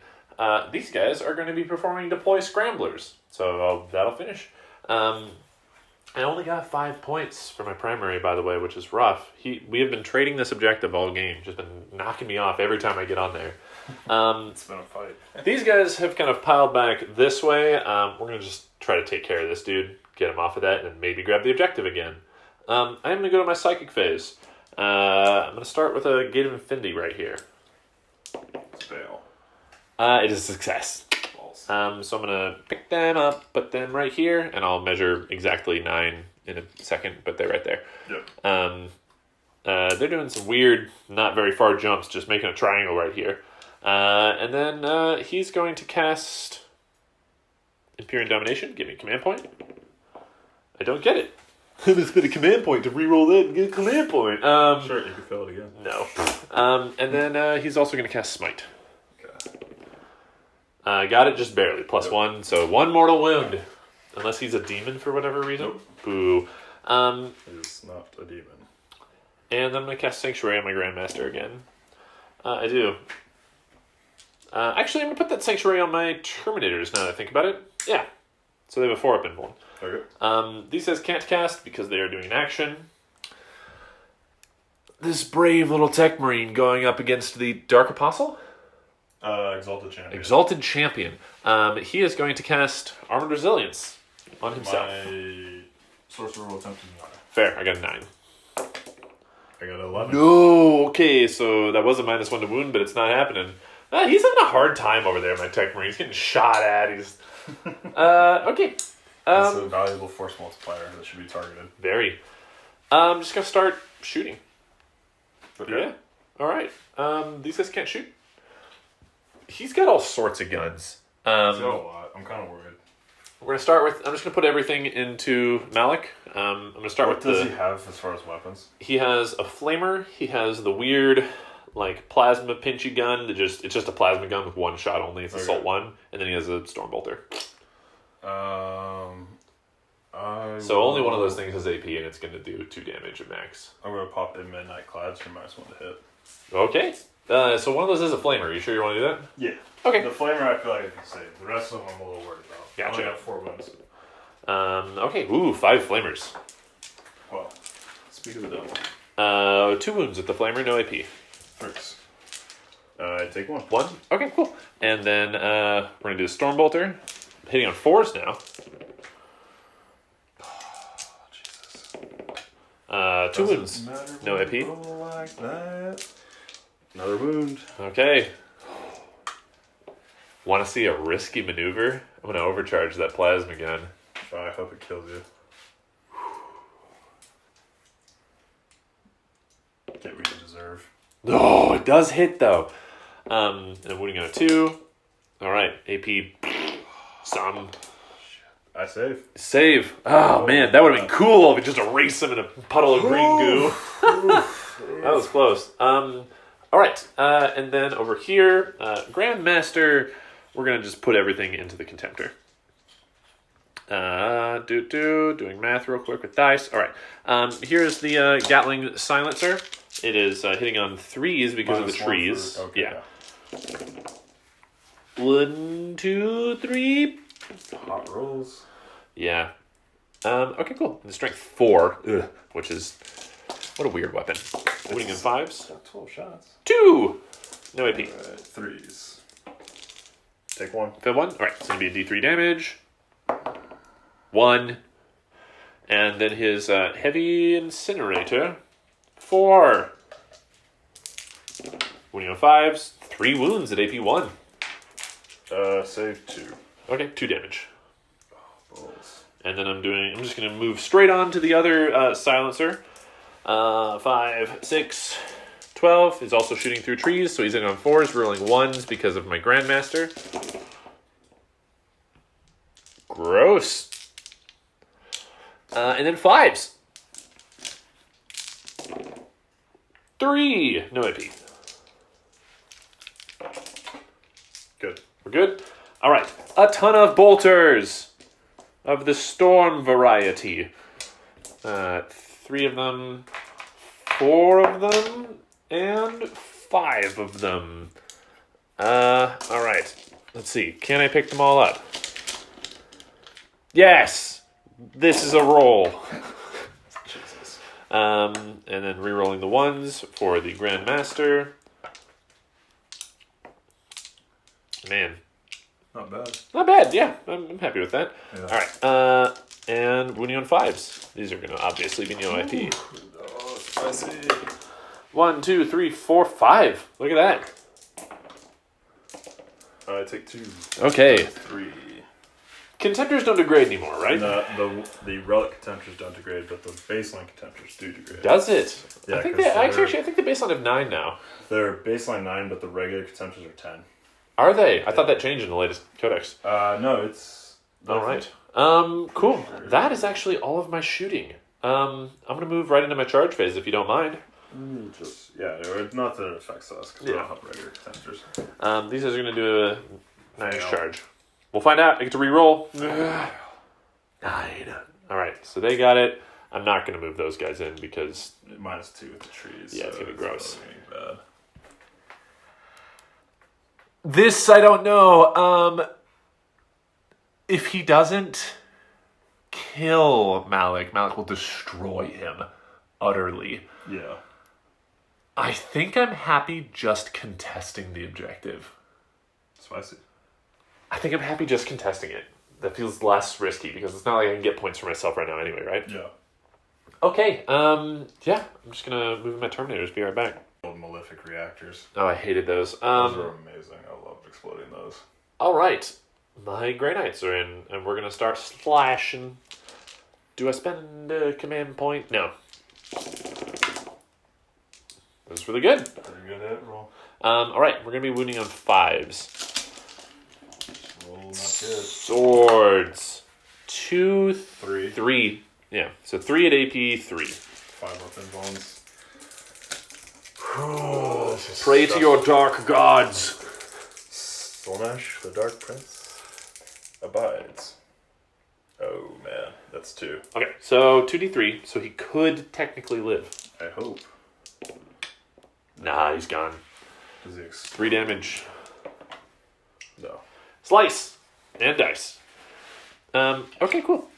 These guys are going to be performing Deploy Scramblers, so that'll finish. I only got 5 points for my primary, by the way, which is rough. We have been trading this objective all game, just been knocking me off every time I get on there. It's been a fight. These guys have kind of piled back this way. We're going to just try to take care of this dude, get him off of that, and maybe grab the objective again. I'm going to go to my Psychic phase. I'm going to start with a Gate of Infinity right here. Fail. It is a success. So I'm going to pick them up, put them right here, and I'll measure exactly 9 in a second, but they're right there. Yep. They're doing some weird, not very far jumps, just making a triangle right here. And then he's going to cast Imperial Domination, give me a command point. I don't get it. Let's get a command point to reroll that and get a command point. Sure, you can fill it again. No. And then he's also going to cast Smite. Okay. Got it just barely. Plus 1, so 1 mortal wound. Unless he's a demon for whatever reason. Nope. Boo. He's not a demon. And then I'm going to cast Sanctuary on my Grandmaster again. I do. Actually, I'm going to put that Sanctuary on my Terminators now that I think about it. Yeah. So they have a 4-up invuln. Okay. These guys can't cast because they are doing an action. This brave little Tech Marine going up against the Dark Apostle? Exalted Champion. Exalted Champion. He is going to cast Armored Resilience on himself. My Sorcerer will attempt to deny. Fair, I got a 9. I got 11. No, okay, so that was a -1 to wound, but it's not happening. He's having a hard time over there, my Tech Marine. He's getting shot at. He's okay. It's a valuable force multiplier that should be targeted. Very. I'm just gonna start shooting. Okay. Yeah. All right. These guys can't shoot. He's got all sorts of guns. He's got a lot. I'm kind of worried. We're gonna start with. I'm just gonna put everything into Malik. I'm gonna start What with. does he have as far as weapons? He has a flamer. He has the weird, like plasma pinchy gun. It's just a plasma gun with 1 shot only. It's Assault 1, and then he has a Stormbolter. So only one of those things has AP, and it's going to do 2 damage at max. I'm going to pop in Midnight Clouds for -1 to hit. Okay. So one of those is a flamer. Are you sure you want to do that? Yeah. Okay. The Flamer I feel like I can save. The rest of them I'm a little worried about. Gotcha. I only got 4 wounds. Okay. Ooh, 5 flamers. Well, speak of the devil. 2 wounds with the flamer, no AP. Hurts. I take 1. 1? Okay, cool. And then we're going to do the Stormbolter. Hitting on 4s now. Oh, Jesus. 2 wounds. No AP. Like that. Another wound. Okay. Want to see a risky maneuver? I'm going to overcharge that plasma gun. I hope it kills you. Get what you deserve. Oh, it does hit though. And I'm wounding on a 2. All right, AP. Some. I save. Save. Oh man, that would have been cool if it just erased him in a puddle of green goo. That was close. All right, and then over here, Grandmaster, we're gonna just put everything into the Contemptor. Doing math real quick with dice. All right, here's the Gatling Silencer. It is hitting on 3s because of the trees. Okay, yeah. 1, 2, 3. Hot rolls. Yeah. Okay, cool. And the strength 4, which is what a weird weapon. Winning in 5s. 12 shots. 2. No AP. 3s. Take 1. Fill 1. All right, it's gonna be a D3 damage. 1, and then his heavy incinerator. 4. Winning on 5s. 3 wounds at AP 1. Save 2. Okay, 2 damage. Balls. And then I'm just gonna move straight on to the other silencer. 5, 6, 12 is also shooting through trees, so he's hitting on 4s, rolling 1s because of my Grandmaster. Gross. And then 5s. 3, no AP. Good. We're good? All right. A ton of bolters of the storm variety. 3 of them, 4 of them, and 5 of them. All right. Let's see. Can I pick them all up? Yes! This is a roll. Jesus. And then re-rolling the 1s for the Grandmaster. Man. Not bad. Not bad, yeah. I'm happy with that. Yeah. All right. And winning on 5s. These are going to obviously be no IP. Oh, spicy. 1, 2, 3, 4, 5. Look at that. I take 2. Okay. 3. Contemptors don't degrade anymore, right? The relic contemptors don't degrade, but the baseline contemptors do degrade. Does it? Yeah, I think 'cause I think the baseline of 9 now. They're baseline 9, but the regular contemptors are 10. Are they? I thought that changed in the latest codex. No, it's... All right. Cool. That is actually all of my shooting. I'm going to move right into my charge phase if you don't mind. Not that it affects us, because we don't have regular contemptors. These guys are going to do a 9-inch charge. We'll find out. I get to re-roll. 9. All right, so they got it. I'm not going to move those guys in because... -2 with the trees. Yeah, it's going to be gross. Bad. This, I don't know. If he doesn't kill Malik will destroy him utterly. Yeah. I think I'm happy just contesting the objective. Spicy. I think I'm happy just contesting it. That feels less risky because it's not like I can get points for myself right now anyway, right? Yeah. Okay, yeah, I'm just gonna move my Terminators, be right back. Old Malefic reactors. Oh, I hated those. Those are amazing. I loved exploding those. Alright, my Grey Knights are in, and we're gonna start slashing. Do I spend a command point? No. That was really good. Pretty good hit roll. Alright, we're gonna be wounding on 5s. Roll not good. Swords. 2, 3. 3. Yeah, so 3 at AP, 3. 5 weapon bones. Pray to your dark gods. Slaanesh, the Dark Prince, abides. Oh man, that's 2. Okay, so 2d3, so he could technically live. I hope. Nah, he's gone. Does he 3 damage. No. Slice! And dice. Okay, cool.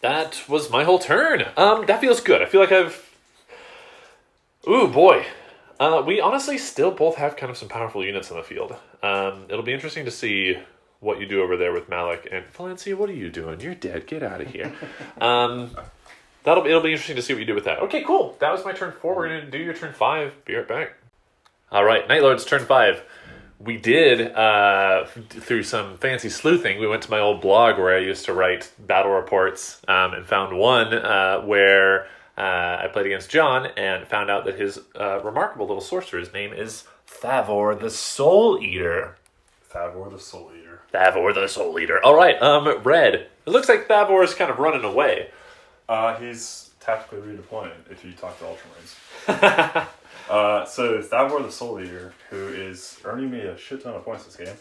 That was my whole turn. That feels good. I feel like I've... Ooh, boy. We honestly still both have kind of some powerful units on the field. It'll be interesting to see what you do over there with Malik. And Valencia, what are you doing? You're dead. Get out of here. It'll be interesting to see what you do with that. Okay, cool. That was my turn 4. We're going to do your turn 5. Be right back. All right, Night Lord's turn 5. We did, through some fancy sleuthing, we went to my old blog where I used to write battle reports and found one where I played against John and found out that his remarkable little sorcerer's name is Thavor the Soul Eater. Thavor the Soul Eater. Thavor the Soul Eater. All right, Red. It looks like Thavor is kind of running away. He's tactically redeploying if you talk to Ultramarines. So Thavor the Soul Eater, who is earning me a shit ton of points this game,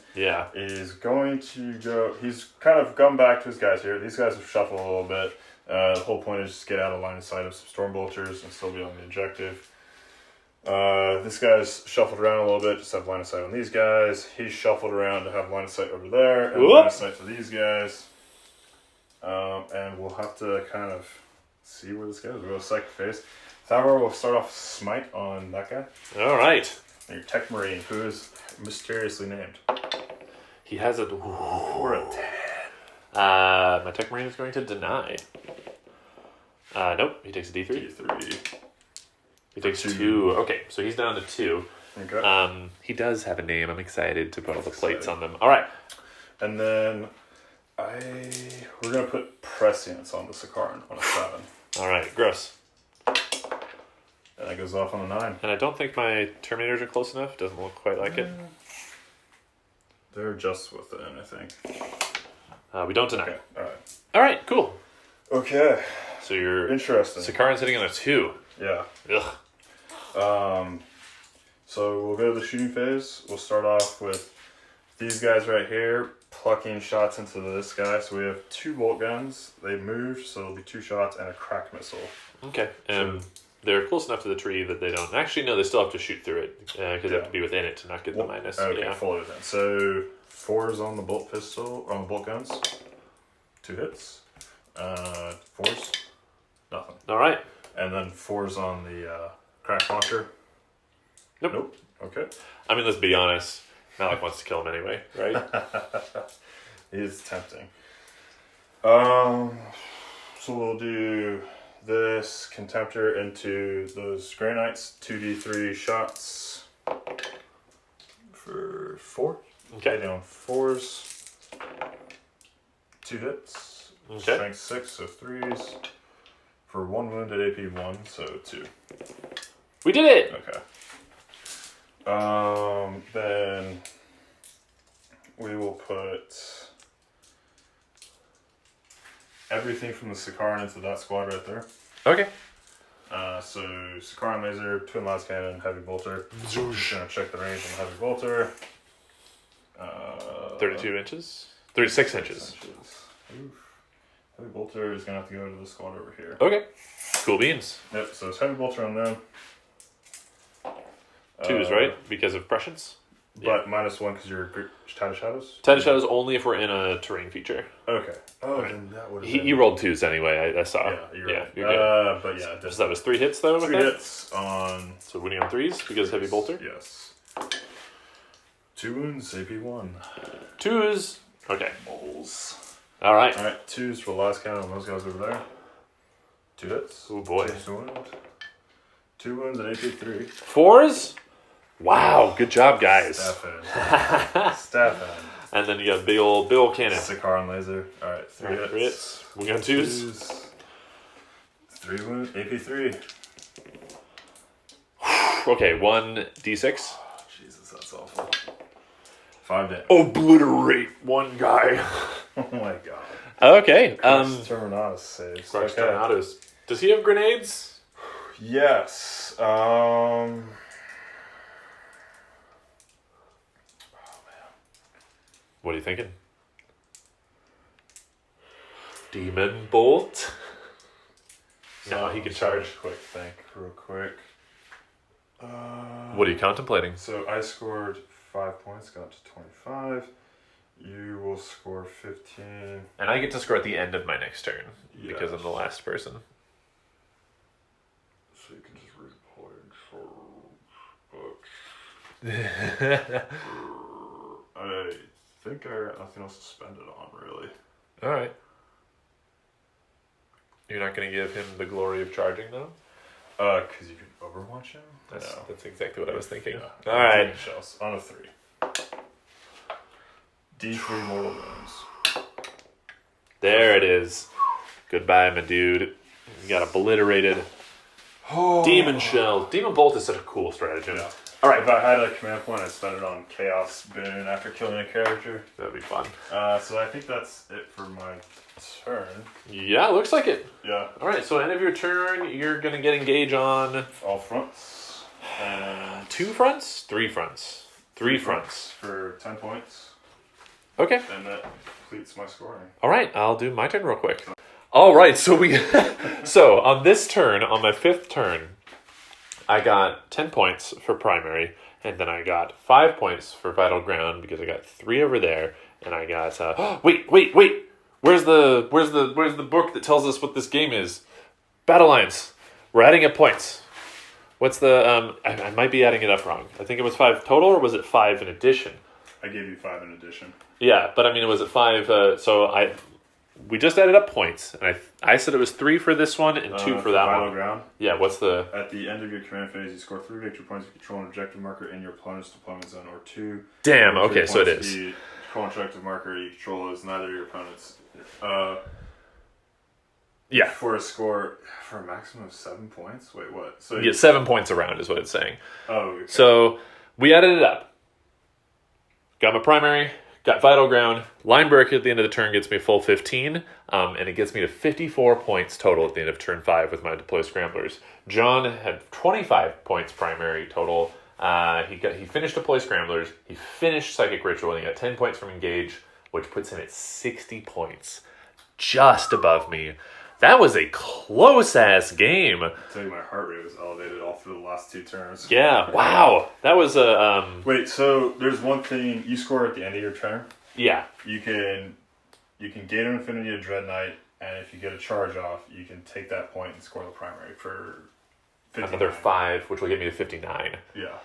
is going to go... He's kind of gone back to his guys here. These guys have shuffled a little bit. The whole point is just get out of line of sight of some Storm Bolters and still be on the objective. This guy's shuffled around a little bit, just have line of sight on these guys. He's shuffled around to have line of sight over there, and line of sight for these guys. And we'll have to kind of see where this goes. We'll go second phase. However, we'll start off smite on that guy. All right. And your tech marine, who is mysteriously named. He has a... Or a 10. My tech marine is going to deny. Nope, he takes a D3. D3. He takes 2. Okay, so he's down to 2. Okay. He does have a name. I'm excited to put all the plates on them. All right. And then we're going to put Prescience on the Sakaran on a 7. All right, gross. And that goes off on a 9. And I don't think my Terminators are close enough. Doesn't look quite like it. They're just within, I think. We don't deny. Okay, alright. All right, cool. Okay. So you're... Interesting. Sakaran's hitting on a 2. Yeah. Ugh. So we'll go to the shooting phase. We'll start off with these guys right here, plucking shots into this guy. So we have 2 bolt guns. They moved, so it'll be 2 shots and a crack missile. Okay. They're close enough to the tree that they don't... Actually, no, they still have to shoot through it, because they have to be within it to not get the minus. Okay, fully within. So 4s on the bolt pistol, on the bolt guns. 2 hits. 4s. Nothing. All right. And then 4s on the crack launcher. Nope. Okay. I mean, let's be honest. Malik wants to kill him anyway, right? It is tempting. So we'll do this Contemptor into those Grey Knights, 2d3 shots for 4. Okay. Down 4s. 2 hits. Okay. Strength 6, so 3s. For 1 wound at AP 1, so 2. We did it! Okay. Then we will put everything from the Sakaran into that squad right there. Okay. So Sakaran laser, twin las cannon, heavy bolter. Just gonna check the range on the heavy bolter. 32 inches? 36 inches. Oof. Heavy bolter is gonna have to go to the squad over here. Okay. Cool beans. Yep, so it's heavy bolter on them. 2s, right? Because of prescience? But -1 because you're Tide of Shadows? Tide of Shadows only if we're in a terrain feature. Okay. Oh, then that would have He rolled 2s anyway, I saw. Yeah, you're right. You're good. But yeah. So that was 3 hits though? 3 hits on... So winning on 3s because heavy bolter? Yes. 2 wounds, AP 1. 2s. Okay. Moles. Alright. Alright, 2s for the last count on those guys over there. 2 hits. Oh boy. 2 wounds and AP 3. 4s? Wow, good job, guys. Staff end. And then you got big old cannon. Sakaran laser. Alright, 3 hits. 3 hits. We got 2s. 3 wounds, AP 3. Okay, 1d6. Oh, Jesus, that's awful. 5 damage. Obliterate one guy. Oh my god. Okay. Terminatus saves. Terminatus. Does he have grenades? Yes. What are you thinking? Demon Bolt? No, he can charge. Real quick. What are you contemplating? So I scored 5 points, got up to 25. You will score 15. And I get to score at the end of my next turn because I'm the Yes. last person. So you can just replay for books. I think I got nothing else to spend it on, really. All right. You're not going to give him the glory of charging, though? Because you can overwatch him? That's exactly what I was thinking. Yeah. All right. Shells on a 3. D3 mortal wounds. There it is. Goodbye, my dude. You got obliterated. Demon Shell. Demon Bolt is such a cool stratagem. Yeah. All right. If I had a command point, I'd spend it on Chaos Boon after killing a character. That'd be fun. So I think that's it for my turn. Yeah, looks like it. Yeah. All right, so end of your turn, you're going to get engage on... All fronts. And 2 fronts? 3 fronts. 3 fronts. For 10 points. Okay. And that completes my scoring. All right, I'll do my turn real quick. All right, so so on this turn, on my 5th turn, I got 10 points for primary, and then I got 5 points for vital ground because I got 3 over there, and I got... wait! Where's the book that tells us what this game is? Battle lines. We're adding up points. What's the I might be adding it up wrong. I think it was 5 total, or was it 5 in addition? I gave you 5 in addition. Yeah, but I mean, was it 5? We just added up points, and I said it was 3 for this one and 2 for that one. Ground. Yeah, what's the... At the end of your command phase, you score 3 victory points if you control an objective marker in your opponent's deployment zone, or 2. Damn, okay, so it is. The control an objective marker you control is neither your opponent's. Yeah. For a maximum of 7 points? Wait, what? So yeah, 7 points around is what it's saying. Oh, okay. So we added it up. Got my primary, got Vital Ground. Line break at the end of the turn gets me a full 15, and it gets me to 54 points total at the end of turn 5 with my Deploy Scramblers. John had 25 points primary total. He finished Deploy Scramblers, he finished Psychic Ritual, and he got 10 points from Engage, which puts him at 60 points. Just above me. That was a close-ass game. I tell you, my heart rate was elevated all through the last 2 turns. Yeah, wow. That was a... Wait, so there's one thing you score at the end of your turn. Yeah. You can gain an Infinity of Dread Knight, and if you get a charge off, you can take that point and score the primary for 59. Another 5, which will get me to 59. Yeah.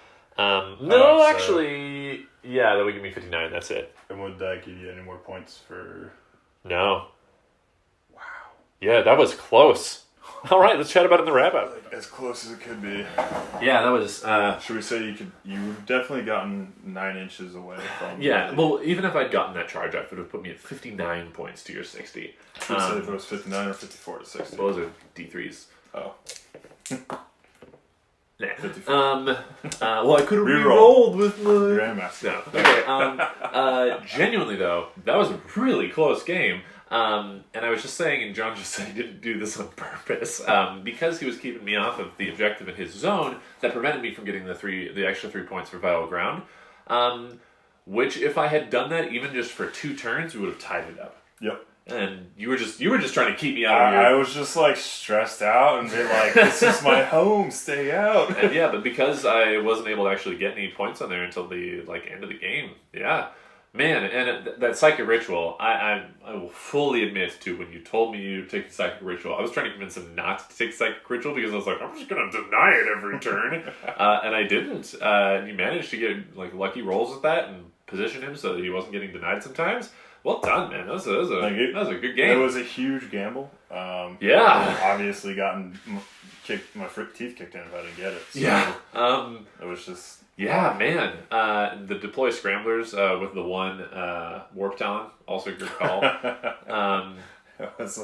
Actually... Yeah, that would give me 59, that's it. And would that give you any more points for... No. Yeah, that was close. All right, let's chat about it in the wrap-up. As close as it could be. Yeah, that was... Should we say you've definitely gotten 9 inches away from... Yeah, well, even if I'd gotten that charge off, it would have put me at 59 points to your 60. Should we say if it was 59 or 54 to 60? Well, those are D3s. Oh. Nah. Well, I could have re-rolled with my... Grandmaster. No. Okay, genuinely, though, that was a really close game. And I was just saying, and John just said he didn't do this on purpose, because he was keeping me off of the objective in his zone, that prevented me from getting the extra 3 points for Vital Ground, which if I had done that even just for 2 turns, we would have tied it up. Yep. And you were just trying to keep me out of your... I was just like stressed out and be like, this is my home, stay out. And yeah, but because I wasn't able to actually get any points on there until the end of the game, yeah. Man, and that Psychic Ritual, I will fully admit to when you told me you take the Psychic Ritual, I was trying to convince him not to take Psychic Ritual because I was like, I'm just going to deny it every turn. And I didn't. And you managed to get like lucky rolls with that and position him so that he wasn't getting denied sometimes. Well done, man. That was a good game. It was a huge gamble. Yeah. I've obviously gotten my teeth kicked in if I didn't get it. So yeah. It was just... Yeah, man. The Deploy Scramblers with the one Warp Talon, also a good call. It was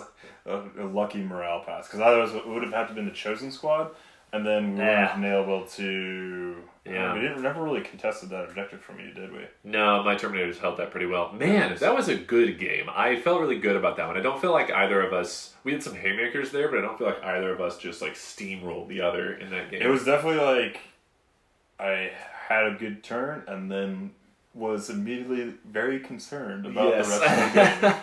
a lucky morale pass, because otherwise it would have had to have been the Chosen Squad, and then we wouldn't have been able to... Yeah. We never really contested that objective from you, did we? No, my Terminators held that pretty well. Man, that was a good game. I felt really good about that one. I don't feel like either of us... We had some haymakers there, but I don't feel like either of us just like steamrolled the other in that game. It was definitely like... I had a good turn and then was immediately very concerned about the rest of the game.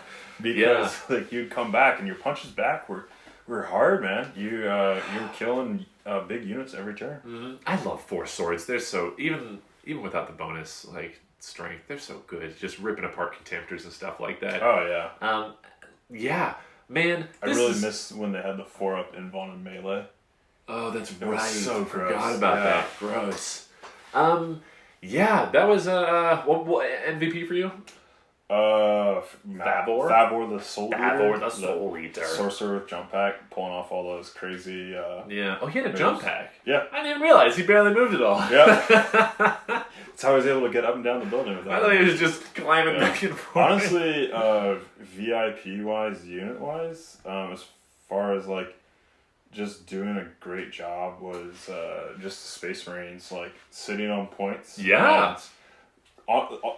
Because like you'd come back and your punches back were hard, man. You were killing big units every turn. Mm-hmm. I love Force Swords. They're so even without the bonus like strength, they're so good. Just ripping apart contemptors and stuff like that. Oh yeah. Yeah, man. I really miss when they had the 4-up invuln and melee. Oh, that's it right. Was so Forgot about that. Gross. Yeah, that was what MVP for you? Favor the Soul Eater. Favor the Soul Eater. Sorcerer with jump pack, pulling off all those crazy... yeah. Oh, he had a jump pack? Yeah. I didn't even realize he barely moved at all. Yeah. That's how he was able to get up and down the building with that. I thought he was just climbing back and forth. Honestly, VIP-wise, unit-wise, as far as, like, just doing a great job was just the Space Marines, like, sitting on points. Yeah.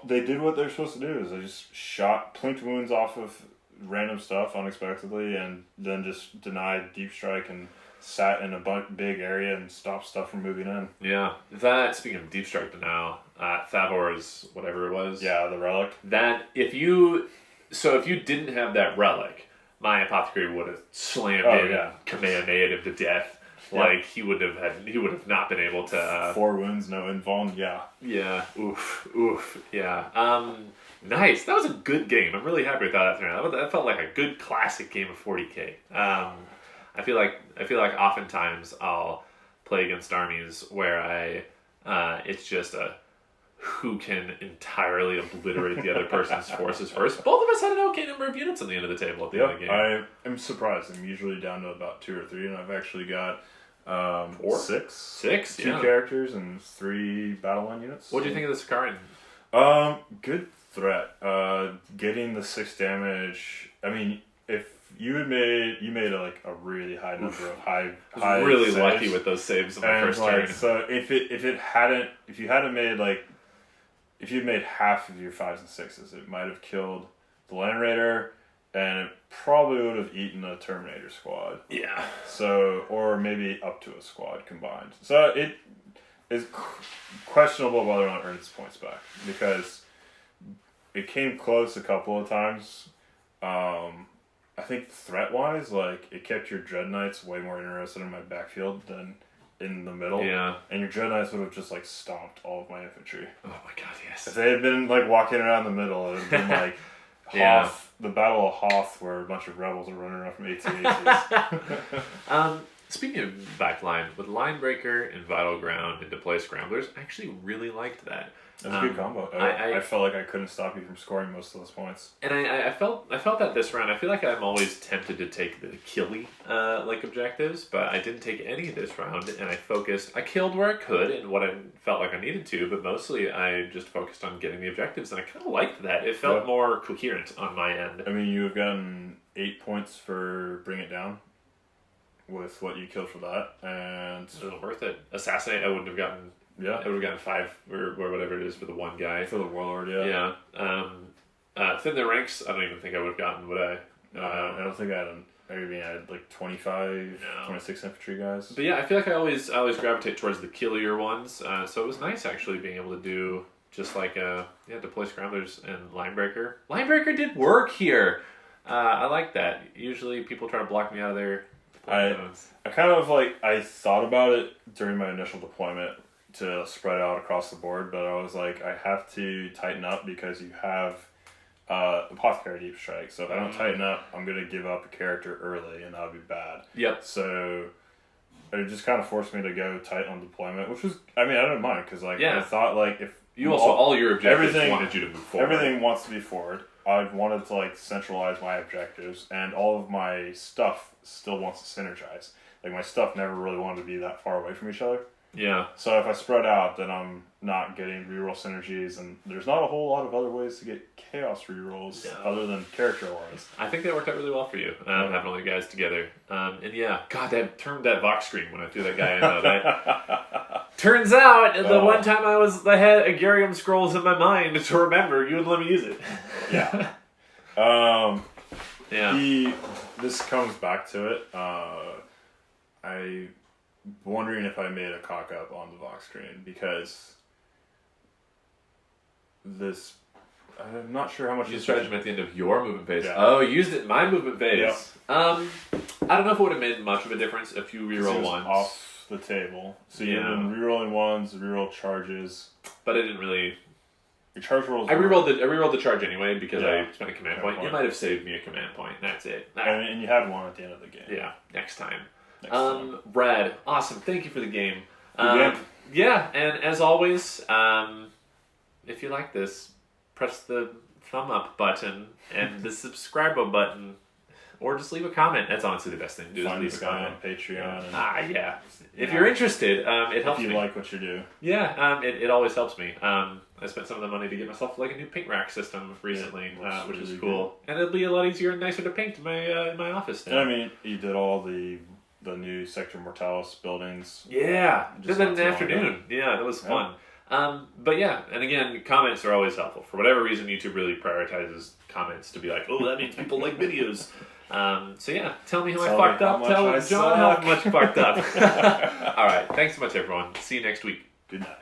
They did what they're supposed to do, is they just plinked wounds off of random stuff unexpectedly, and then just denied deep strike and sat in a big area and stopped stuff from moving in. Yeah. Speaking of deep strike now, Favor's whatever it was. Yeah, the Relic. That, if you didn't have that Relic, my Apothecary would have slammed Kamehameha to death. Like, he would have not been able to... 4 wounds, no invuln, yeah. Yeah, oof, yeah. Nice. That was a good game. I'm really happy with how that turned out. That felt like a good classic game of 40K. I feel like oftentimes I'll play against armies where it's just a who can entirely obliterate the other person's forces first. Both of us had an okay number of units on the end of the table at the end of the game. I am surprised. I'm usually down to about 2 or 3, and I've actually got 6 2 characters and 3 battle line units. What do you think of the Scourging? Good threat. Getting the 6 damage. I mean, if you made like a really high number of high. I was really saves. lucky with those saves on my first turn. So if you'd made half of your 5s and 6s, it might have killed the Land Raider, and it probably would have eaten a Terminator squad. Yeah. So, or maybe up to a squad combined. So it is questionable whether or not it earns points back, because it came close a couple of times. I think threat-wise, like, it kept your Dread Knights way more interested in my backfield than in the middle. Yeah. And your Dread Knights would have just, like, stomped all of my infantry. Oh my god, yes. If they had been, like, walking around the middle, it would have been, like, Hoth, the Battle of Hoth, where a bunch of rebels are running around from 8 to 8s. Speaking of backline, with Linebreaker and Vital Ground and Deploy Scramblers, I actually really liked that. That's a good combo. I felt like I couldn't stop you from scoring most of those points. And I felt that this round. I feel like I'm always tempted to take the killy objectives, but I didn't take any this round, and I focused. I killed where I could and what I felt like I needed to, but mostly I just focused on getting the objectives, and I kind of liked that. It felt more coherent on my end. I mean, you've gotten 8 points for Bring It Down with what you killed for that, and it was worth it. Assassinate, I wouldn't have gotten. Yeah, I would have gotten 5 or whatever it is for the one guy. For the Warlord, yeah. Thin the ranks, I don't even think I would have gotten, would I? I don't think I had like 25, 26 infantry guys. But yeah, I feel like I always gravitate towards the killier ones. So it was nice actually being able to do just like Deploy Scramblers and Linebreaker. Linebreaker did work here. I like that. Usually people try to block me out of their zones. I kind of I thought about it during my initial deployment to spread out across the board, but I was like, I have to tighten up because you have Apothecary Deep Strike. So if I don't tighten up, I'm going to give up a character early, and that would be bad. Yep. So it just kind of forced me to go tight on deployment, which was, I mean, I didn't mind, because I thought if you also all your objectives wanted you to move forward. Everything wants to be forward. I wanted to centralize my objectives, and all of my stuff still wants to synergize. Like, my stuff never really wanted to be that far away from each other. Yeah. So if I spread out, then I'm not getting reroll synergies, and there's not a whole lot of other ways to get chaos rerolls other than character auras. I think that worked out really well for you, having all you guys together. God, that turned that Vox screen when I threw that guy in. Turns out, the one time I had Agarium scrolls in my mind to remember, you would let me use it. Yeah. Yeah. This comes back to it. I'm wondering if I made a cock up on the Vox screen, because I'm not sure how much you stratagem at the end of your movement phase. Yeah. Oh, you used it in my movement phase. Yep. I don't know if it would have made much of a difference if you reroll ones off the table. So you've been rerolling ones, reroll charges, but I didn't really. Your charge rolls. I rerolled the charge anyway because I spent a command point. You might have saved me a command point. That's it. And you had one at the end of the game. Yeah, next time. Brad, awesome. Thank you for the game. Good game. Yeah, and as always, if you like this, press the thumb up button and the subscribe button, or just leave a comment. That's honestly the best thing to do. Find leave a comment on Patreon. Yeah. If you're interested, it helps me. If you like what you do. Yeah, it always helps me. I spent some of the money to get myself a new paint rack system recently, which is cool. And it'll be a lot easier and nicer to paint in my office now. And I mean, you did all the new Sector Mortalis buildings. Yeah, did that in the afternoon. Yeah, that was fun. But yeah, and again, comments are always helpful. For whatever reason, YouTube really prioritizes comments to be like, oh, that means people like videos. So yeah, tell me how I fucked up. Tell John how much fucked up. All right, thanks so much, everyone. See you next week. Good night.